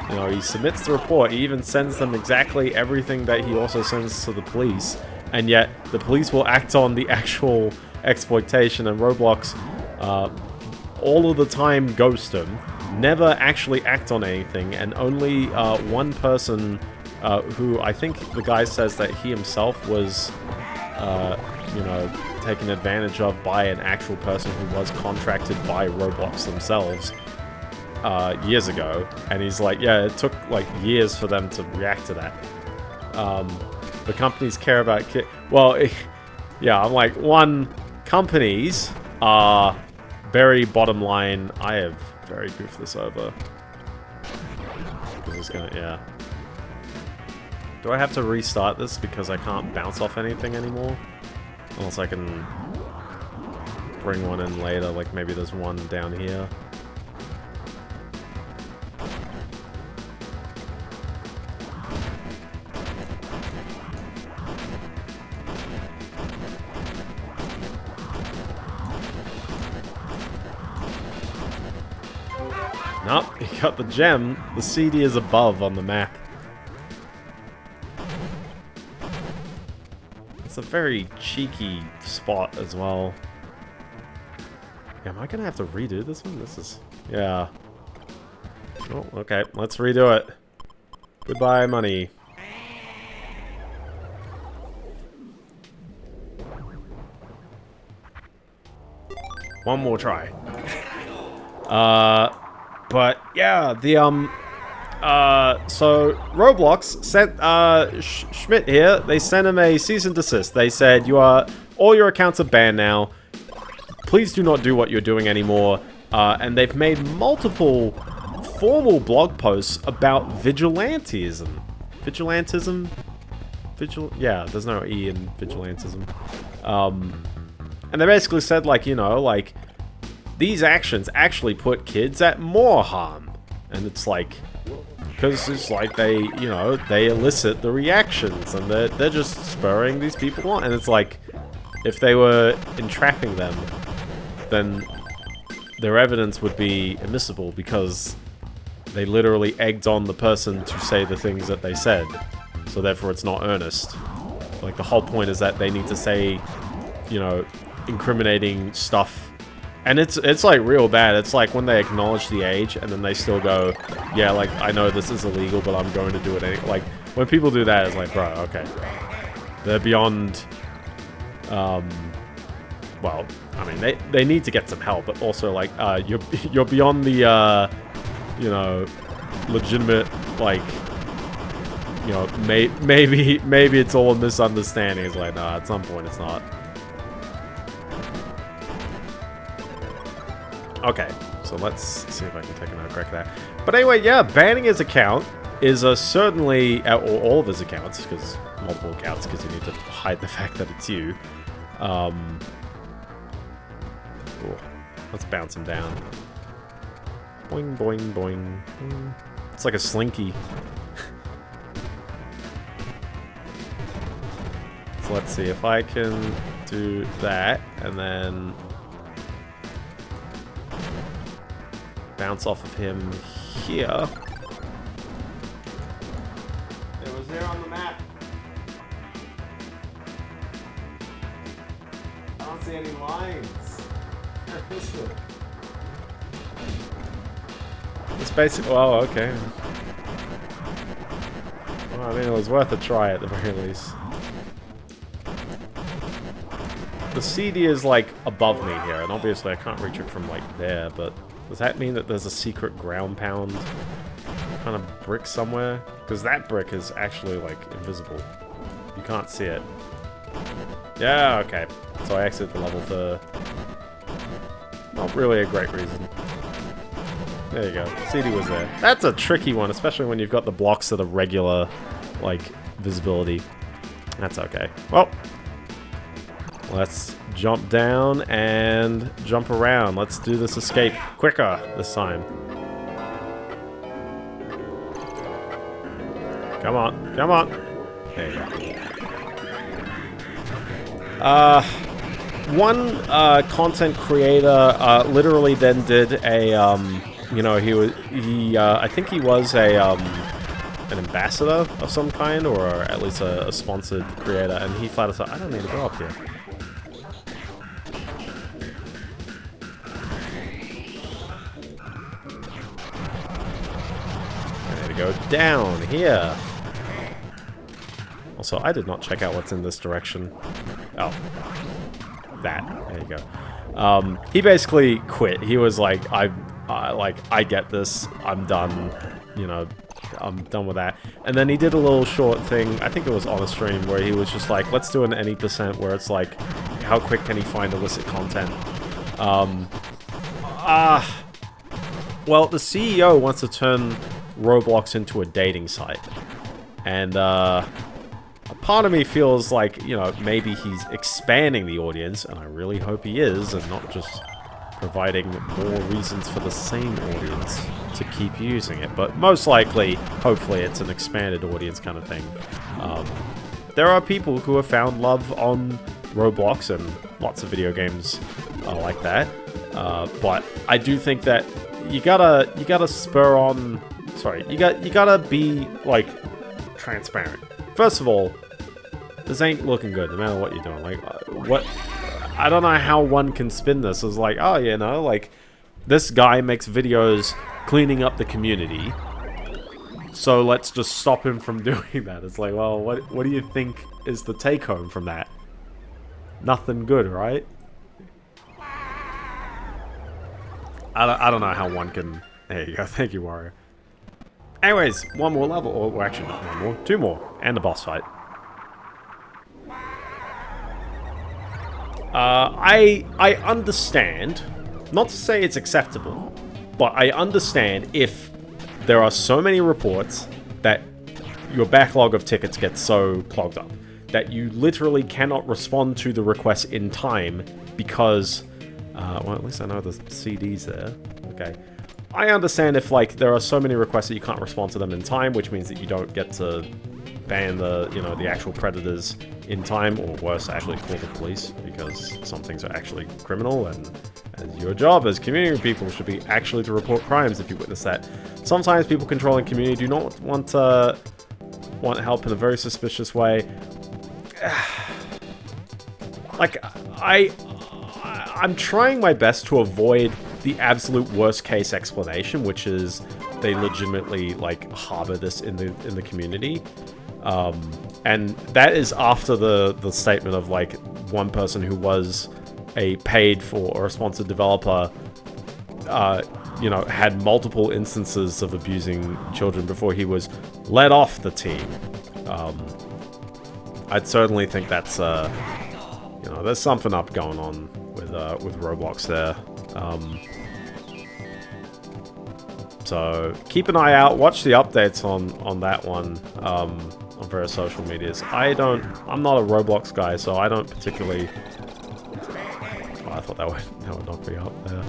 you know, he submits the report, he even sends them exactly everything that he also sends to the police, and yet the police will act on the actual exploitation, and Roblox all of the time ghost him, never actually act on anything, and only one person who I think the guy says that he himself was you know, taken advantage of by an actual person who was contracted by Roblox themselves years ago, and he's like, yeah, it took like years for them to react to that. The companies care about well, yeah, I'm like, one, companies are very bottom line. I have very goofed this over. Because it's gonna, yeah. Do I have to restart this because I can't bounce off anything anymore? Unless I can bring one in later, like maybe there's one down here. Nope, he got the gem. The CD is above on the map. It's a very cheeky spot as well. Yeah, am I gonna have to redo this one? This is... yeah. Oh, okay. Let's redo it. Goodbye, money. One more try. But yeah, the so Roblox sent Schmidt here. They sent him a cease and desist. They said, all your accounts are banned now. Please do not do what you're doing anymore. And they've made multiple formal blog posts about vigilantism. Vigilantism? Yeah, there's no E in vigilantism. And they basically said, like, you know, like, these actions actually put kids at more harm. And it's like, because it's like they, you know, they elicit the reactions, and they're just spurring these people on. And it's like, if they were entrapping them, then their evidence would be admissible because they literally egged on the person to say the things that they said. So therefore it's not earnest. Like, the whole point is that they need to say, you know, incriminating stuff. And it's like real bad. It's like when they acknowledge the age and then they still go, yeah, like, I know this is illegal, but I'm going to do it anyway. Like, when people do that, it's like, bro, okay. They're beyond, well, I mean, they need to get some help, but also, like, you're beyond the, you know, legitimate, like, you know, maybe it's all a misunderstanding. It's like, nah, at some point it's not. Okay, so let's see if I can take another crack at that. But anyway, yeah, banning his account is certainly, or all of his accounts, because multiple accounts, because you need to hide the fact that it's you. Ooh, let's bounce him down. Boing, boing, boing, boing. It's like a slinky. So let's see if I can do that, and then bounce off of him here. It was there on the map. I don't see any lines. Where is it? It's basically... oh, okay. Well, I mean, it was worth a try at the very least. The CD is, like, above me here, and obviously I can't reach it from, like, there, but... does that mean that there's a secret ground pound kind of brick somewhere? Because that brick is actually, like, invisible. You can't see it. Yeah, okay. So I exit the level for not really a great reason. There you go. CD was there. That's a tricky one, especially when you've got the blocks that are regular, like, visibility. That's okay. Well, let's jump down and jump around. Let's do this escape quicker this time. Come on, come on. There you go. One content creator literally then did a, you know, I think he was a, an ambassador of some kind, or at least a sponsored creator, and he flat out said, I don't need to go up here. I need to go down here. Also, I did not check out what's in this direction. Oh. That. There you go. He basically quit. He was like, I get this. I'm done. You know, I'm done with that. And then he did a little short thing, I think it was on a stream, where he was just like, let's do an any percent where it's like, how quick can he find illicit content? Well, the CEO wants to turn Roblox into a dating site. And, part of me feels like, you know, maybe he's expanding the audience, and I really hope he is, and not just providing more reasons for the same audience to keep using it. But most likely, hopefully, it's an expanded audience kind of thing. There are people who have found love on Roblox, and lots of video games are like that. But I do think that you gotta spur on. Sorry, you gotta be like transparent. First of all, this ain't looking good, no matter what you're doing. Like, what? I don't know how one can spin this as like, oh, you know, like, this guy makes videos cleaning up the community, so let's just stop him from doing that. It's like, well, what do you think is the take-home from that? Nothing good, right? I don't know how one can... There you go, thank you, Wario. Anyways, one more level, or well, actually not one more, two more, and a boss fight. I understand, not to say it's acceptable, but I understand if there are so many reports that your backlog of tickets gets so clogged up that you literally cannot respond to the request in time because, well, at least I know the CD's there. Okay. I understand if, like, there are so many requests that you can't respond to them in time, which means that you don't get to ban the, you know, the actual predators in time, or worse, actually call the police, because some things are actually criminal, and your job as community people should be actually to report crimes if you witness that. Sometimes people controlling community do not want help in a very suspicious way. Like, I'm trying my best to avoid the absolute worst case explanation, which is they legitimately, like, harbor this in the community. And that is after the statement of, like, one person who was a paid for or a sponsored developer, you know, had multiple instances of abusing children before he was let off the team. I'd certainly think that's, you know, there's something up going on with Roblox there. So keep an eye out, watch the updates on that one, on various social medias. I'm not a Roblox guy, so I don't particularly... Oh, I thought that would knock me up there.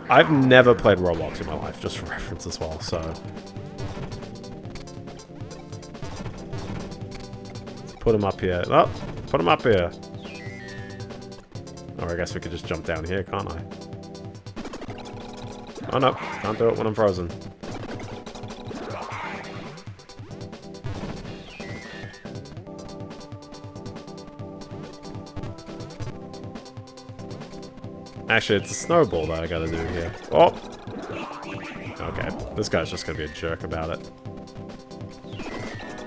I've never played Roblox in my life, just for reference as well, so... Let's put him up here. Oh, put him up here. Or I guess we could just jump down here, can't I? Oh no, can't do it when I'm frozen. Actually, it's a snowball that I gotta do here. Oh! Okay, this guy's just gonna be a jerk about it.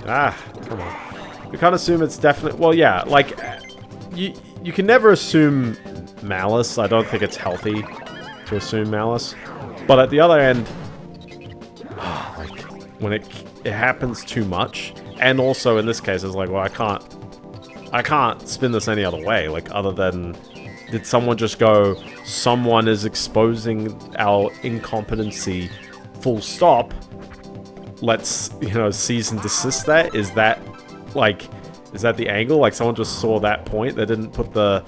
Ah, come on. We can't assume it's definite. Well, yeah, like, you can never assume malice. I don't think it's healthy to assume malice. But at the other end, like, when it happens too much, and also in this case, it's like, well, I can't I can't spin this any other way, like, other than, did someone just go, someone is exposing our incompetency, full stop, let's, you know, cease and desist that? Is that, like, is that the angle? Like, someone just saw that point, they didn't put the,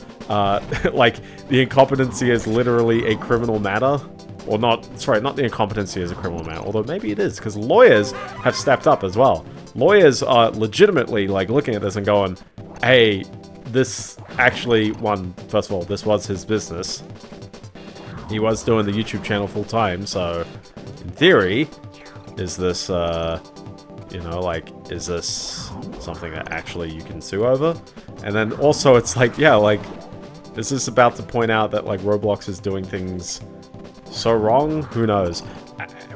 like, the incompetency is literally a criminal matter? Or not, sorry, not the incompetency is a criminal matter, although maybe it is, because lawyers have stepped up as well. Lawyers are legitimately, like, looking at this and going, hey, this actually, first of all, this was his business. He was doing the YouTube channel full time, so in theory, is this, you know, like, is this something that actually you can sue over? And then also it's like, yeah, like, is this about to point out that, like, Roblox is doing things so wrong? Who knows?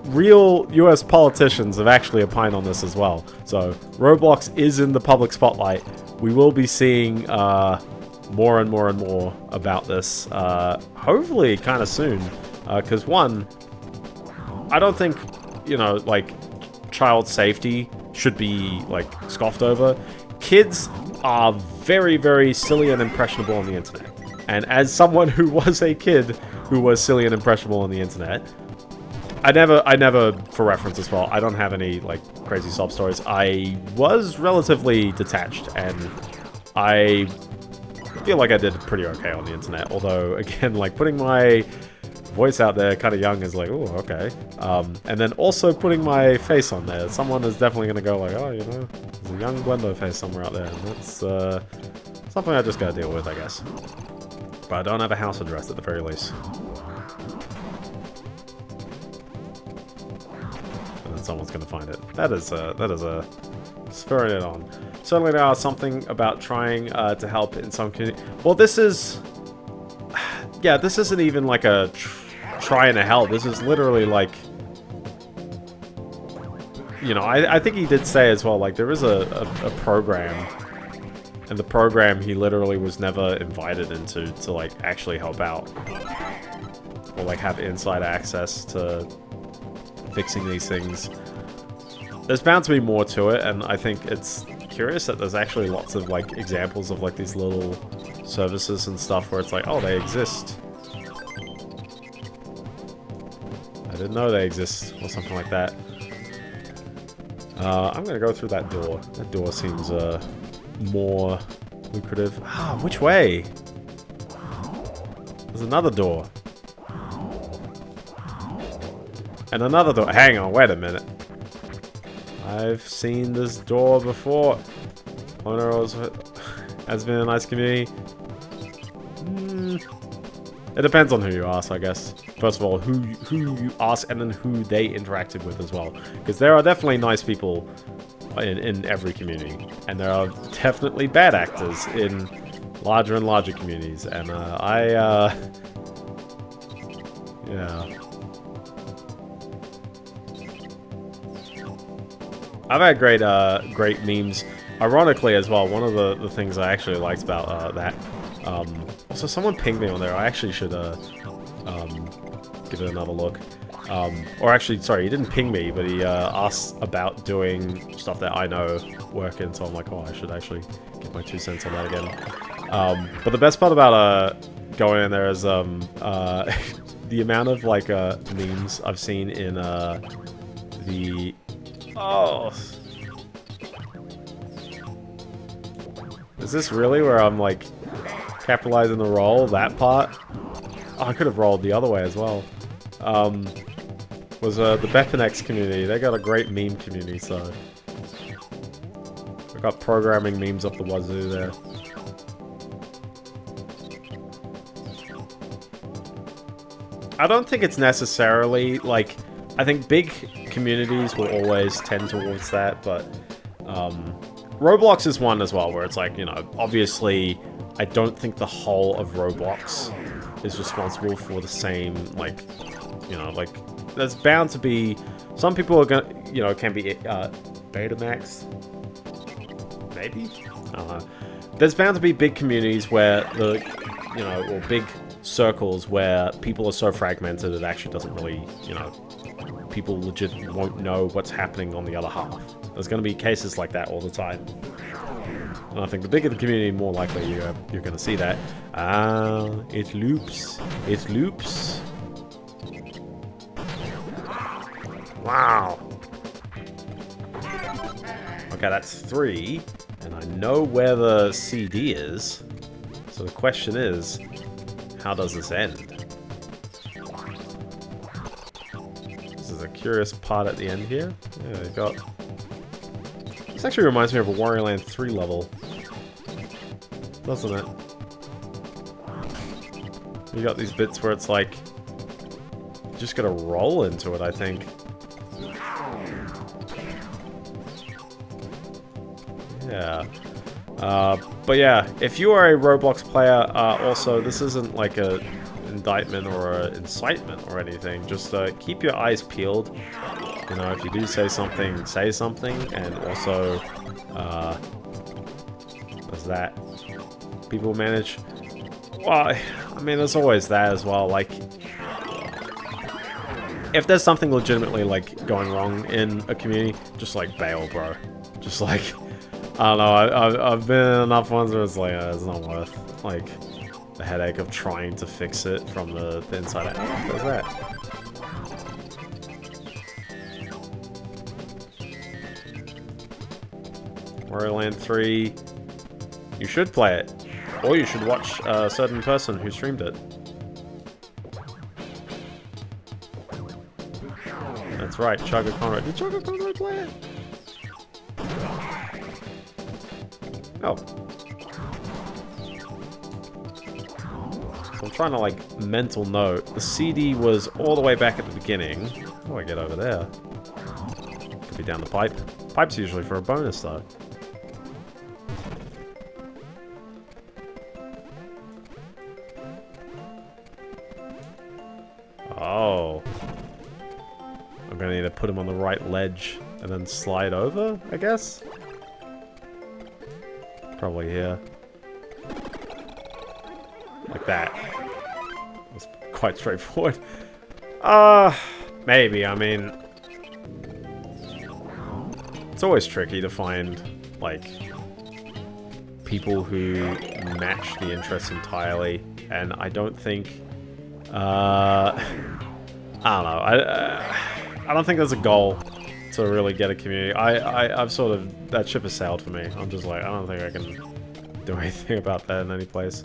Real US politicians have actually opined on this as well. So, Roblox is in the public spotlight. We will be seeing more and more and more about this, hopefully kind of soon. Because one, I don't think, you know, like, child safety should be, like, scoffed over. Kids are very, very silly and impressionable on the internet. And as someone who was a kid who was silly and impressionable on the internet, I never, for reference as well, I don't have any, like, crazy sob stories. I was relatively detached, and I feel like I did pretty okay on the internet. Although, again, like, putting my voice out there kind of young is like, oh, okay. And then also putting my face on there. Someone is definitely going to go like, oh, you know, there's a young Blendo face somewhere out there. And that's something I just got to deal with, I guess. But I don't have a house address at the very least. And then someone's going to find it. That is a spurring it on. Certainly there are something about trying to help in some community. Well, this is... Yeah, this isn't even like a trying to help. This is literally like... You know, I think he did say as well, like, there is a program... And the program he literally was never invited into to, like, actually help out. Or, like, have inside access to fixing these things. There's bound to be more to it, and I think it's curious that there's actually lots of, like, examples of, like, these little services and stuff where it's like, oh, they exist. I didn't know they exist, or something like that. I'm gonna go through that door. That door seems, more lucrative. Ah, which way? There's another door. And another door. Hang on, wait a minute. I've seen this door before. Poneros has been a nice community. It depends on who you ask, I guess. First of all, who you ask and then who they interacted with as well. Because there are definitely nice people in every community, and there are definitely bad actors in larger and larger communities, and yeah. I've had great memes. Ironically as well, one of the things I actually liked about that, also someone pinged me on there, I actually should give it another look. Or actually, sorry, he didn't ping me, but he asked about doing stuff that I know work in, so I'm like, oh, I should actually get my 2 cents on that again. But the best part about going in there is the amount of, like, memes I've seen in the... Oh! Is this really where I'm, like, capitalizing the roll, that part? Oh, I could have rolled the other way as well. Was the Bepinex community. They got a great meme community, so... We've got programming memes up the wazoo there. I don't think it's necessarily, like... I think big communities will always tend towards that, but... Roblox is one as well, where it's like, you know, obviously... I don't think the whole of Roblox is responsible for the same, like... You know, like... There's bound to be... Some people are gonna... You know, it can be Betamax? Maybe? I don't know. There's bound to be big communities where the... You know, or big circles where people are so fragmented it actually doesn't really, you know, people legit won't know what's happening on the other half. There's going to be cases like that all the time. And I think the bigger the community, more likely you're going to see that. It loops. It loops. Wow. Okay, that's 3. And I know where the CD is. So the question is, how does this end? This is a curious part at the end here. Yeah, you got... This actually reminds me of a Wario Land 3 level. Doesn't it? You got these bits where it's like... You just gotta roll into it, I think. Yeah. But yeah, if you are a Roblox player, also, this isn't like a indictment or an incitement or anything. Just keep your eyes peeled. You know, if you do say something, and also, there's that. People manage. Well, I mean, there's always that as well. Like, if there's something legitimately like going wrong in a community, just like bail, bro. Just like, I don't know. I've been in enough ones where it's like, it's not worth like the headache of trying to fix it from the inside out. Oh, there's that. Wario Land 3. You should play it. Or you should watch a certain person who streamed it. That's right, Chugga Conrad. Did Chugga Conrad play it? Oh. So I'm trying to, like, mental note. The CD was all the way back at the beginning. How do I get over there? Could be down the pipe. Pipe's usually for a bonus, though. Oh. I'm gonna need to put him on the right ledge and then slide over, I guess? Probably here. Like that. That's quite straightforward. Maybe, I mean... It's always tricky to find, like, people who match the interests entirely, and I don't think... I don't know. I don't think there's a goal to really get a community. I've sort of... That ship has sailed for me. I'm just like, I don't think I can do anything about that in any place.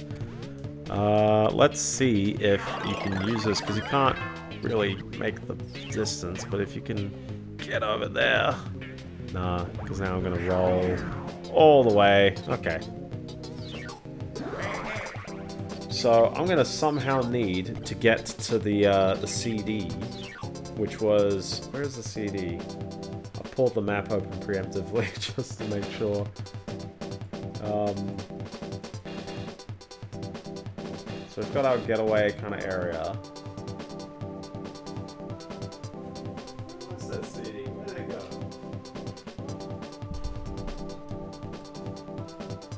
Let's see if you can use this, because you can't really make the distance, but if you can get over there... Nah, because now I'm going to roll all the way. Okay. So I'm going to somehow need to get to the CD, which was... Where's the CD? I'll pull the map open preemptively just to make sure. So we've got our getaway kind of area. What's that CD? Where did it go?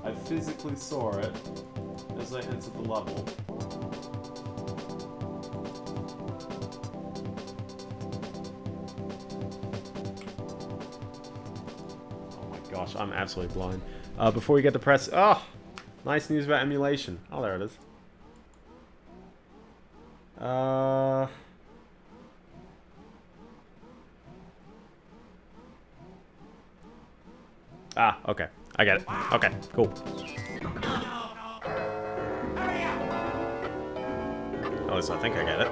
I physically saw it as I entered the level. Oh my gosh, I'm absolutely blind. Before we get to press... Oh! Nice news about emulation. Oh, there it is. Ah, okay. I get it. Okay, cool. At least I think I get it.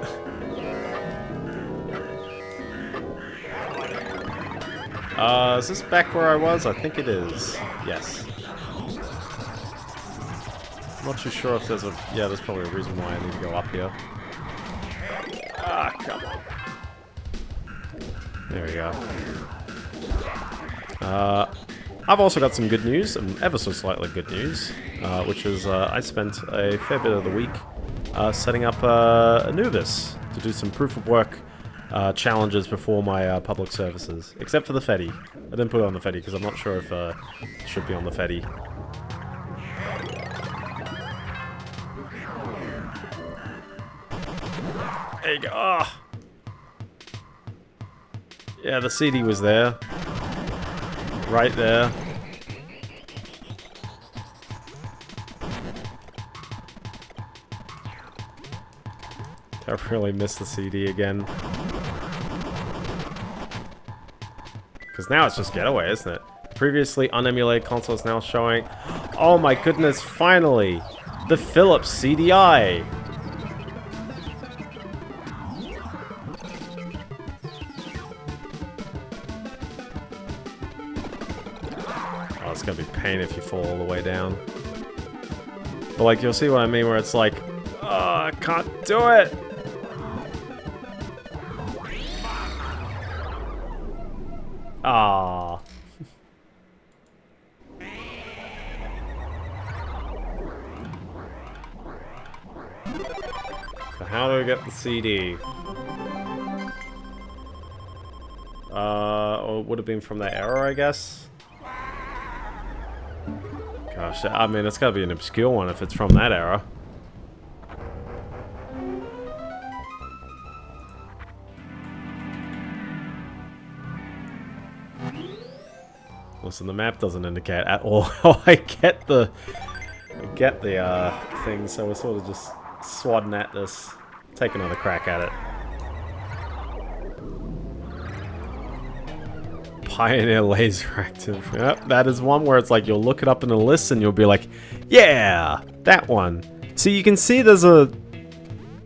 Is this back where I was? I think it is. Yes. I'm not too sure if there's a... Yeah, there's probably a reason why I need to go up here. Ah, come on. There we go. I've also got some good news, and ever so slightly good news, which is I spent a fair bit of the week setting up Anubis to do some proof of work challenges before my public services, except for the Fetty. I didn't put it on the Fetty because I'm not sure if it should be on the Fetty. There you go. Oh. Yeah, the CD was there. Right there. I really missed the CD again. Because now it's just Getaway, isn't it? Previously unemulated consoles now showing... Oh my goodness, finally! The Philips CDI! Oh, it's gonna be pain if you fall all the way down. But like, you'll see what I mean, where it's like... Oh, I can't do it! Ah. So how do we get the CD? Or it would have been from that era, I guess. Gosh, I mean, it's gotta be an obscure one if it's from that era. Listen, the map doesn't indicate at all how I get the thing, so we're sort of just swadding at this. Take another crack at it. Pioneer Laser Active. Yep, that is one where it's like you'll look it up in a list and you'll be like, yeah, that one. So you can see there's a...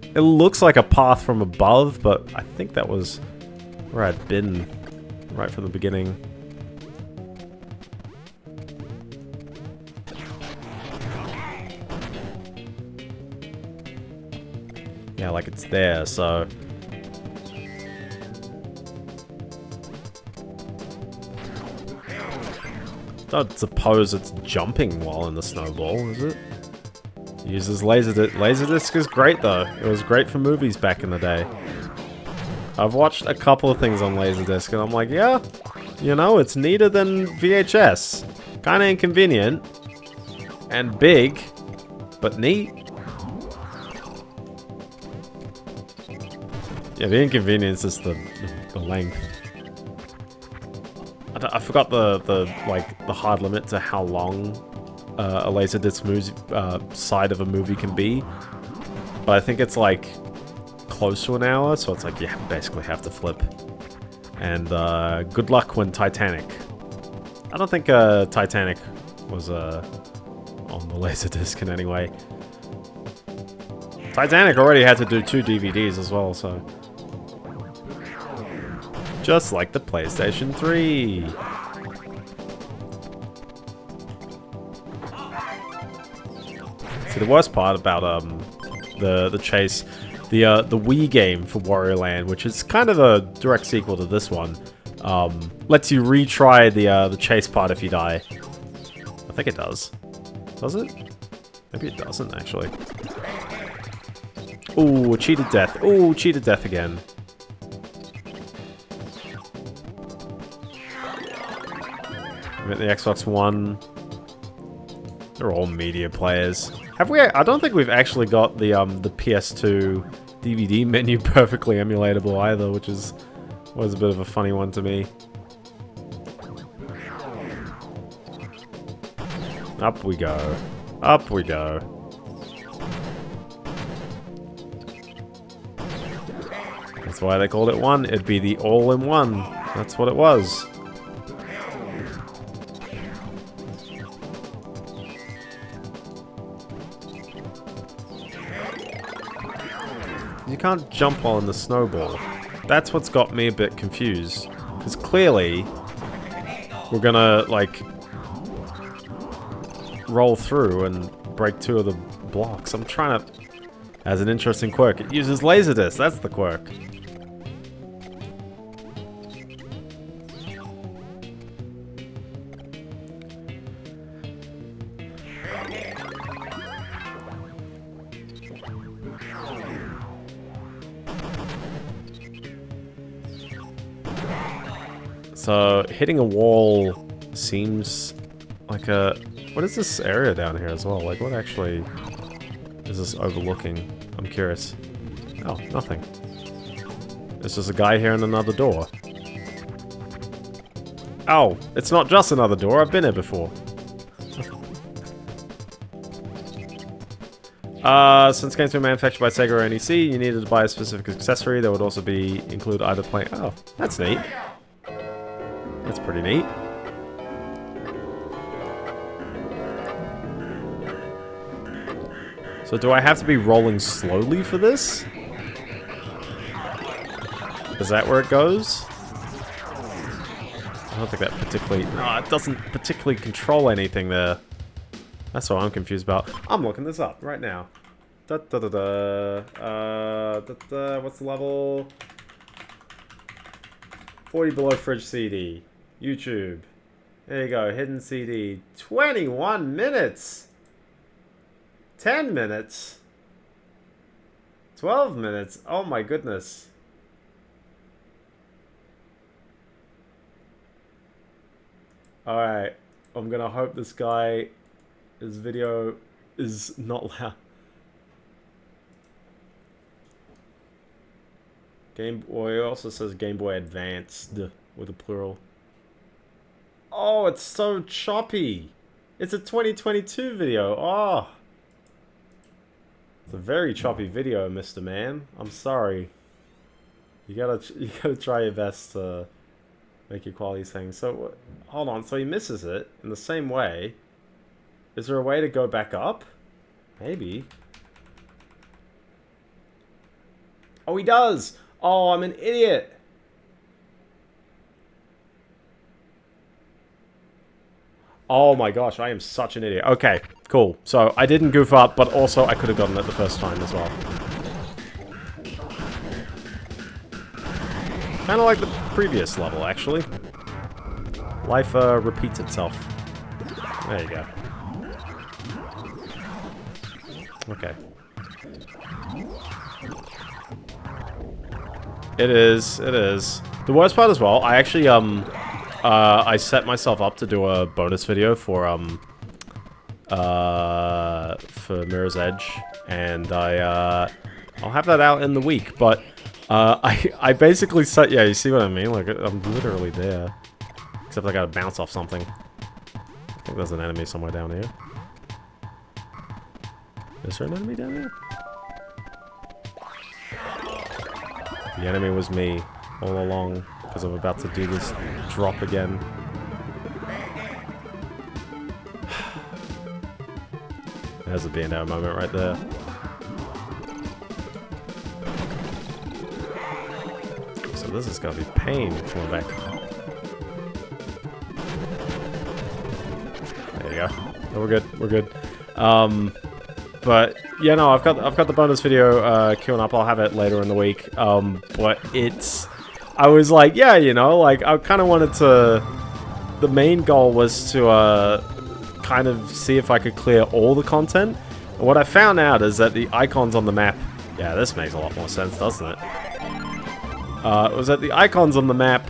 It looks like a path from above, but I think that was where I'd been right from the beginning. Yeah, like it's there, so... I don't suppose it's jumping while in the snowball, is it? It uses Laserdisc. Laserdisc is great, though. It was great for movies back in the day. I've watched a couple of things on Laserdisc, and I'm like, yeah, you know, it's neater than VHS. Kinda inconvenient. And big, but neat. Yeah, the inconvenience is the length. I forgot the hard limit to how long a Laserdisc side of a movie can be, but I think it's like close to an hour, so it's like you basically have to flip. And good luck when Titanic. I don't think Titanic was on the Laserdisc in any way. Titanic already had to do 2 DVDs as well, so... Just like the PlayStation 3. See, the worst part about the chase, the Wii game for Wario Land, which is kind of a direct sequel to this one, lets you retry the chase part if you die. I think it does. Does it? Maybe it doesn't actually. Ooh, cheated death. Ooh, cheated death again. I'm at the Xbox One. They're all media players. Have we? I don't think we've actually got the PS2 DVD menu perfectly emulatable either, which was a bit of a funny one to me. Up we go. Up we go. That's why they called it one. It'd be the all-in-one. That's what it was. You can't jump while in the snowball. That's what's got me a bit confused. Because clearly, we're gonna, like, roll through and break 2 of the blocks. I'm trying to... As an interesting quirk, it uses Laserdisc. That's the quirk. So, hitting a wall seems like a... What is this area down here as well? Like, what actually is this overlooking? I'm curious. Oh, nothing. It's just a guy here and another door. Oh, it's not just another door. I've been here before. Since games were manufactured by Sega or NEC, you needed to buy a specific accessory that would also be include either playing. Oh, that's neat. That's pretty neat. So do I have to be rolling slowly for this? Is that where it goes? I don't think that particularly... No, it doesn't particularly control anything there. That's what I'm confused about. I'm looking this up right now. What's the level? 40 below fridge CD. YouTube. There you go, hidden CD. 21 minutes! 10 minutes? 12 minutes? Oh my goodness. Alright, I'm gonna hope this guy, his video is not loud. Game Boy also says Game Boy Advanced with a plural. Oh, it's so choppy. It's a 2022 video. Oh. It's a very choppy video, Mr. Man. I'm sorry. You gotta try your best to make your quality things. So, hold on. So he misses it in the same way. Is there a way to go back up? Maybe. Oh, he does! Oh, I'm an idiot! Oh my gosh, I am such an idiot. Okay, cool. So, I didn't goof up, but also I could have gotten it the first time as well. Kind of like the previous level, actually. Life repeats itself. There you go. Okay. It is. The worst part as well, I actually, I set myself up to do a bonus video for Mirror's Edge, and I'll have that out in the week, but, I basically set, yeah, you see what I mean? Like, I'm literally there. Except I gotta bounce off something. I think there's an enemy somewhere down here. Is there an enemy down here? The enemy was me all along, because I'm about to do this drop again. There's a Biendeo moment right there. So this is gonna be pain coming back. There you go. Oh, we're good. We're good. But yeah, no, I've got the bonus video queuing up. I'll have it later in the week. But it's, I was like, yeah, you know, like I kind of wanted to. The main goal was to kind of see if I could clear all the content. And what I found out is that the icons on the map. Yeah, this makes a lot more sense, doesn't it? Was that the icons on the map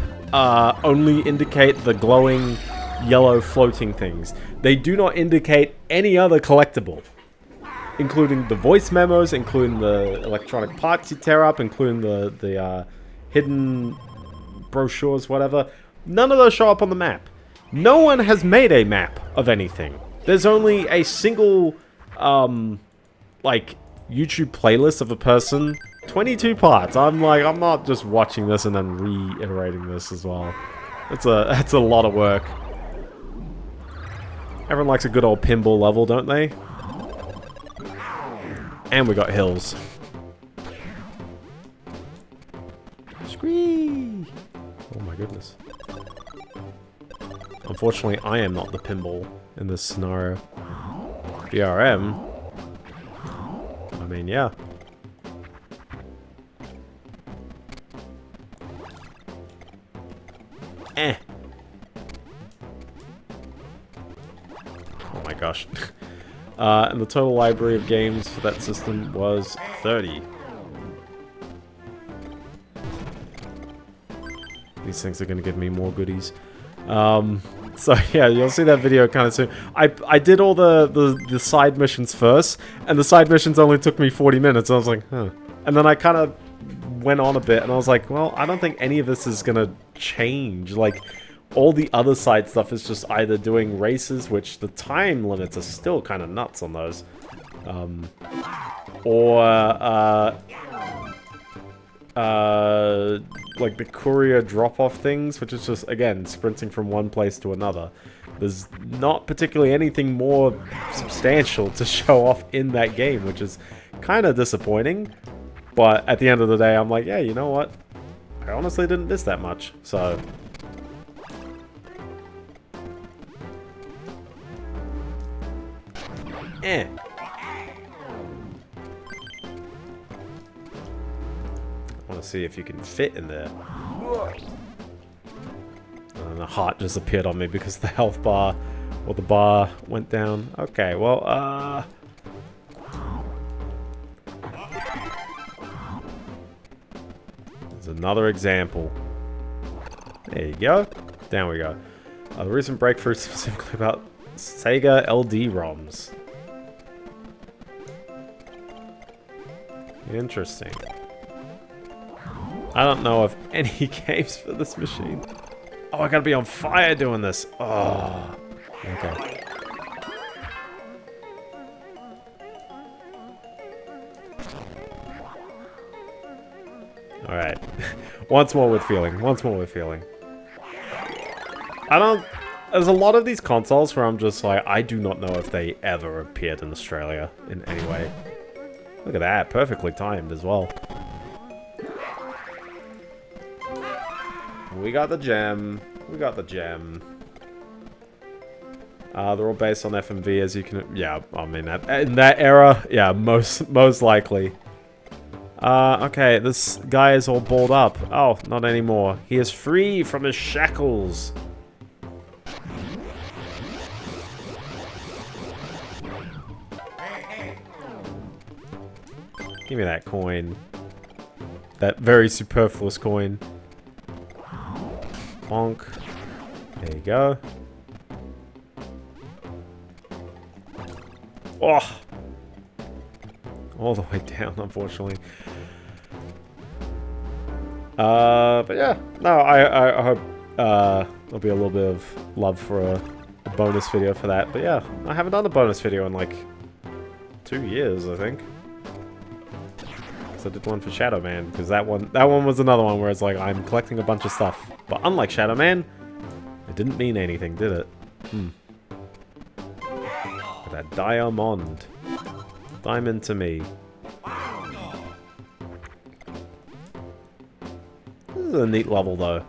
only indicate the glowing yellow floating things. They do not indicate any other collectible. Including the voice memos, including the electronic parts you tear up, including the hidden brochures, whatever. None of those show up on the map. No one has made a map of anything. There's only a single, like, YouTube playlist of a person. 22 parts. I'm like, I'm not just watching this and then reiterating this as well. That's a lot of work. Everyone likes a good old pinball level, don't they? And we got hills. Scree! Oh my goodness. Unfortunately, I am not the pinball in this scenario. BRM. I mean, yeah. Eh. Oh my gosh. And the total library of games for that system was 30. These things are going to give me more goodies. So yeah, you'll see that video kind of soon. I did all the side missions first, and the side missions only took me 40 minutes. I was like, huh. And then I kind of went on a bit, and I was like, well, I don't think any of this is gonna change. Like, all the other side stuff is just either doing races, which the time limits are still kind of nuts on those, or like the courier drop-off things, which is just, again, sprinting from one place to another. There's not particularly anything more substantial to show off in that game, which is kind of disappointing. But at the end of the day, I'm like, yeah, you know what? I honestly didn't miss that much, so... I want to see if you can fit in there. And the heart just appeared on me because the health bar, or the bar, went down. Okay, well, there's another example. There you go. Down we go. The recent breakthrough specifically about Sega LD ROMs. Interesting. I don't know of any games for this machine. Oh, I gotta be on fire doing this. Oh, okay. Alright. Once more with feeling. Once more with feeling. There's a lot of these consoles where I'm just like, I do not know if they ever appeared in Australia in any way. Look at that, perfectly timed as well. We got the gem. We got the gem. They're all based on FMV, as you can... Yeah, I mean, in that era, yeah, most likely. Okay, this guy is all balled up. Oh, not anymore. He is free from his shackles. Give me that coin. That very superfluous coin. Bonk. There you go. Oh! All the way down, unfortunately. But yeah. No, I hope there'll be a little bit of love for a bonus video for that. But yeah, I haven't done a bonus video in like 2 years, I think. I did one for Shadow Man, because that one was another one where it's like, I'm collecting a bunch of stuff. But unlike Shadow Man, it didn't mean anything, did it? That diamond. Diamond to me. This is a neat level, though.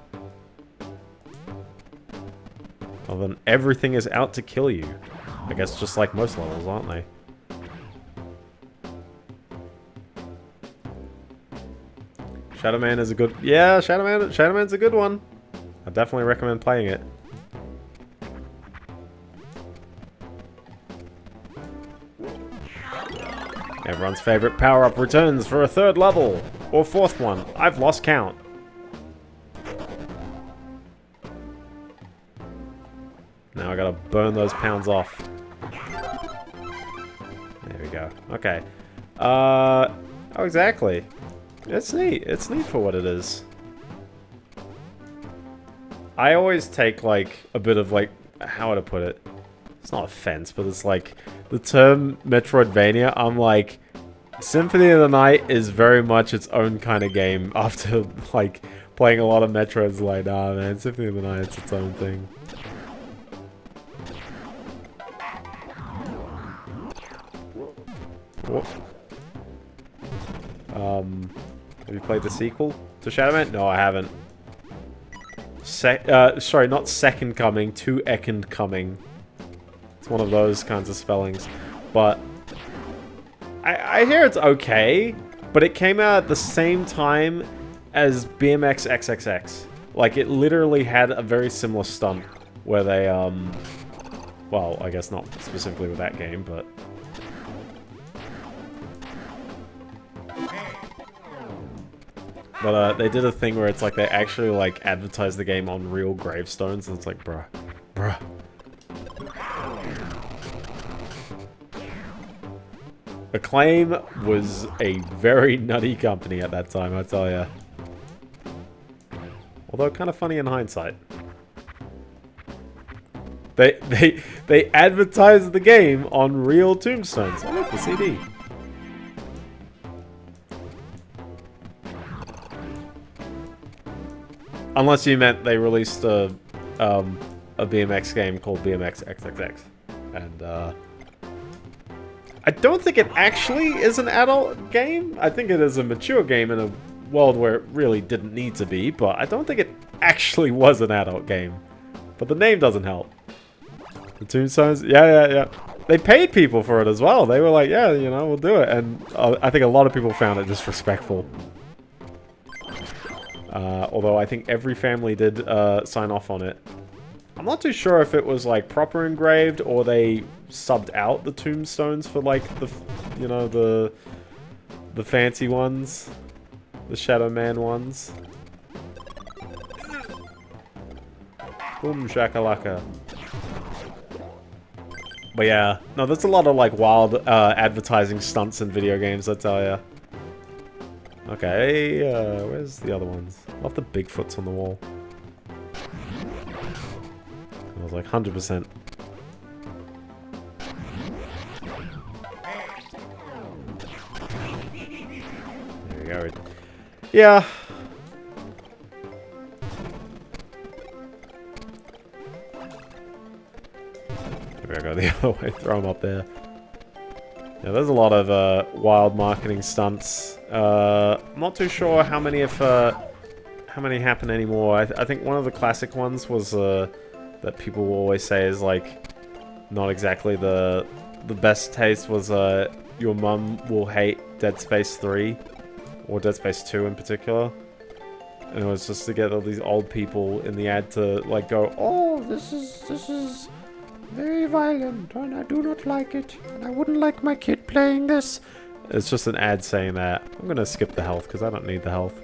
Other than everything is out to kill you. I guess just like most levels, aren't they? Shadow Man is a good... Yeah, Shadow Man's a good one. I definitely recommend playing it. Everyone's favorite power-up returns for a 3rd level. Or 4th one. I've lost count. Now I gotta burn those pounds off. There we go. Okay. Oh, exactly. It's neat. It's neat for what it is. I always take, like, a bit of, like, how would I put it? It's not offense, but it's like, the term Metroidvania, I'm like, Symphony of the Night is very much its own kind of game. After, like, playing a lot of Metroids, like, nah, man, Symphony of the Night, it's its own thing. Whoa. Have you played the sequel to Shadow Man? No, I haven't. Sorry, not Second Coming, to Ekond Coming. It's one of those kinds of spellings. But I hear it's okay, but it came out at the same time as BMX XXX. Like, it literally had a very similar stunt where they, well, I guess not specifically with that game, but... But they did a thing where it's like they actually like advertised the game on real gravestones, and it's like, bruh. Acclaim was a very nutty company at that time, I tell ya. Although kind of funny in hindsight. They advertised the game on real tombstones. I like the CD. Unless you meant they released a BMX game called BMX XXX. And, I don't think it actually is an adult game. I think it is a mature game in a world where it really didn't need to be, but I don't think it actually was an adult game. But the name doesn't help. The tombstones? Yeah. They paid people for it as well. They were like, yeah, you know, we'll do it. And I think a lot of people found it disrespectful. Although I think every family did sign off on it. I'm not too sure if it was like proper engraved or they subbed out the tombstones for like the, you know, the fancy ones, the Shadow Man ones. Boom shakalaka. But yeah, no, there's a lot of like wild advertising stunts in video games, I tell ya. Okay, where's the other ones? I love the Bigfoots on the wall. I was like 100%. There we go. Yeah. Maybe I go the other way, throw them up there. Yeah, there's a lot of wild marketing stunts. I'm not too sure how many happen anymore. I think one of the classic ones was that people will always say is like not exactly the best taste was your mum will hate Dead Space 3 or Dead Space 2 in particular. And it was just to get all these old people in the ad to like go, oh, this is very violent and I do not like it and I wouldn't like my kid playing this. It's just an ad saying that. I'm gonna skip the health because I don't need the health.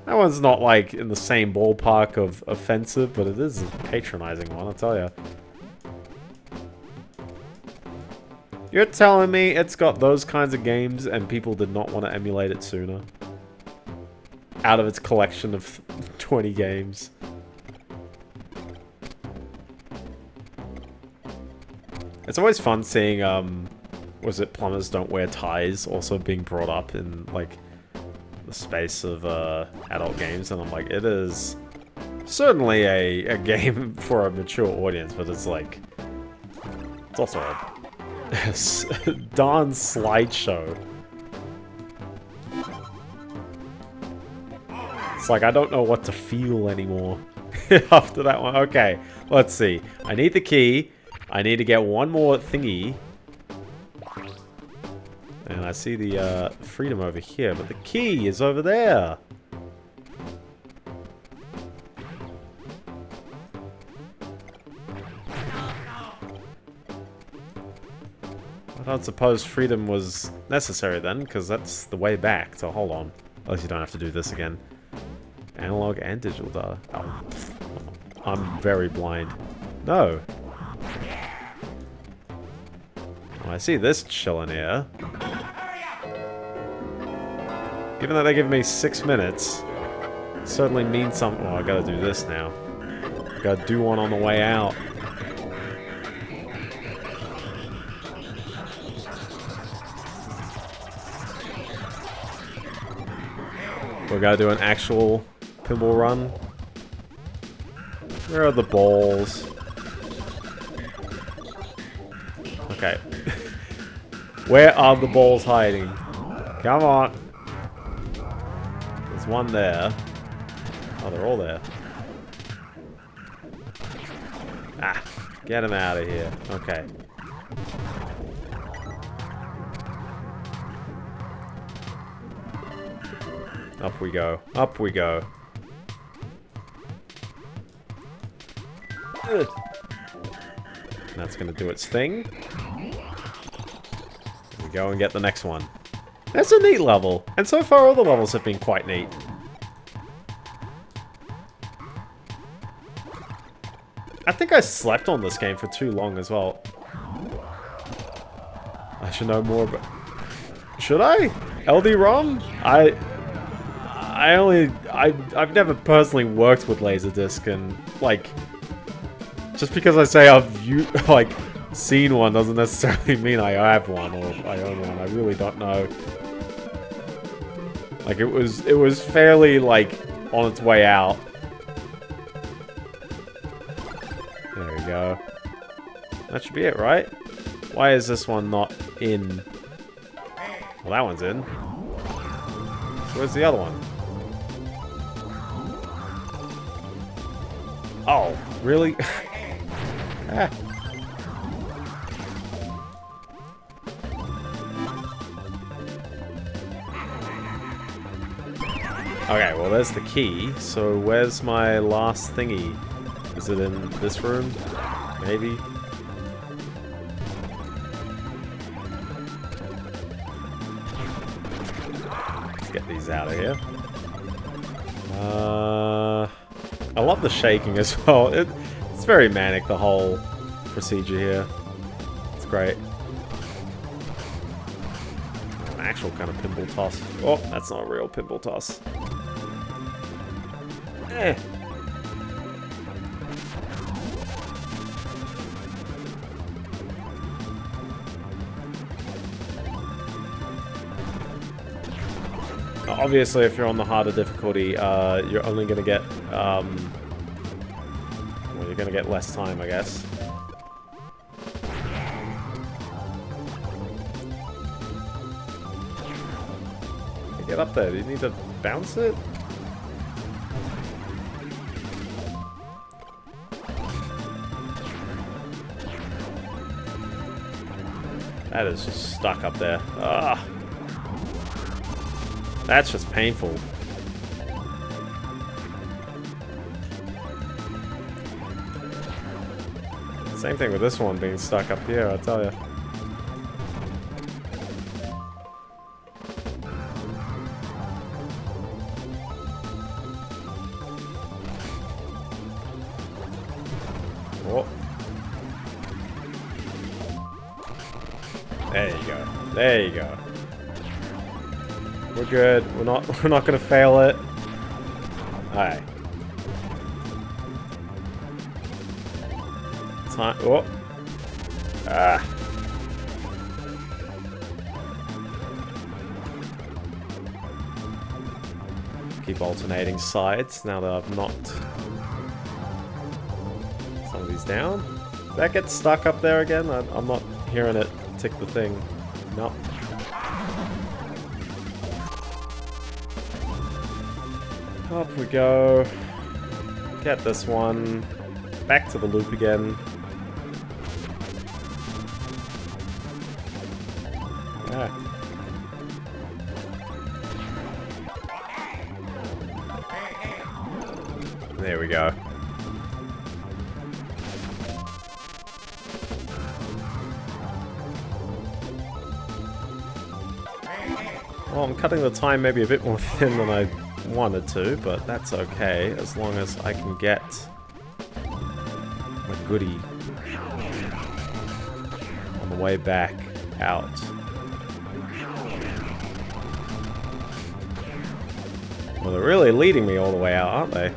That one's not like in the same ballpark of offensive, but it is a patronizing one, I'll tell ya. You're telling me it's got those kinds of games and people did not want to emulate it sooner? Out of its collection of 20 games. It's always fun seeing, was it Plumbers Don't Wear Ties also being brought up in, like, the space of adult games, and I'm like, it is certainly a game for a mature audience, but it's like, it's also a darn slideshow. It's like, I don't know what to feel anymore after that one. Okay, let's see. I need the key. I need to get one more thingy. And I see the freedom over here, but the key is over there. I don't suppose freedom was necessary then, because that's the way back, so hold on. Unless you don't have to do this again. Analog and digital data. Oh, I'm very blind. No. Oh, I see this chillin' here. Given that they give me 6 minutes, it certainly means something. Oh, I gotta do this now. Gotta do one on the way out. We gotta do an actual pinball run. Where are the balls? Okay. Where are the balls hiding? Come on. There's one there. Oh, they're all there. Ah, get him out of here. Okay. Up we go. Up we go. Ugh. That's gonna do its thing. We go and get the next one. That's a neat level, and so far all the levels have been quite neat. I think I slept on this game for too long as well. I should know more, but... Should I? LD-ROM? I've never personally worked with Laserdisc, and, like... Just because I say I've, like, seen one doesn't necessarily mean I have one, or I own one. I really don't know. Like, it was fairly, like, on its way out. There we go. That should be it, right? Why is this one not in? Well, that one's in. So where's the other one? Oh, really? Ah. Okay, well there's the key. So where's my last thingy? Is it in this room? Maybe? Let's get these out of here. I love the shaking as well. It's very manic, the whole procedure here. It's great. An actual kind of pinball toss. Oh, that's not a real pinball toss. Eh. Obviously, if you're on the harder difficulty, you're only going to get, well, you're going to get less time, I guess. Get up there. Do you need to bounce it? That is just stuck up there. Ugh. That's just painful. Same thing with this one being stuck up here, I tell you. Oh. There you go. There you go. We're good. We're not gonna fail it. Alright. Time. Oh. Ah. Keep alternating sides now that I've knocked some of these down. Did that get stuck up there again? I'm not hearing it tick the thing. Nope. Up we go. Get this one. Back to the loop again. Yeah. There we go. Well, I'm cutting the time maybe a bit more thin than I wanted to, but that's okay, as long as I can get my goodie on the way back out. Well, they're really leading me all the way out, aren't they?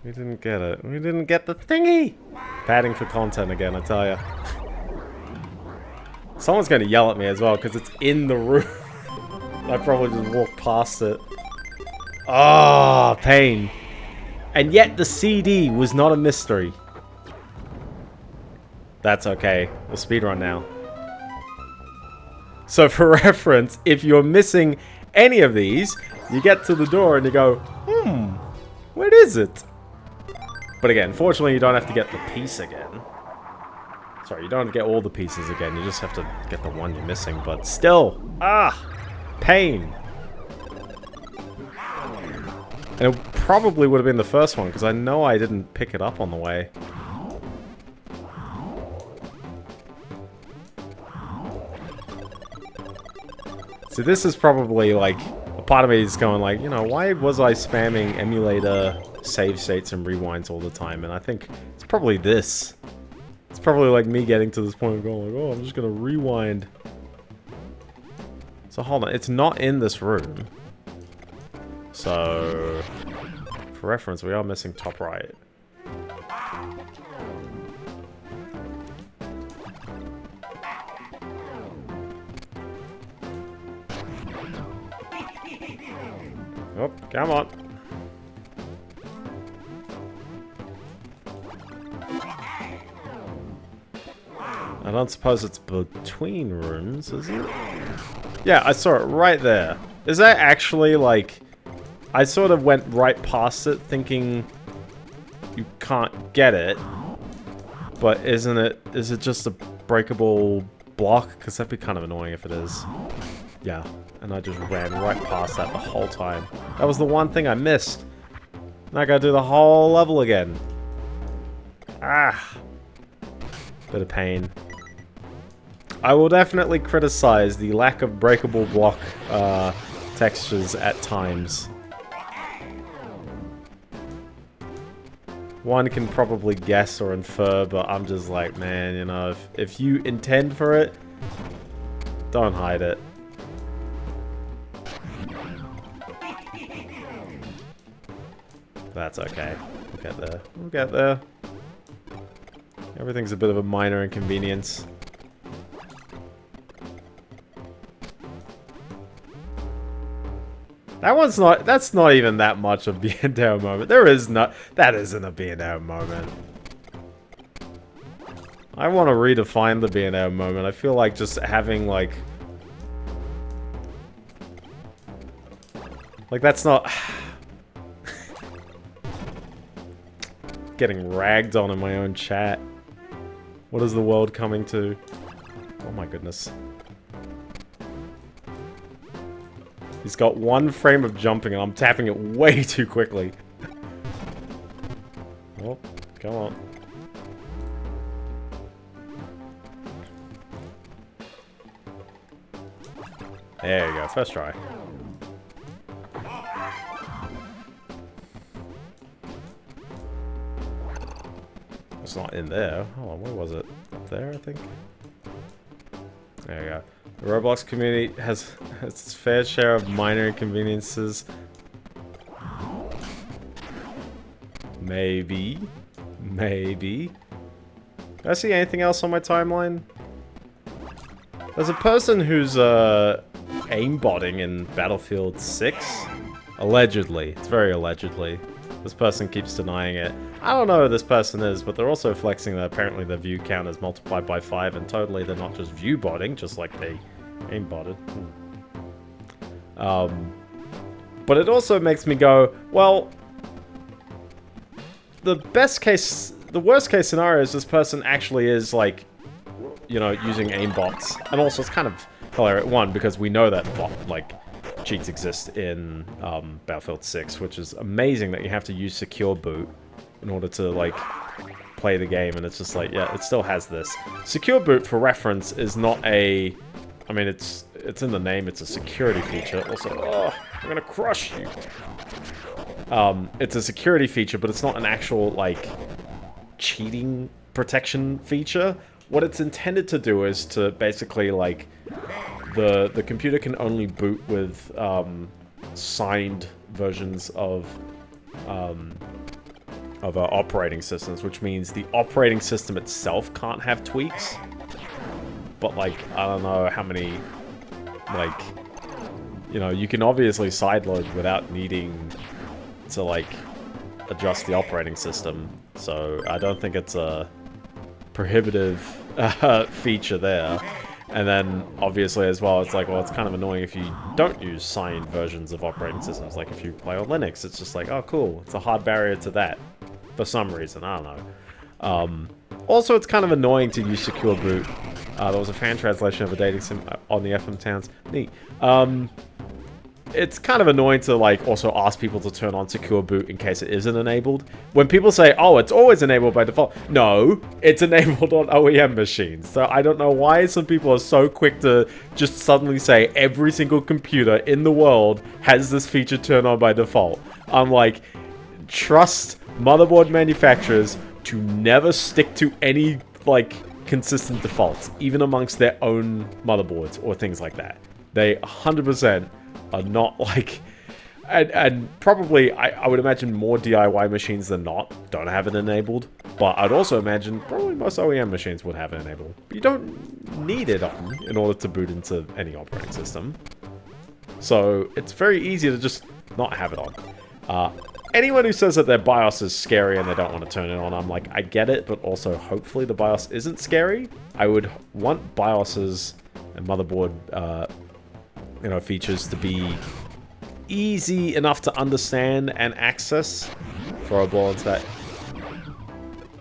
We didn't get it. We didn't get the thingy! Padding for content again, I tell ya. Someone's going to yell at me as well, because it's in the room. I probably just walked past it. Ah, oh, pain. And yet the CD was not a mystery. That's okay. We'll speedrun now. So for reference, if you're missing any of these, you get to the door and you go, where is it? But again, fortunately you don't have to get the piece again. Sorry, you don't have to get all the pieces again, you just have to get the one you're missing, but still, pain. And it probably would have been the first one, because I know I didn't pick it up on the way. So this is probably like a part of me is going like, you know, why was I spamming emulator save states and rewinds all the time? And I think it's probably this. It's probably like me getting to this point of going like, oh, I'm just gonna rewind. So hold on, it's not in this room. So, for reference, we are missing top right. Oh, come on. I don't suppose it's between rooms, is it? Yeah, I saw it right there. Is that actually, like... I sort of went right past it thinking you can't get it. But isn't it... Is it just a breakable block? Because that'd be kind of annoying if it is. Yeah. And I just ran right past that the whole time. That was the one thing I missed. Now I gotta do the whole level again. Ah. Bit of pain. I will definitely criticize the lack of breakable block textures at times. One can probably guess or infer, but I'm just like, man, you know, if you intend for it, don't hide it. That's okay. We'll get there. We'll get there. Everything's a bit of a minor inconvenience. That one's not... That's not even that much of Biendeo moment. There is not... That isn't a Biendeo moment. I want to redefine the Biendeo moment. I feel like just having, like... Like, that's not... Getting ragged on in my own chat. What is the world coming to? Oh my goodness. He's got one frame of jumping and I'm tapping it way too quickly. Oh, come on. There you go, first try. It's not in there. Hold on, where was it? Up there, I think? There you go. The Roblox community has its fair share of minor inconveniences. Maybe. Maybe. Do I see anything else on my timeline? There's a person who's aimbotting in Battlefield 6. Allegedly. It's very allegedly. This person keeps denying it. I don't know who this person is, but they're also flexing that apparently their view count is multiplied by 5, and totally they're not just view botting, just like they aim botted. But it also makes me go, well, the worst case scenario is this person actually is like, you know, using aimbots. And also it's kind of hilarious, one, because we know that bot, like, cheats exist in Battlefield 6, which is amazing that you have to use secure boot in order to, like, play the game, and it's just like, yeah, it still has this. Secure boot, for reference, is not a... I mean, it's in the name, it's a security feature. Also, oh, I'm gonna crush you. It's a security feature, but it's not an actual, like, cheating protection feature. What it's intended to do is to basically, like, the computer can only boot with signed versions of operating systems, which means the operating system itself can't have tweaks. But, like, I don't know how many, like, you know, you can obviously sideload without needing to, like, adjust the operating system. So I don't think it's a prohibitive feature there. And then, obviously, as well, it's like, well, it's kind of annoying if you don't use signed versions of operating systems. Like, if you play on Linux, it's just like, oh, cool. It's a hard barrier to that. For some reason, I don't know. Also, it's kind of annoying to use secure boot. There was a fan translation of a dating sim on the FM Towns. Neat. it's kind of annoying to like also ask people to turn on secure boot in case it isn't enabled. When people say, oh, it's always enabled by default. No, it's enabled on OEM machines. So I don't know why some people are so quick to just suddenly say every single computer in the world has this feature turned on by default. I'm like, trust motherboard manufacturers to never stick to any like consistent defaults, even amongst their own motherboards or things like that. They 100% are not like, and probably I would imagine more DIY machines than not don't have it enabled, but I'd also imagine probably most OEM machines would have it enabled. But you don't need it on in order to boot into any operating system, so it's very easy to just not have it on. Anyone who says that their BIOS is scary and they don't want to turn it on, I'm like, I get it, but also hopefully the BIOS isn't scary. I would want BIOSes and motherboard features to be easy enough to understand and access. Throw a ball into that.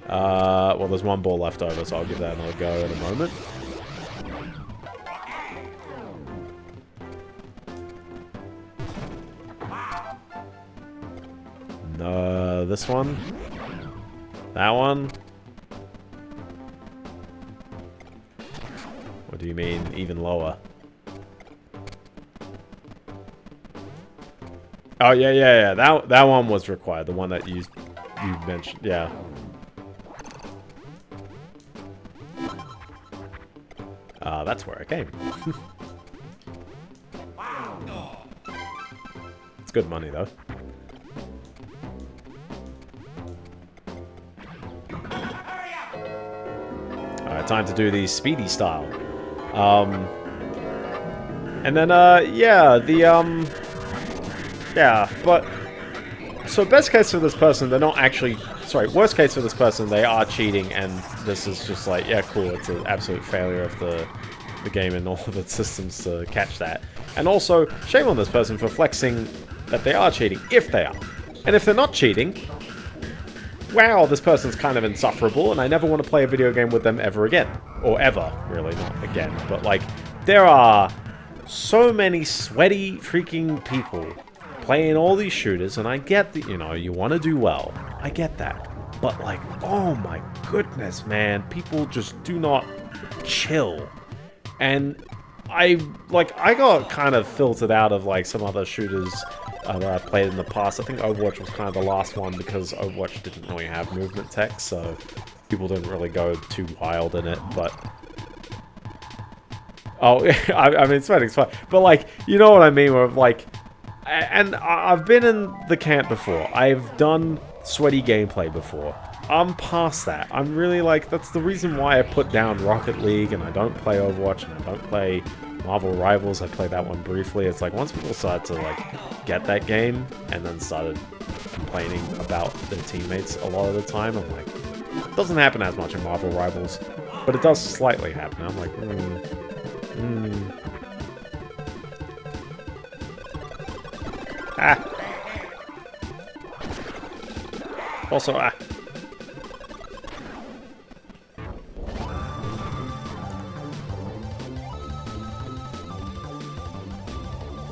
Well, there's one ball left over, so I'll give that another go in a moment. No, this one. That one. What do you mean, even lower? Oh, yeah. That one was required. The one that you mentioned. Yeah. That's where I came. It's good money, though. Alright, time to do the speedy style. And then, yeah, yeah, but... So best case for this person, they're not actually... Sorry, worst case for this person, they are cheating, and this is just like, yeah, cool, it's an absolute failure of the game and all of its systems to catch that. And also, shame on this person for flexing that they are cheating, if they are. And if they're not cheating, wow, this person's kind of insufferable, and I never want to play a video game with them ever again. Or ever, really, not again. But, like, there are so many sweaty freaking people playing all these shooters, and I get that, you know, you want to do well. I get that. But, like, oh my goodness, man. People just do not chill. And I got kind of filtered out of, like, some other shooters that I've played in the past. I think Overwatch was kind of the last one because Overwatch didn't really have movement tech, so people didn't really go too wild in it, but... Oh, I mean, sweating's fine. But, like, you know what I mean, where, like... And I've been in the camp before. I've done sweaty gameplay before. I'm past that. I'm really, like, that's the reason why I put down Rocket League, and I don't play Overwatch, and I don't play Marvel Rivals. I played that one briefly. It's like, once people started to, like, get that game, and then started complaining about their teammates a lot of the time, I'm like, it doesn't happen as much in Marvel Rivals, but it does slightly happen. I'm like, Ah. Also, ah.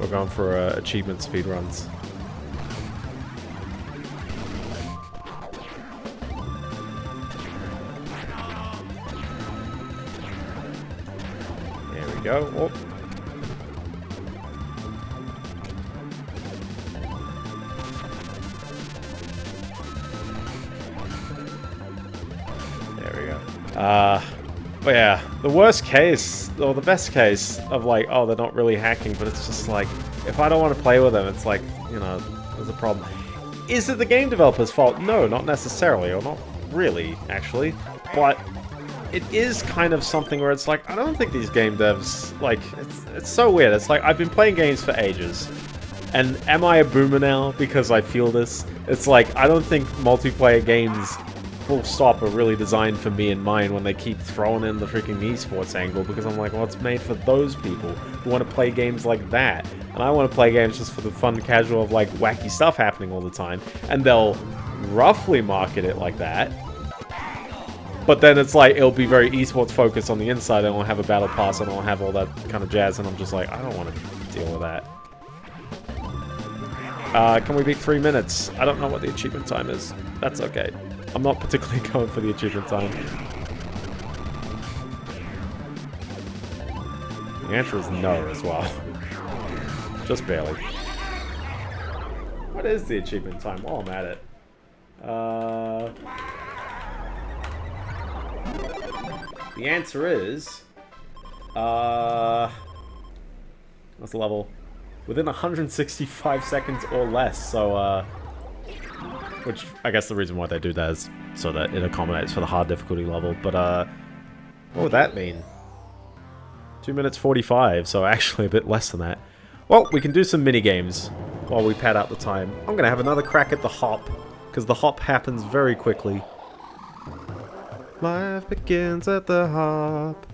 We're going for achievement speedruns. There we go. Oh. But yeah, the worst case, or the best case of like, oh, they're not really hacking, but it's just like, if I don't want to play with them, it's like, you know, there's a problem. Is it the game developer's fault? No, not necessarily, or not really, actually. But it is kind of something where it's like, I don't think these game devs, like, it's so weird. It's like, I've been playing games for ages. And am I a boomer now because I feel this? It's like, I don't think multiplayer games full stop are really designed for me and mine when they keep throwing in the freaking esports angle, because I'm like, well, it's made for those people who want to play games like that. And I want to play games just for the fun casual of like wacky stuff happening all the time. And they'll roughly market it like that. But then it's like, it'll be very esports focused on the inside, and I'll have a battle pass and I'll have all that kind of jazz, and I'm just like, I don't want to deal with that. Can we beat 3 minutes? I don't know what the achievement time is. That's okay. I'm not particularly going for the achievement time. The answer is no as well. Just barely. What is the achievement time while I'm at it? The answer is... what's the level? Within 165 seconds or less, so, which, I guess the reason why they do that is so that it accommodates for the hard difficulty level, but, what would that mean? 2 minutes 45, so actually a bit less than that. Well, we can do some mini-games while we pad out the time. I'm gonna have another crack at the hop, because the hop happens very quickly. Life begins at the hop.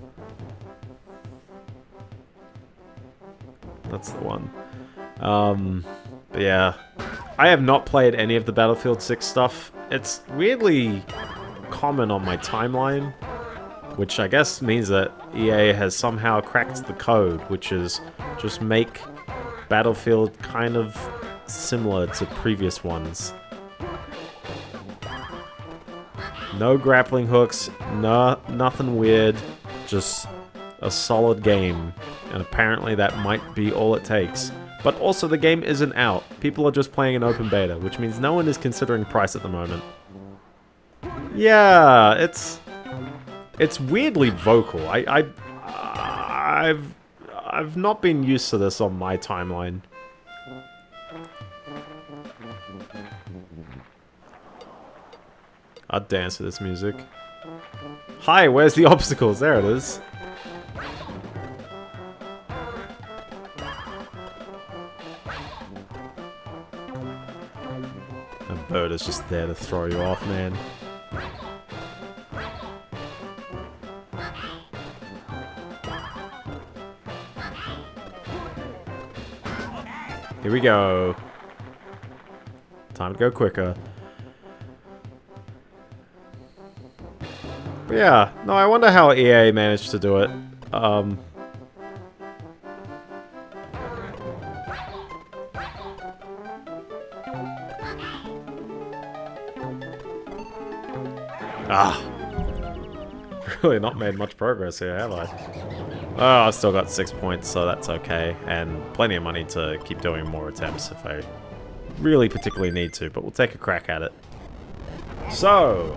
That's the one. But yeah. I have not played any of the Battlefield 6 stuff. It's weirdly common on my timeline, which I guess means that EA has somehow cracked the code, which is just make Battlefield kind of similar to previous ones. No grappling hooks, nothing weird, just a solid game. And apparently that might be all it takes. But also the game isn't out. People are just playing in open beta, which means no one is considering price at the moment. Yeah, it's weirdly vocal. I've not been used to this on my timeline. I'd dance to this music. Hi, where's the obstacles? There it is. That bird is just there to throw you off, man. Here we go. Time to go quicker. But yeah, no, I wonder how EA managed to do it. Really not made much progress here, have I? Oh, I've still got 6 points, so that's okay. And plenty of money to keep doing more attempts if I really particularly need to, but we'll take a crack at it. So,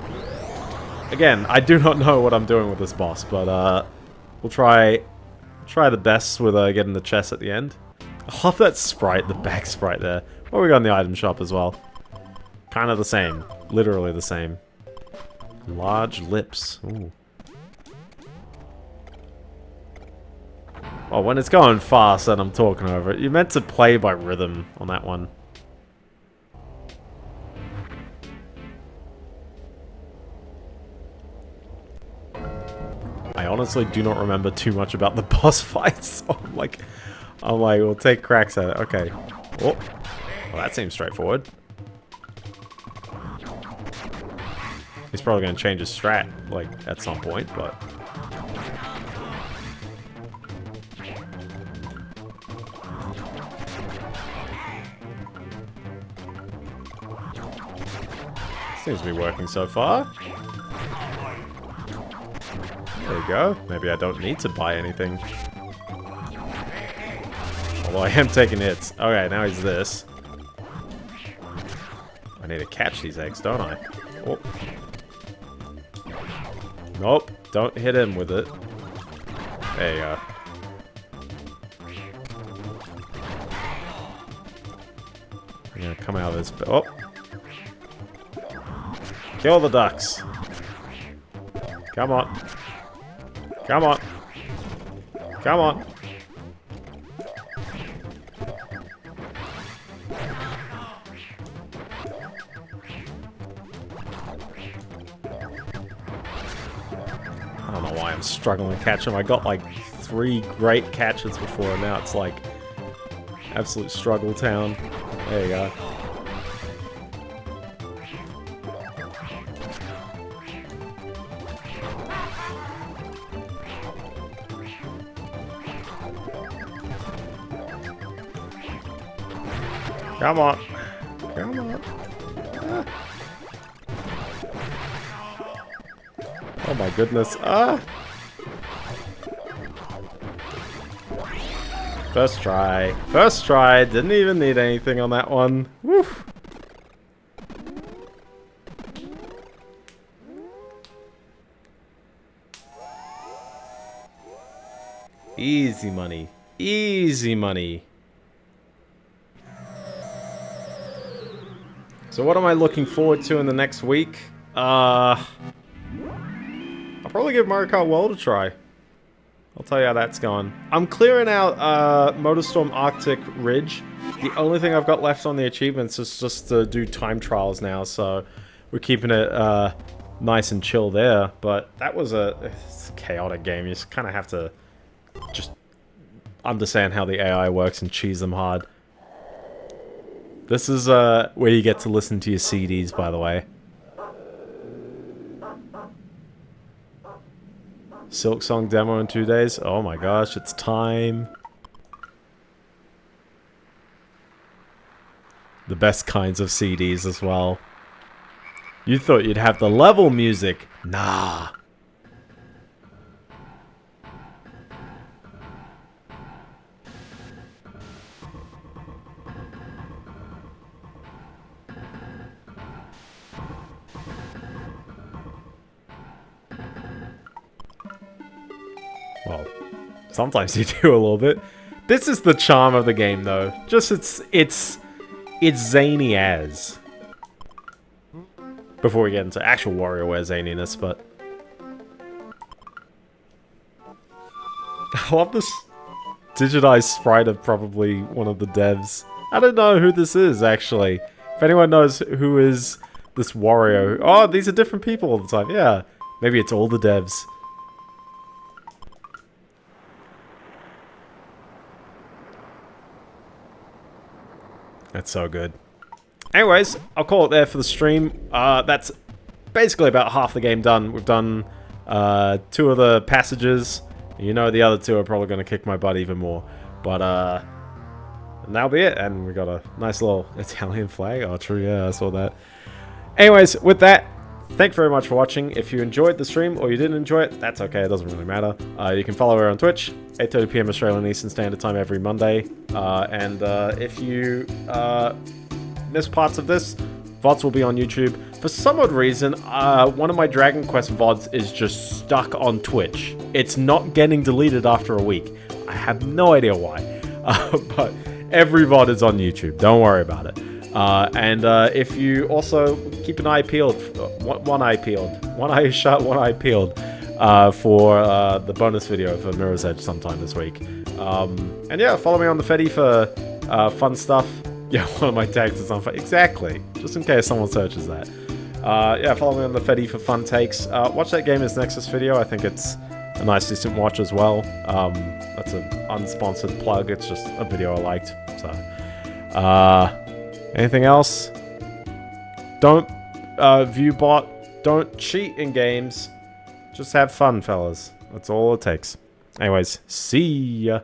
again, I do not know what I'm doing with this boss, but we'll try the best with getting the chest at the end. I love that sprite, the back sprite there. What we got in the item shop as well. Kind of the same. Literally the same. Large lips. Ooh. Oh, when it's going fast and I'm talking over it. You're meant to play by rhythm on that one. I honestly do not remember too much about the boss fights. So I'm like, we'll take cracks at it. Okay. Oh, well, that seems straightforward. He's probably going to change his strat, like, at some point, but... Seems to be working so far. There we go. Maybe I don't need to buy anything. Although I am taking hits. Okay, now he's this. I need to catch these eggs, don't I? Oh. Nope. Don't hit him with it. There you go. I'm gonna come out of this. Oh. Kill the ducks. Come on. Come on. Come on. I don't know why I'm struggling to catch him. I got like 3 great catches before, and now it's like absolute struggle town. There you go. Come on. Come on. Ah. Oh my goodness. Ah! First try. First try. Didn't even need anything on that one. Woo. Easy money. Easy money. So what am I looking forward to in the next week? I'll probably give Mario Kart World a try. I'll tell you how that's going. I'm clearing out Motorstorm Arctic Ridge. The only thing I've got left on the achievements is just to do time trials now, so we're keeping it nice and chill there. But that was it's a chaotic game. You just kind of have to just understand how the AI works and cheese them hard. This is where you get to listen to your CDs, by the way. Silk Song demo in 2 days. Oh my gosh, it's time. The best kinds of CDs as well. You thought you'd have the level music. Nah. Well, sometimes you do a little bit. This is the charm of the game, though. Just it's zany as. Before we get into actual WarioWare zaniness, but I love this digitized sprite of probably one of the devs. I don't know who this is actually. If anyone knows who is this Wario, oh, these are different people all the time. Yeah, maybe it's all the devs. That's so good. Anyways, I'll call it there for the stream. That's basically about half the game done. We've done 2 of the passages. You know the other 2 are probably going to kick my butt even more. But and that'll be it. And we got a nice little Italian flag. Oh, true. Yeah, I saw that. Anyways, with that, thank you very much for watching. If you enjoyed the stream or you didn't enjoy it, that's okay. It doesn't really matter. You can follow her on Twitch, 8:30 PM Australian Eastern Standard Time every Monday. And if you miss parts of this, VODs will be on YouTube. For some odd reason, one of my Dragon Quest VODs is just stuck on Twitch. It's not getting deleted after a week. I have no idea why. But every VOD is on YouTube. Don't worry about it. And if you also keep an eye peeled, one eye peeled, one eye shut, one eye peeled, for the bonus video for Mirror's Edge sometime this week. And yeah, follow me on the Fetty for fun stuff. Yeah, one of my tags is on Fetty. Exactly, just in case someone searches that. Yeah, follow me on the Fetty for fun takes. Watch that GamersNexus video. I think it's a nice, decent watch as well. That's an unsponsored plug. It's just a video I liked. So, anything else? Don't view bot. Don't cheat in games. Just have fun, fellas. That's all it takes. Anyways, see ya.